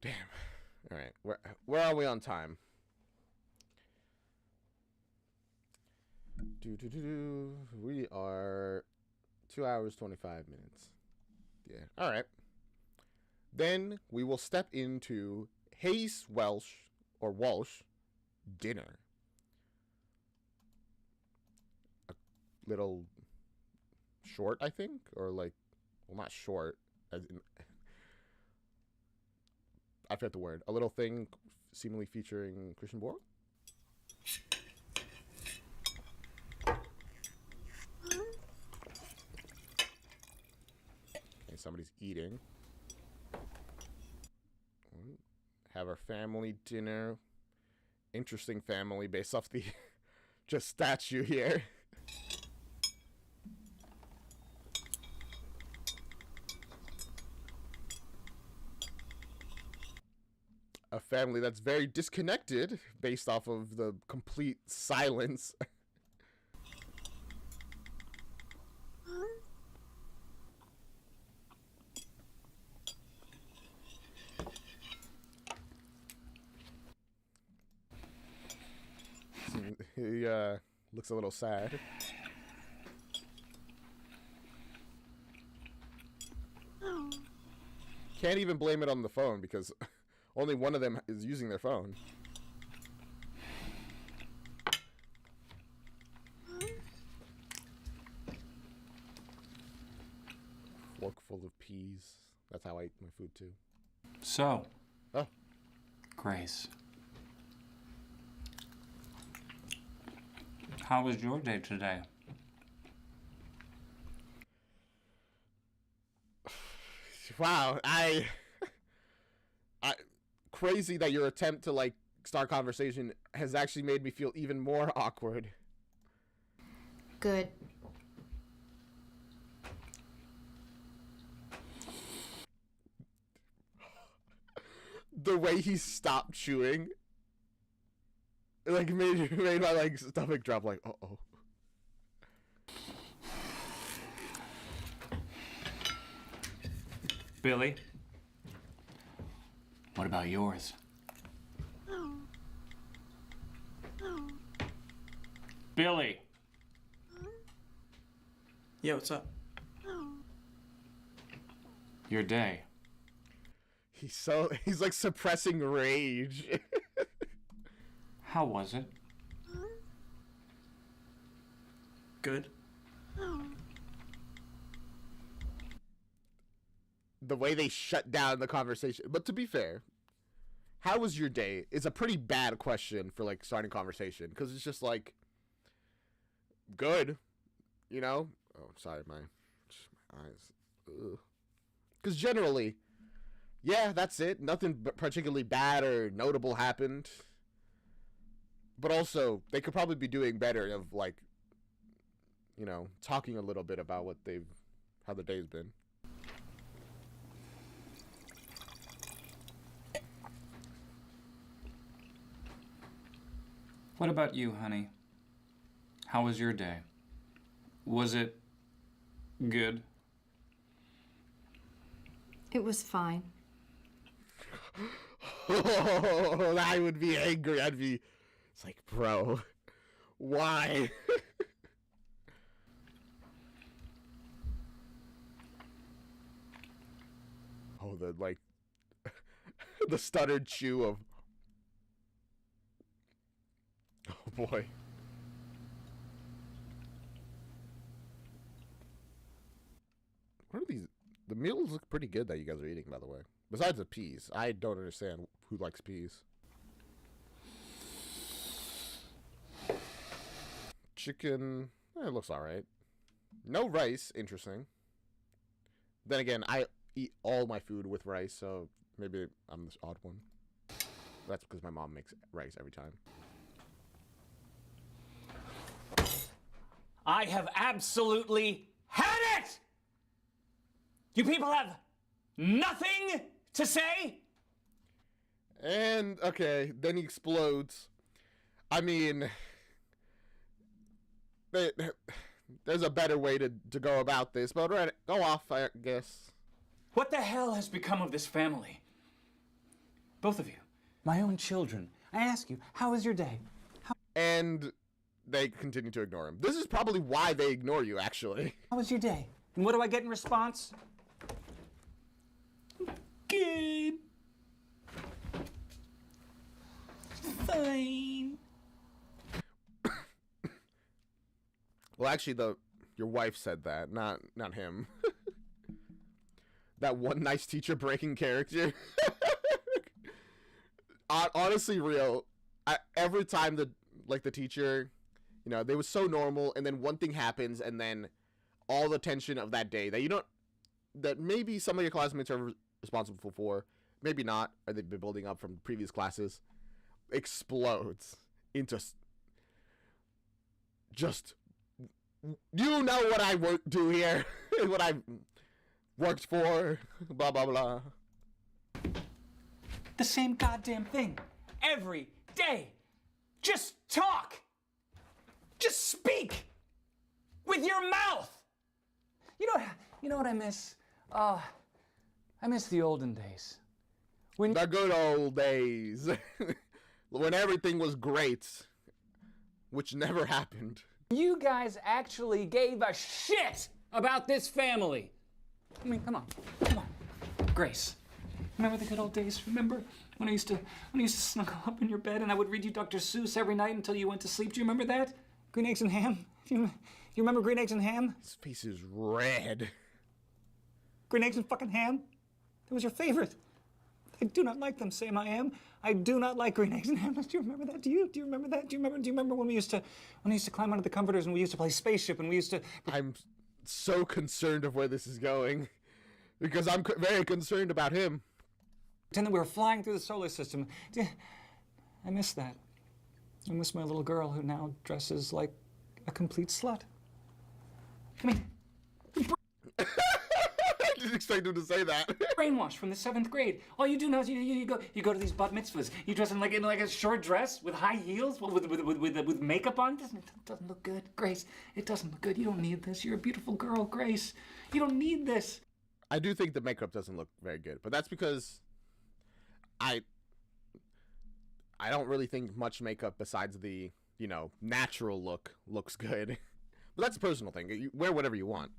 Damn. All right. Where are we on time? We are 2 hours, 25 minutes. Yeah. All right. Then we will step into Hayes Walsh dinner. A little short, I think, or like, well, not short, as in, I forget the word. A little thing seemingly featuring Christian Borle. Okay, somebody's eating. Have our family dinner. Interesting family based off the just statue here. A family that's very disconnected based off of the complete silence. He looks a little sad. Can't even blame it on the phone because only one of them is using their phone. Fork full of peas. That's how I eat my food too. So, oh. Grace, how was your day today? Wow, crazy that your attempt to like start conversation has actually made me feel even more awkward. Good. The way he stopped chewing, like made my like stomach drop. Like, uh-oh. Billy, what about yours? Billy. Yeah, what's up? Your day. He's like suppressing rage. How was it? Good. The way they shut down the conversation. But to be fair, how was your day? It's a pretty bad question for like starting conversation because it's just like good, you know? Oh, sorry, my eyes. Because generally, yeah, that's it. Nothing particularly bad or notable happened. But also, they could probably be doing better of like, you know, talking a little bit about how the day's been. What about you, honey? How was your day? Was it good? It was fine. Oh, I would be angry. It's like, bro, why? Oh, the like, the stuttered chew of, oh boy. What are these? The meals look pretty good that you guys are eating, by the way. Besides the peas, I don't understand who likes peas. Chicken, it looks alright. No rice, interesting. Then again, I eat all my food with rice, so maybe I'm this odd one. That's because my mom makes rice every time. I have absolutely had it! You people have nothing to say? And, okay, then he explodes. I mean, there's a better way to go about this, but right, go off, I guess. What the hell has become of this family? Both of you, my own children. I ask you, how was your day? And they continue to ignore him. This is probably why they ignore you, actually. How was your day? And what do I get in response? Good. Fine. Well, actually, your wife said that, not him. That one nice teacher breaking character. Honestly, real. Every time the teacher, you know, they was so normal, and then one thing happens, and then all the tension of that day that maybe some of your classmates are responsible for, maybe not, or they've been building up from previous classes, explodes into just, you know what I do here, what I worked for, blah, blah, blah. The same goddamn thing. Every day. Just talk. Just speak. With your mouth. You know what I miss? I miss the olden days. The good old days. When everything was great. Which never happened. You guys actually gave a shit about this family. I mean, come on. Grace, Remember the good old days? Remember when I used to snuggle up in your bed and I would read you Dr. Seuss every night until you went to sleep? Do you remember that? Green Eggs and Ham? You remember Green Eggs and Ham? His face is red. Green Eggs and fucking Ham? That was your favorite. I do not like them, Sam. I am. I do not like Green Eggs and Ham. Do you remember that? Do you remember that? Do you remember when we used to climb under the comforters and we used to play spaceship and we used to? I'm so concerned of where this is going, because I'm very concerned about him. Pretend that we were flying through the solar system. I miss that. I miss my little girl who now dresses like a complete slut. I mean, I didn't expect him to say that. Brainwashed from the 7th grade. All you do now is you go to these bat mitzvahs. You dress in like a short dress with high heels, with makeup on. It doesn't look good, Grace. It doesn't look good. You don't need this. You're a beautiful girl, Grace. You don't need this. I do think the makeup doesn't look very good, but that's because I don't really think much makeup besides the, natural look looks good. But that's a personal thing. You wear whatever you want.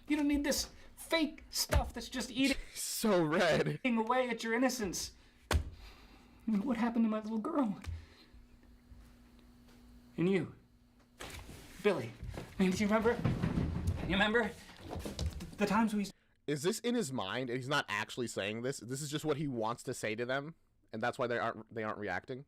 You don't need this fake stuff that's just eating so red away at your innocence. I mean, what happened to my little girl? And you, Billy. I mean, do you remember? You remember the times we? Is this in his mind and he's not actually saying this? This is just what he wants to say to them, and that's why they aren't reacting?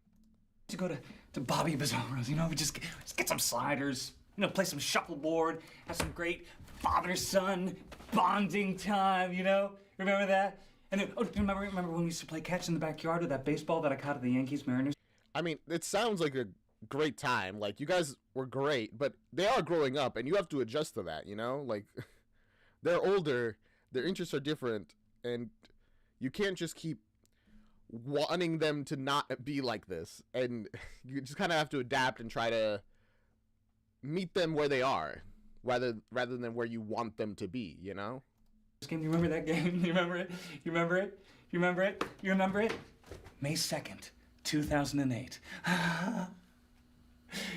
To go to Bobby Bizarro's, we just get some sliders, play some shuffleboard, have some great father-son bonding time, Remember that? And then, remember when we used to play catch in the backyard with that baseball that I caught at the Yankees-Mariners? I mean, it sounds like a great time. Like, you guys were great, but they are growing up, and you have to adjust to that, Like, they're older, their interests are different, and you can't just keep wanting them to not be like this. And you just kind of have to adapt and try to meet them where they are, rather than where you want them to be, This game, you remember that game? You remember it? You remember it? You remember it? You remember it? May 2nd, 2008.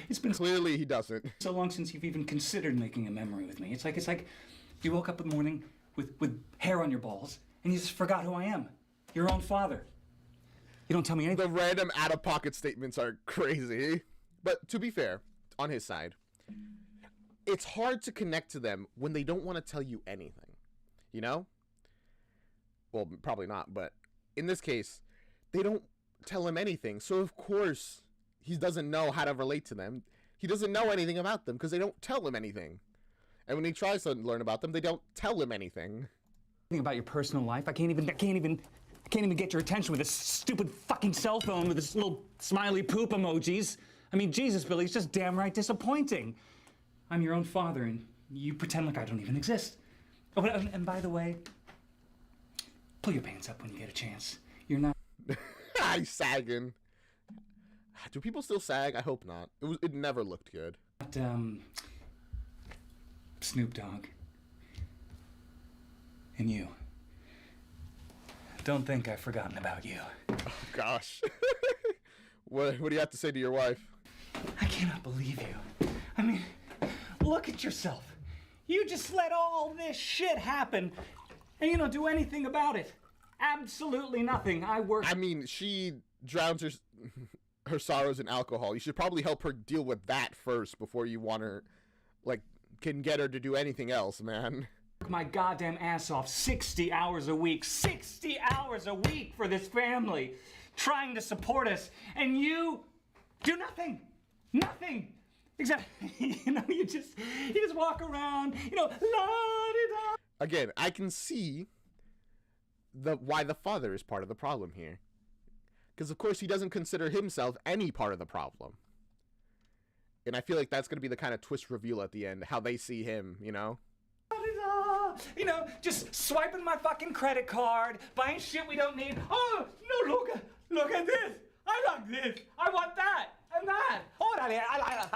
It's been clearly he doesn't. So long since you've even considered making a memory with me. It's like you woke up in the morning with hair on your balls and you just forgot who I am. Your own father. You don't tell me anything. The random out-of-pocket statements are crazy. But to be fair, on his side, it's hard to connect to them when they don't want to tell you anything. Well, probably not, but in this case, they don't tell him anything. So, of course, he doesn't know how to relate to them. He doesn't know anything about them because they don't tell him anything. And when he tries to learn about them, they don't tell him anything. Think about your personal life. I can't even get your attention with this stupid fucking cell phone with this little smiley poop emojis. I mean, Jesus, Billy, it's just damn right disappointing. I'm your own father, and you pretend like I don't even exist. Oh, and by the way, pull your pants up when you get a chance. You're not. He's sagging. Do people still sag? I hope not. It never looked good. Snoop Dogg. And you. Don't think I've forgotten about you. Oh, gosh. What do you have to say to your wife? I cannot believe you. I mean, look at yourself. You just let all this shit happen, and you don't do anything about it. Absolutely nothing. I mean, she drowns her sorrows in alcohol. You should probably help her deal with that first before you want her, can get her to do anything else, man. My goddamn ass off 60 hours a week. 60 hours a week for this family, trying to support us, and you do nothing. Nothing. Exactly. You just walk around, la-di-da. Again, I can see why the father is part of the problem here. Because, of course, he doesn't consider himself any part of the problem. And I feel like that's going to be the kind of twist reveal at the end, how they see him, Just swiping my fucking credit card, buying shit we don't need. Oh, no, look at this. I like this. I want that. And that. Oh, I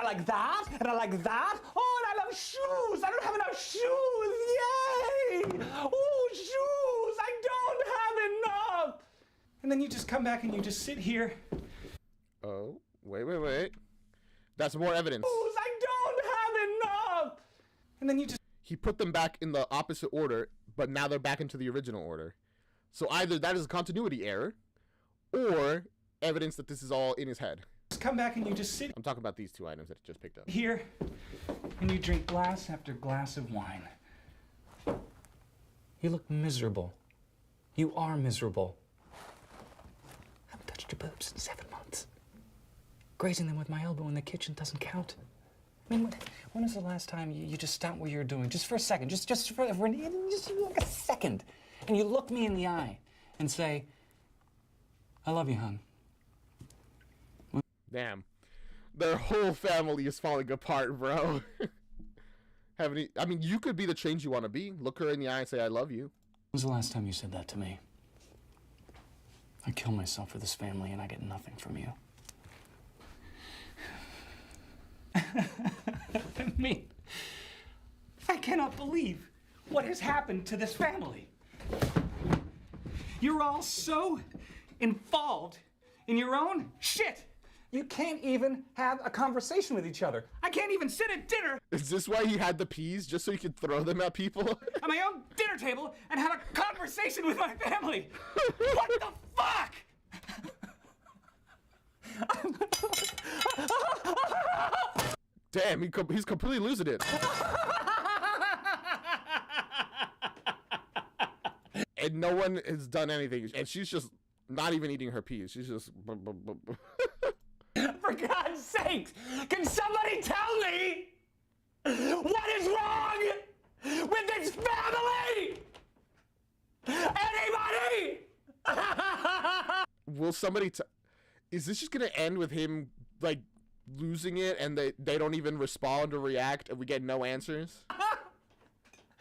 like that. And I like that. Oh, and I love shoes. I don't have enough shoes. Yay. Oh, shoes. I don't have enough. And then you just come back and you just sit here. Oh, wait. That's more evidence. Shoes. I don't have enough. And then you just. He put them back in the opposite order, but now they're back into the original order. So either that is a continuity error, or evidence that this is all in his head. Just come back and you just sit I'm talking about these two items that he just picked up. here and you drink glass after glass of wine. You look miserable. You are miserable. I haven't touched your boobs in 7 months. Grazing them with my elbow in the kitchen doesn't count. I mean, when was the last time you just stopped what you're doing, just for a second, just for like a second, and you look me in the eye and say, I love you, hon. Damn. Their whole family is falling apart, bro. I mean, you could be the change you want to be. Look her in the eye and say, I love you. When was the last time you said that to me? I kill myself for this family and I get nothing from you. I mean, I cannot believe what has happened to this family. You're all so involved in your own shit. You can't even have a conversation with each other. I can't even sit at dinner. Is this why he had the peas? Just so he could throw them at people? At my own dinner table and have a conversation with my family. What the fuck? Damn, he's completely losing it. And no one has done anything. And she's just not even eating her peas. She's just... For God's sakes, can somebody tell me what is wrong with this family? Anybody? Will somebody... Is this just gonna end with him, like, losing it and they don't even respond or react and we get no answers?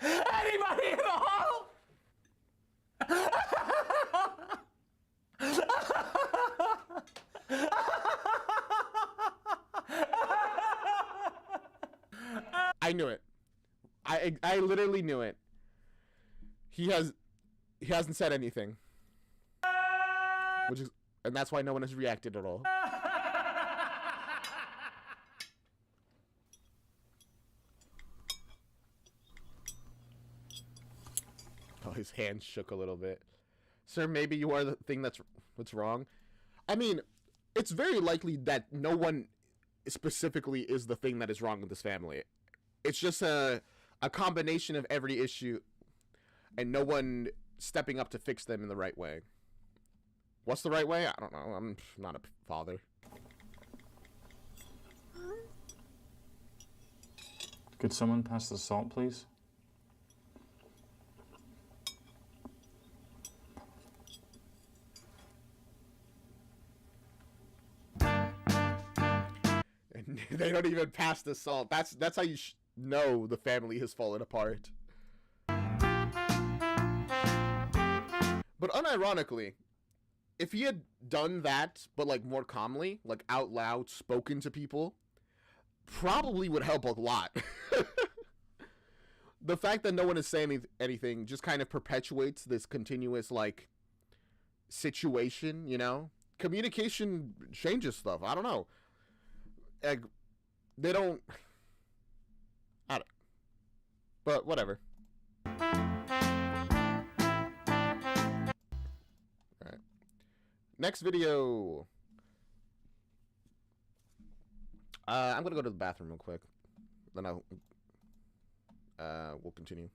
Anybody in the hall? I knew it. I literally knew it. He hasn't said anything. And that's why no one has reacted at all. Oh, his hand shook a little bit. Sir, maybe you are the thing what's wrong. I mean, it's very likely that no one specifically is the thing that is wrong with this family. It's just a combination of every issue and no one stepping up to fix them in the right way. What's the right way? I don't know. I'm not a father. Could someone pass the salt, please? And they don't even pass the salt. That's how you know the family has fallen apart. But unironically, if he had done that, but like more calmly, like out loud, spoken to people, probably would help a lot. The fact that no one is saying anything just kind of perpetuates this continuous, like, situation, you know? Communication changes stuff. I don't know. Like, they don't... But whatever. Alright. Next video. I'm gonna go to the bathroom real quick. Then we'll continue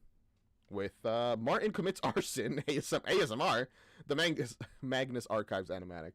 with Martin commits arson. ASMR. The Magnus Archives animatic.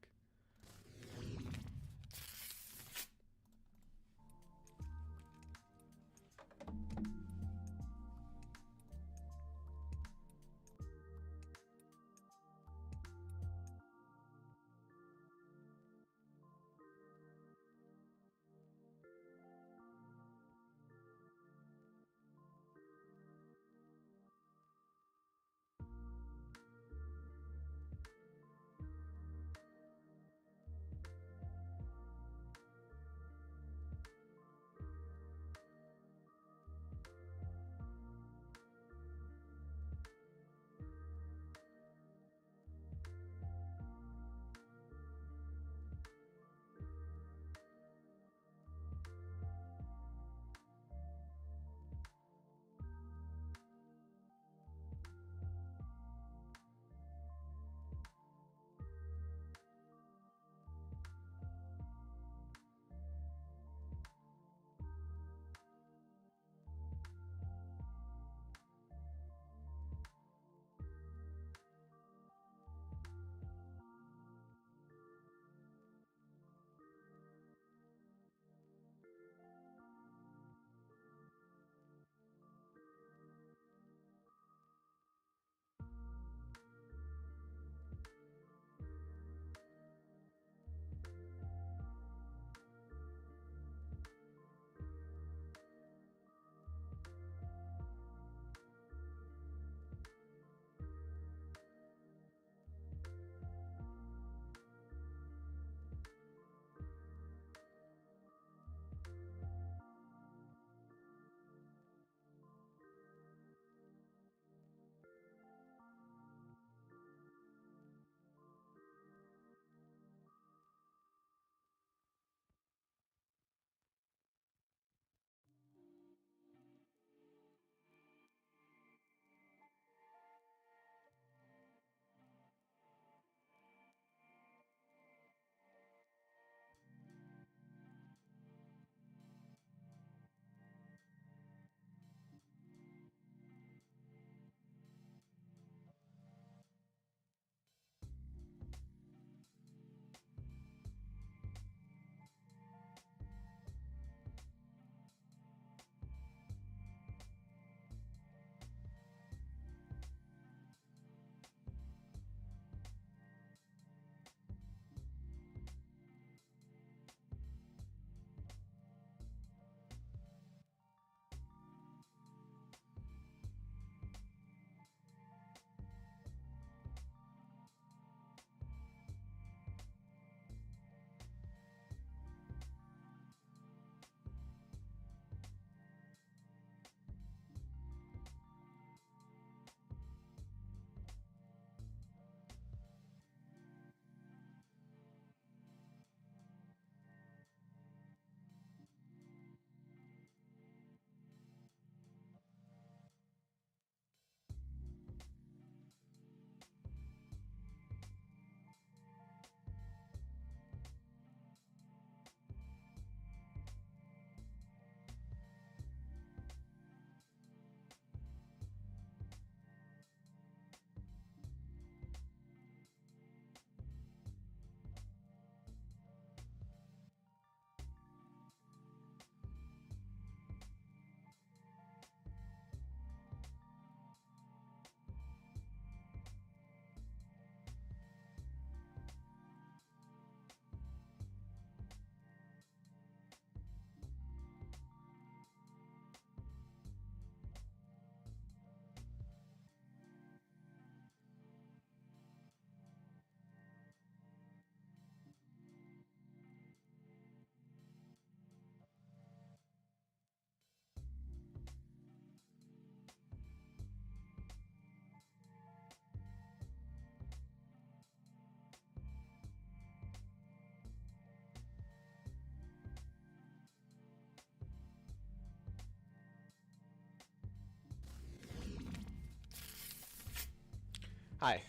Hi.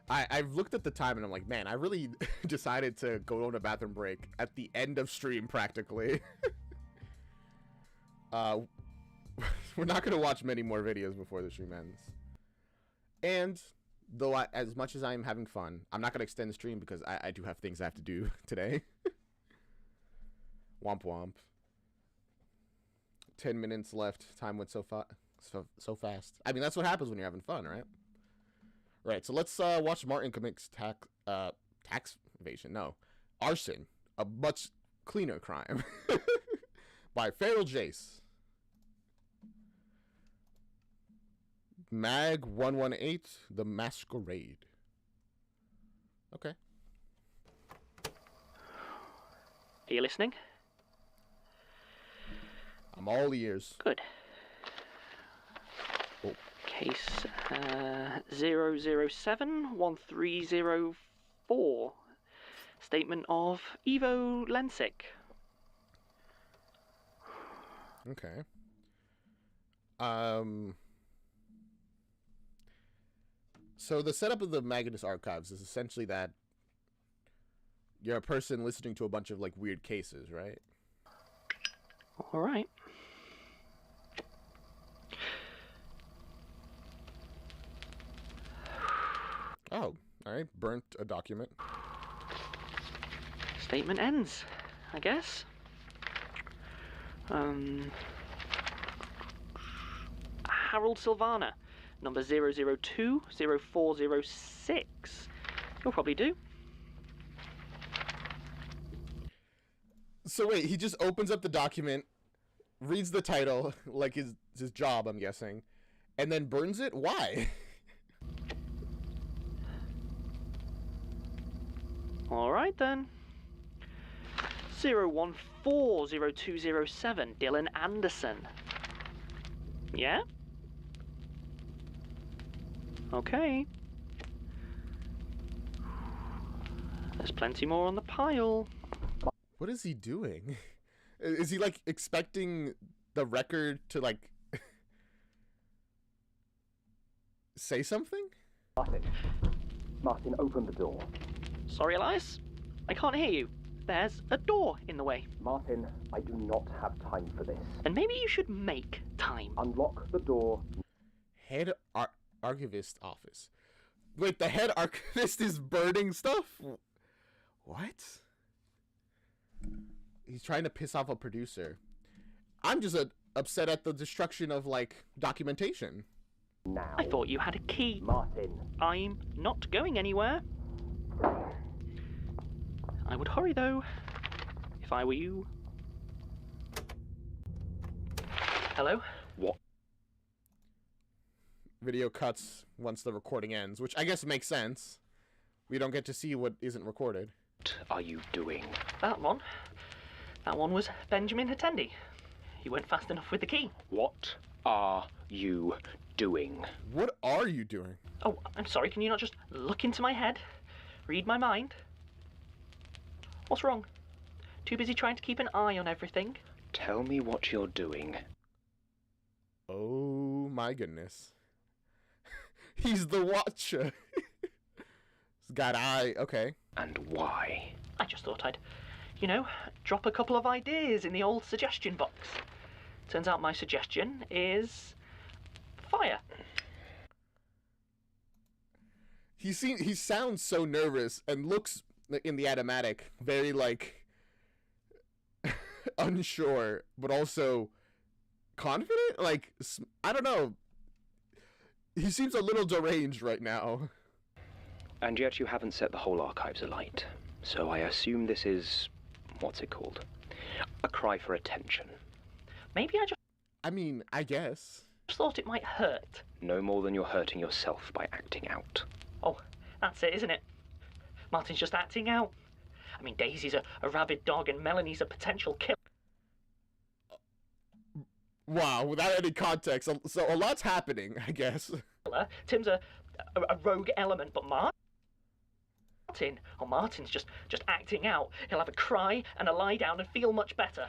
I've looked at the time and I'm like, man, I really decided to go on a bathroom break at the end of stream practically. We're not going to watch many more videos before the stream ends. And though as much as I'm having fun, I'm not going to extend the stream because I do have things I have to do today. Womp womp. 10 minutes left. Time went so fast. I mean, that's what happens when you're having fun, right? Right, so let's watch Martin commits tax evasion. No, arson, a much cleaner crime, by Feral Jace. Mag 118, The Masquerade. Okay. Are you listening? I'm all ears. Good. Oh. Case 007-1304. Statement of Ivo Lensic. Okay. So the setup of the Magnus Archives is essentially that you're a person listening to a bunch of like weird cases, right? All right. Oh, all right. Burnt a document. Statement ends, I guess. Harold Silvana, number 002-0406. You'll probably do. So wait, he just opens up the document, reads the title, like his job, I'm guessing, and then burns it? Why? Alright then. 0140207, Dylan Anderson. Yeah? Okay. There's plenty more on the pile. What is he doing? Is he like expecting the record to like say something? Martin, open the door. Sorry, Elias. I can't hear you. There's a door in the way. Martin, I do not have time for this. And maybe you should make time. Unlock the door. Head archivist office. Wait, the head archivist is burning stuff? What? He's trying to piss off a producer. I'm just upset at the destruction of, like, documentation. Now. I thought you had a key. Martin. I'm not going anywhere. I would hurry, though, if I were you. Hello? What? Video cuts once the recording ends, which I guess makes sense. We don't get to see what isn't recorded. What are you doing? That one was Benjamin Hattendi. He went fast enough with the key. What are you doing? What are you doing? Oh, I'm sorry, can you not just look into my head? Read my mind? What's wrong? Too busy trying to keep an eye on everything? Tell me what you're doing. Oh my goodness. He's the Watcher. He's got eye, okay. And why? I just thought I'd, drop a couple of ideas in the old suggestion box. Turns out my suggestion is fire. He sounds so nervous and looks in the animatic very like unsure, but also confident. Like, I don't know. He seems a little deranged right now. And yet you haven't set the whole archives alight. So I assume this is, what's it called? A cry for attention. Maybe I mean, I guess. Just thought it might hurt. No more than you're hurting yourself by acting out. Oh, that's it, isn't it? Martin's just acting out. I mean, Daisy's a rabid dog and Melanie's a potential killer. Wow, without any context, so a lot's happening, I guess. Tim's a rogue element, but Martin's just acting out. He'll have a cry and a lie down and feel much better.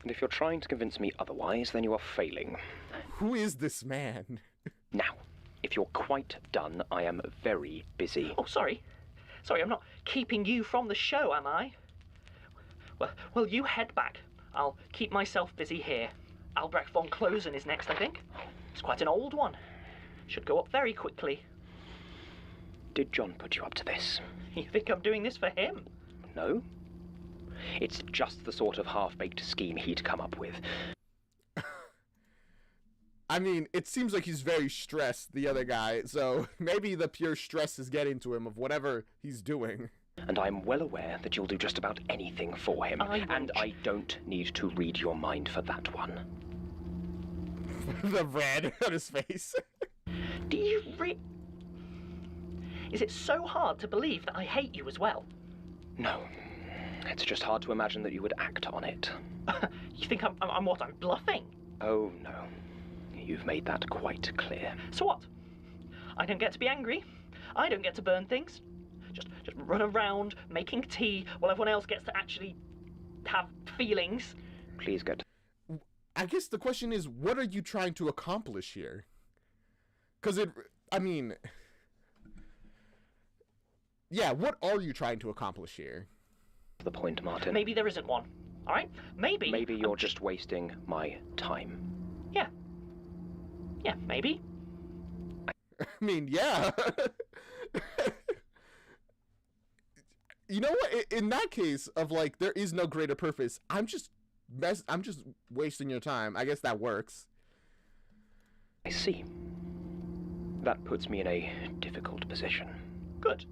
And if you're trying to convince me otherwise, then you are failing. Who is this man? Now, If you're quite done, I am very busy. Oh, sorry. Sorry, I'm not keeping you from the show, am I? Well, you head back. I'll keep myself busy here. Albrecht von Closen is next, I think. It's quite an old one. Should go up very quickly. Did John put you up to this? You think I'm doing this for him? No. It's just the sort of half-baked scheme he'd come up with. I mean, it seems like he's very stressed, the other guy, so maybe the pure stress is getting to him of whatever he's doing. And I'm well aware that you'll do just about anything for him, and I don't need to read your mind for that one. The red on his face. Do you Is it so hard to believe that I hate you as well? No. It's just hard to imagine that you would act on it. You think I'm what? I'm bluffing? Oh, no. You've made that quite clear. So what? I don't get to be angry. I don't get to burn things. Just run around making tea while everyone else gets to actually have feelings. Please get. I guess the question is, what are you trying to accomplish here? Because yeah, what are you trying to accomplish here? The point, Martin. Maybe there isn't one. All right? Maybe. Maybe you're just wasting my time. Yeah. Yeah, maybe. I mean, yeah. You know what? In that case of like, there is no greater purpose. I'm just wasting your time. I guess that works. I see. That puts me in a difficult position. Good.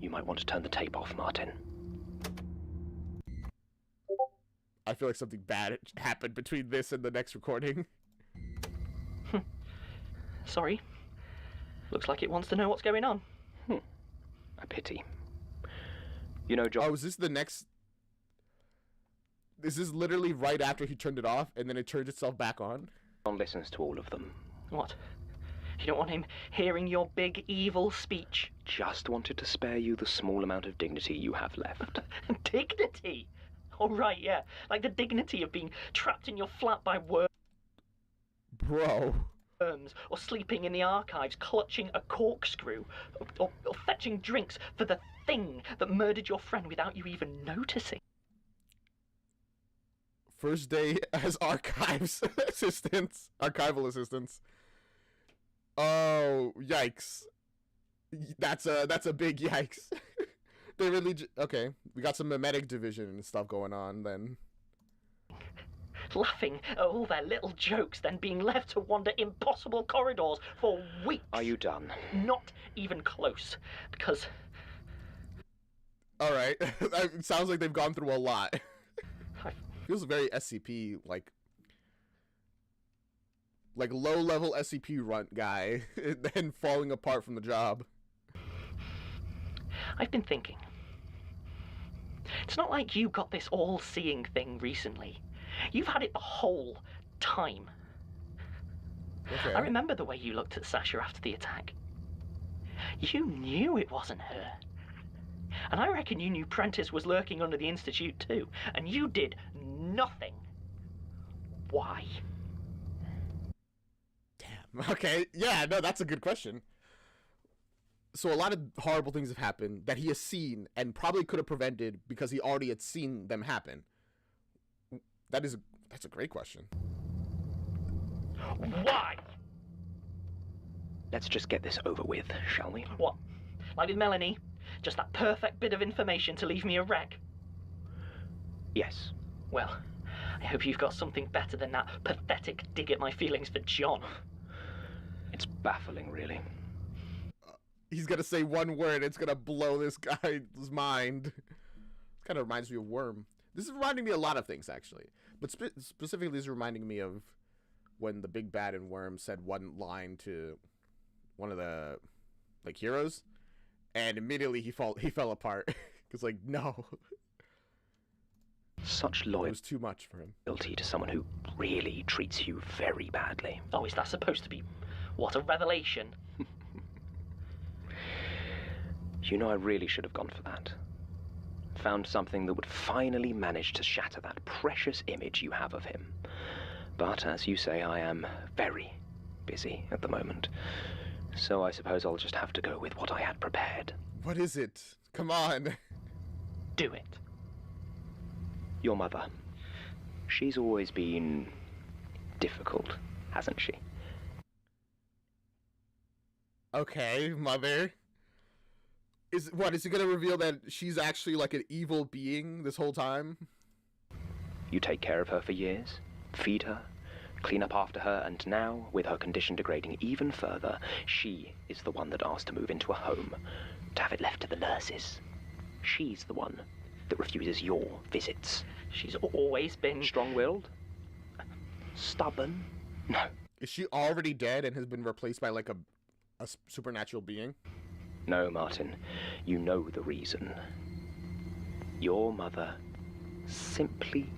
You might want to turn the tape off, Martin. I feel like something bad happened between this and the next recording. Sorry. Looks like it wants to know what's going on. A pity. You know, John... Oh, is this the next... Is this literally right after he turned it off, and then it turned itself back on? John listens to all of them. What? You don't want him hearing your big, evil speech? Just wanted to spare you the small amount of dignity you have left. Dignity? Oh, right, yeah. Like the dignity of being trapped in your flat by worms. Bro. Or sleeping in the archives, clutching a corkscrew, or fetching drinks for the thing that murdered your friend without you even noticing. First day as archival assistants. Oh, yikes. That's a big yikes. They really okay, we got some mimetic division and stuff going on then. Laughing at all their little jokes, then being left to wander impossible corridors for weeks. Are you done? Not even close, because... Alright, it sounds like they've gone through a lot. Feels very SCP, like low-level SCP runt guy, and then falling apart from the job. I've been thinking. It's not like you got this all-seeing thing recently. You've had it the whole time. Okay. I remember the way you looked at Sasha after the attack. You knew it wasn't her. And I reckon you knew Prentice was lurking under the Institute too, and you did nothing. Why? Damn. Okay, yeah, no, that's a good question. So a lot of horrible things have happened that he has seen and probably could have prevented because he already had seen them happen. That's a great question. Why? Let's just get this over with, shall we? What? Like with Melanie? Just that perfect bit of information to leave me a wreck? Yes. Well, I hope you've got something better than that pathetic dig at my feelings for John. It's baffling, really. He's gonna say one word, it's gonna blow this guy's mind. Kind of reminds me of Worm. This is reminding me of a lot of things, actually. But specifically, this is reminding me of when the big bad in Worm said one line to one of the, like, heroes. And immediately he fell apart. Because, like, no. Such loyalty. It was too much for him. Loyalty to someone who really treats you very badly. Oh, is that supposed to be, what, a revelation? You know, I really should have gone for that. Found something that would finally manage to shatter that precious image you have of him. But, as you say, I am very busy at the moment. So I suppose I'll just have to go with what I had prepared. What is it? Come on. Do it. Your mother. She's always been difficult, hasn't she? Okay, mother. Is it gonna reveal that she's actually like an evil being this whole time? You take care of her for years, feed her, clean up after her, and now, with her condition degrading even further, she is the one that asked to move into a home, to have it left to the nurses. She's the one that refuses your visits. She's always been... Strong-willed? Stubborn? No. Is she already dead and has been replaced by like a supernatural being? No, Martin. You know the reason. Your mother simply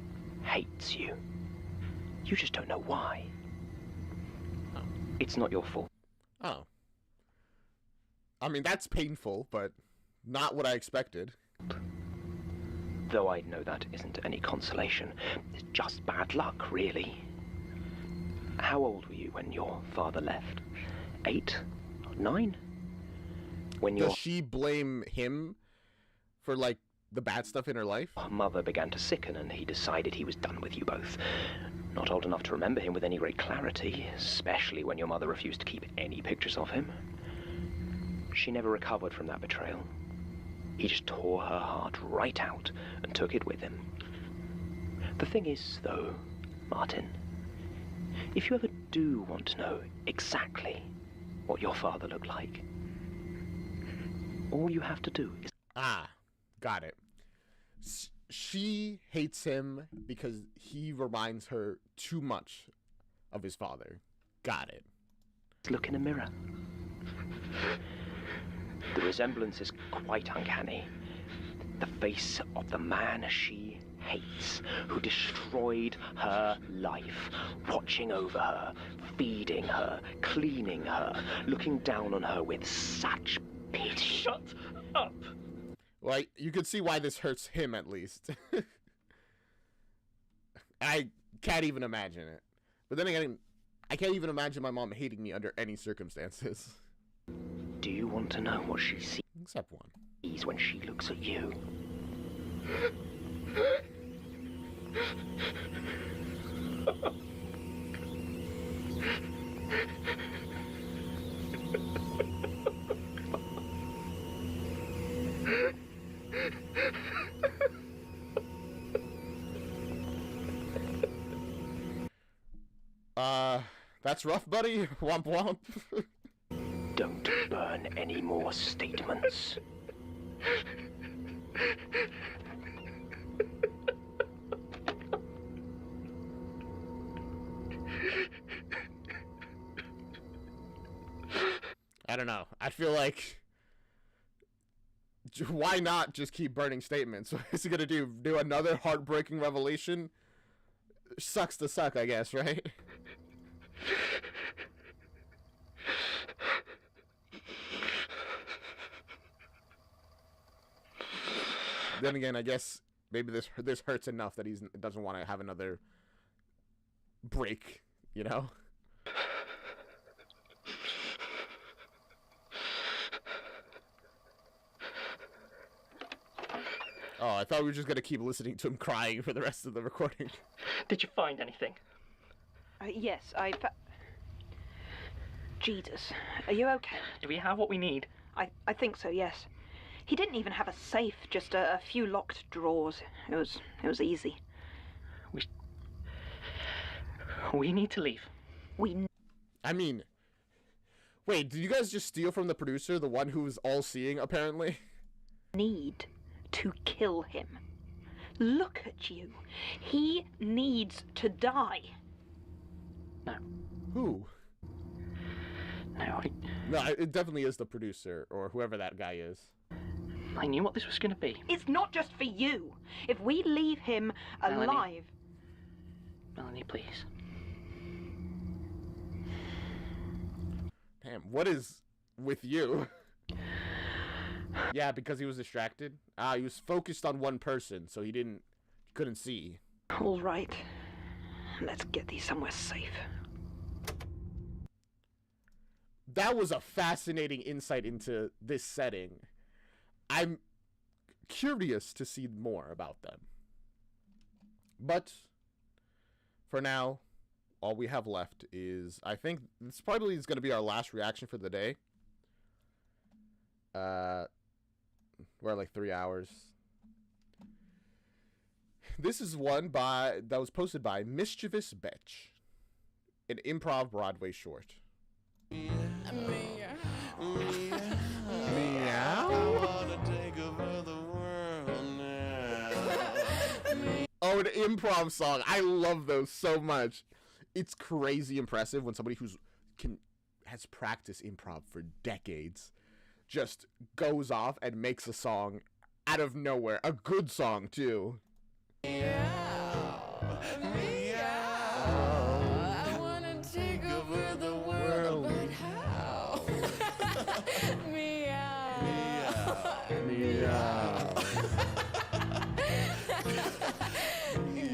hates you. You just don't know why. It's not your fault. Oh. I mean, that's painful, but not what I expected. Though I know that isn't any consolation. It's just bad luck, really. How old were you when your father left? 8? 9? When your Does she blame him for, like, the bad stuff in her life? mother began to sicken and he decided he was done with you both. Not old enough to remember him with any great clarity, especially when your mother refused to keep any pictures of him. She never recovered from that betrayal. He just tore her heart right out and took it with him. The thing is, though, Martin, if you ever do want to know exactly what your father looked like, all you have to do is... Ah, got it. She hates him because he reminds her too much of his father. Got it. Look in a mirror. The resemblance is quite uncanny. The face of the man she hates, who destroyed her life, watching over her, feeding her, cleaning her, looking down on her with such pity. Shut up! Well, you can see why this hurts him, at least. I can't even imagine it. But then again, I can't even imagine my mom hating me under any circumstances. Do you want to know what she sees? Except one. When she looks at you. That's rough, buddy. Womp womp. Don't burn any more statements. I don't know. I feel like... Why not just keep burning statements? What is he gonna do? Do another heartbreaking revelation? Sucks to suck, I guess, right? Then again, I guess maybe this hurts enough that he doesn't want to have another break, you know? Oh, I thought we were just gonna keep listening to him crying for the rest of the recording. Did you find anything? Yes, Jesus, are you okay? Do we have what we need? I think so, yes. He didn't even have a safe, just a few locked drawers. It was easy. We need to leave. I mean, wait, did you guys just steal from the producer, the one who was all-seeing, apparently? Need to kill him. Look at you. He needs to die. No. Who? No, No, it definitely is the producer, or whoever that guy is. I knew what this was going to be. It's not just for you. If we leave him alive... Melanie, please. Damn, what is with you? Yeah, because he was distracted. He was focused on one person, so he couldn't see. All right. Let's get these somewhere safe. that was a fascinating insight into this setting. I'm curious to see more about them. But for now, all we have left is, I think this probably is going to be our last reaction for the day. We're at like 3 hours. This is one that was posted by Mischievous Betch, an improv Broadway short. Oh, an improv song. I love those so much. It's crazy impressive when somebody has practiced improv for decades just goes off and makes a song out of nowhere. A good song, too. I wanna take over the world, but how? Meow.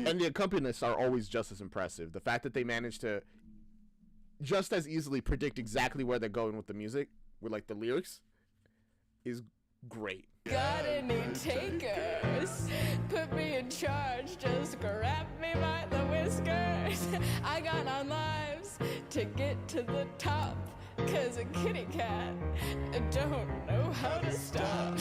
And the accompanists are always just as impressive. The fact that they manage to just as easily predict exactly where they're going with the music, with like the lyrics, is great. Got any takers? Put me in charge, just grab me by the whiskers. I got 9 lives to get to the top, 'cause a kitty cat don't know how to stop.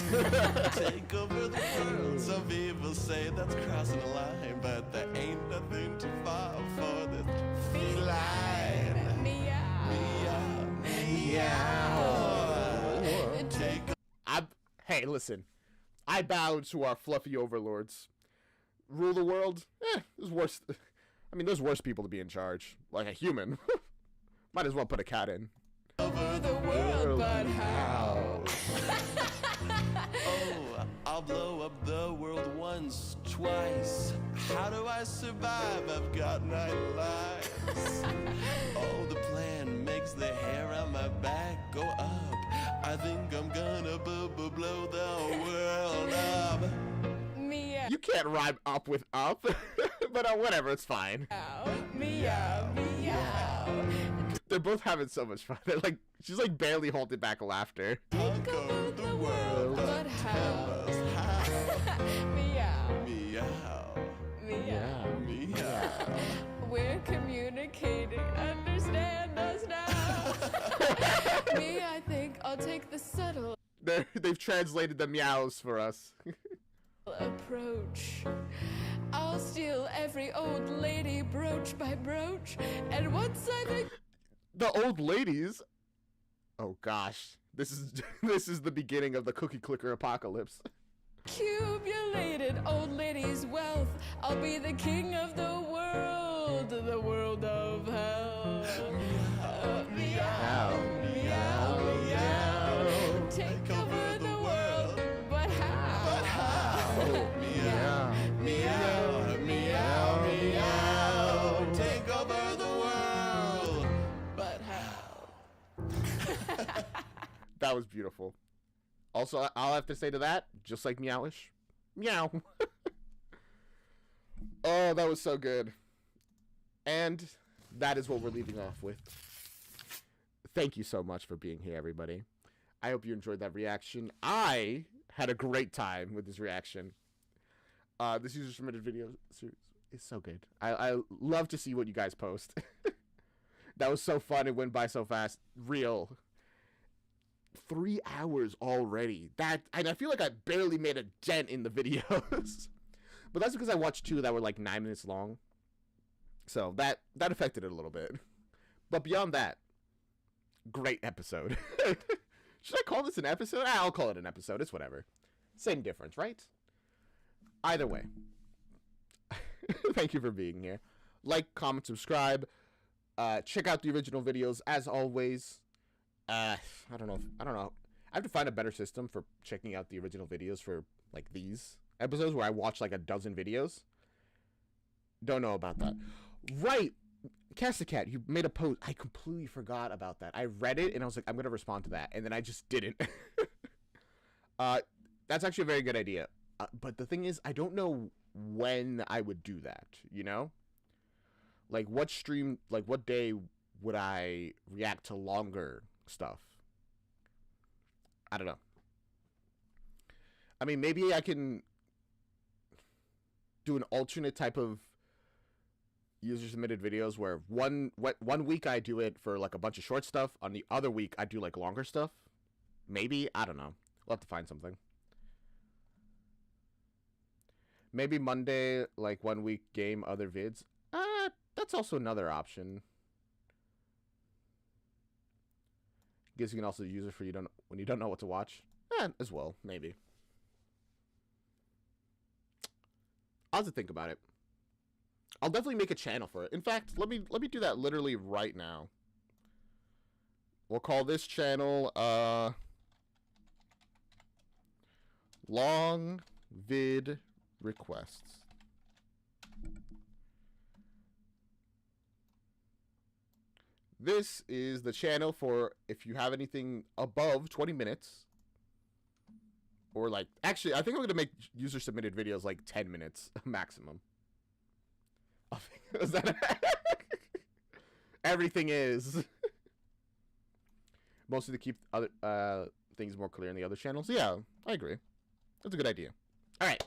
Take over the world. Some people say that's crossing the line, but there ain't nothing too far for this feline. Meow. Meow. Take Hey, listen. I bow to our fluffy overlords. Rule the world? There's worse. I mean, there's worse people to be in charge. Like a human. Might as well put a cat in. Over the world, but how? Oh, I'll blow up the world once, twice. How do I survive? I've got 9 lives. Oh, the plan makes the hair on my back go up. I think I'm gonna blow the world up. Meow. You can't rhyme up with up. But whatever, it's fine. Meow. Meow. They're both having so much fun. They're like, she's like barely holding back laughter. Take over the world, but how? Meow. Meow. Meow. We're communicating. Understand us now. Me, I think I'll take the subtle They've translated the meows for us. approach. I'll steal every old lady brooch by brooch, and once I think The old ladies. Oh gosh, this is the beginning of the cookie clicker apocalypse. accumulated old lady's wealth, I'll be the king of the world of hell. Meow, meow, meow. Take over the world, but how? Meow, meow, meow, meow. Take over the world, but how? That was beautiful. Also, I'll have to say to that, just like Meowish, meow. Oh, that was so good. And that is what we're leaving off with. Thank you so much for being here, everybody. I hope you enjoyed that reaction. I had a great time with this reaction. This user submitted video series is so good. I love to see what you guys post. That was so fun. It went by so fast. Real. 3 hours already. And I feel like I barely made a dent in the videos. But that's because I watched 2 that were like 9 minutes long. So that affected it a little bit. But beyond that, great episode. Should I call this an episode? I'll call it an episode. It's whatever. Same difference, right? Either way. Thank you for being here. Like, comment, subscribe. Check out the original videos as always. I don't know. I have to find a better system for checking out the original videos for like these episodes where I watch like a dozen videos. Don't know about that. Right. Casticat, you made a post. I completely forgot about that. I read it and I was like, I'm going to respond to that. And then I just didn't. That's actually a very good idea. But the thing is, I don't know when I would do that, you know? Like what stream, like what day would I react to longer stuff. I don't know. I mean, maybe I can do an alternate type of user submitted videos where one week I do it for like a bunch of short stuff. On the other week I do like longer stuff. Maybe, I don't know. We'll have to find something. Maybe Monday, like 1 week game, other vids. That's also another option. Guess you can also use it for when you don't know what to watch. As well, maybe. I'll have to think about it. I'll definitely make a channel for it. In fact, let me do that literally right now. We'll call this channel Long Vid Requests. This is the channel for if you have anything above 20 minutes. Or like, actually, I think I'm going to make user submitted videos like 10 minutes maximum. Is that everything is. Mostly to keep other things more clear in the other channels. Yeah, I agree. That's a good idea. All right.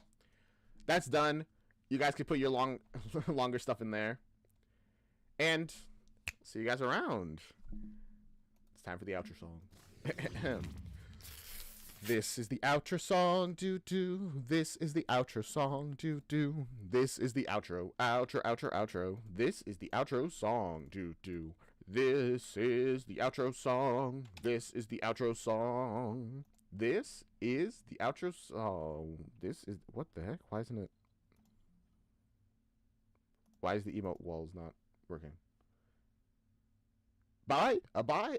That's done. You guys can put your longer stuff in there. And see you guys around. It's time for the outro song. This is the outro song, do. This is the outro song, do. This is the outro, outro. This is the outro song, do. This is the outro song. This is the outro song. This is the outro song. This is, what the heck? Why isn't it? Why is the emote walls not working? Bye. Bye.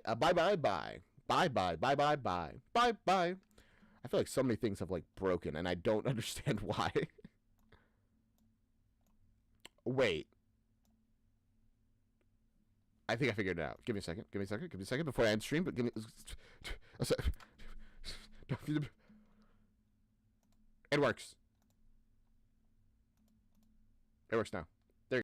I feel like so many things have like broken and I don't understand why. Wait. I think I figured it out. Give me a second before I end stream, but give me a second. It works. It works now.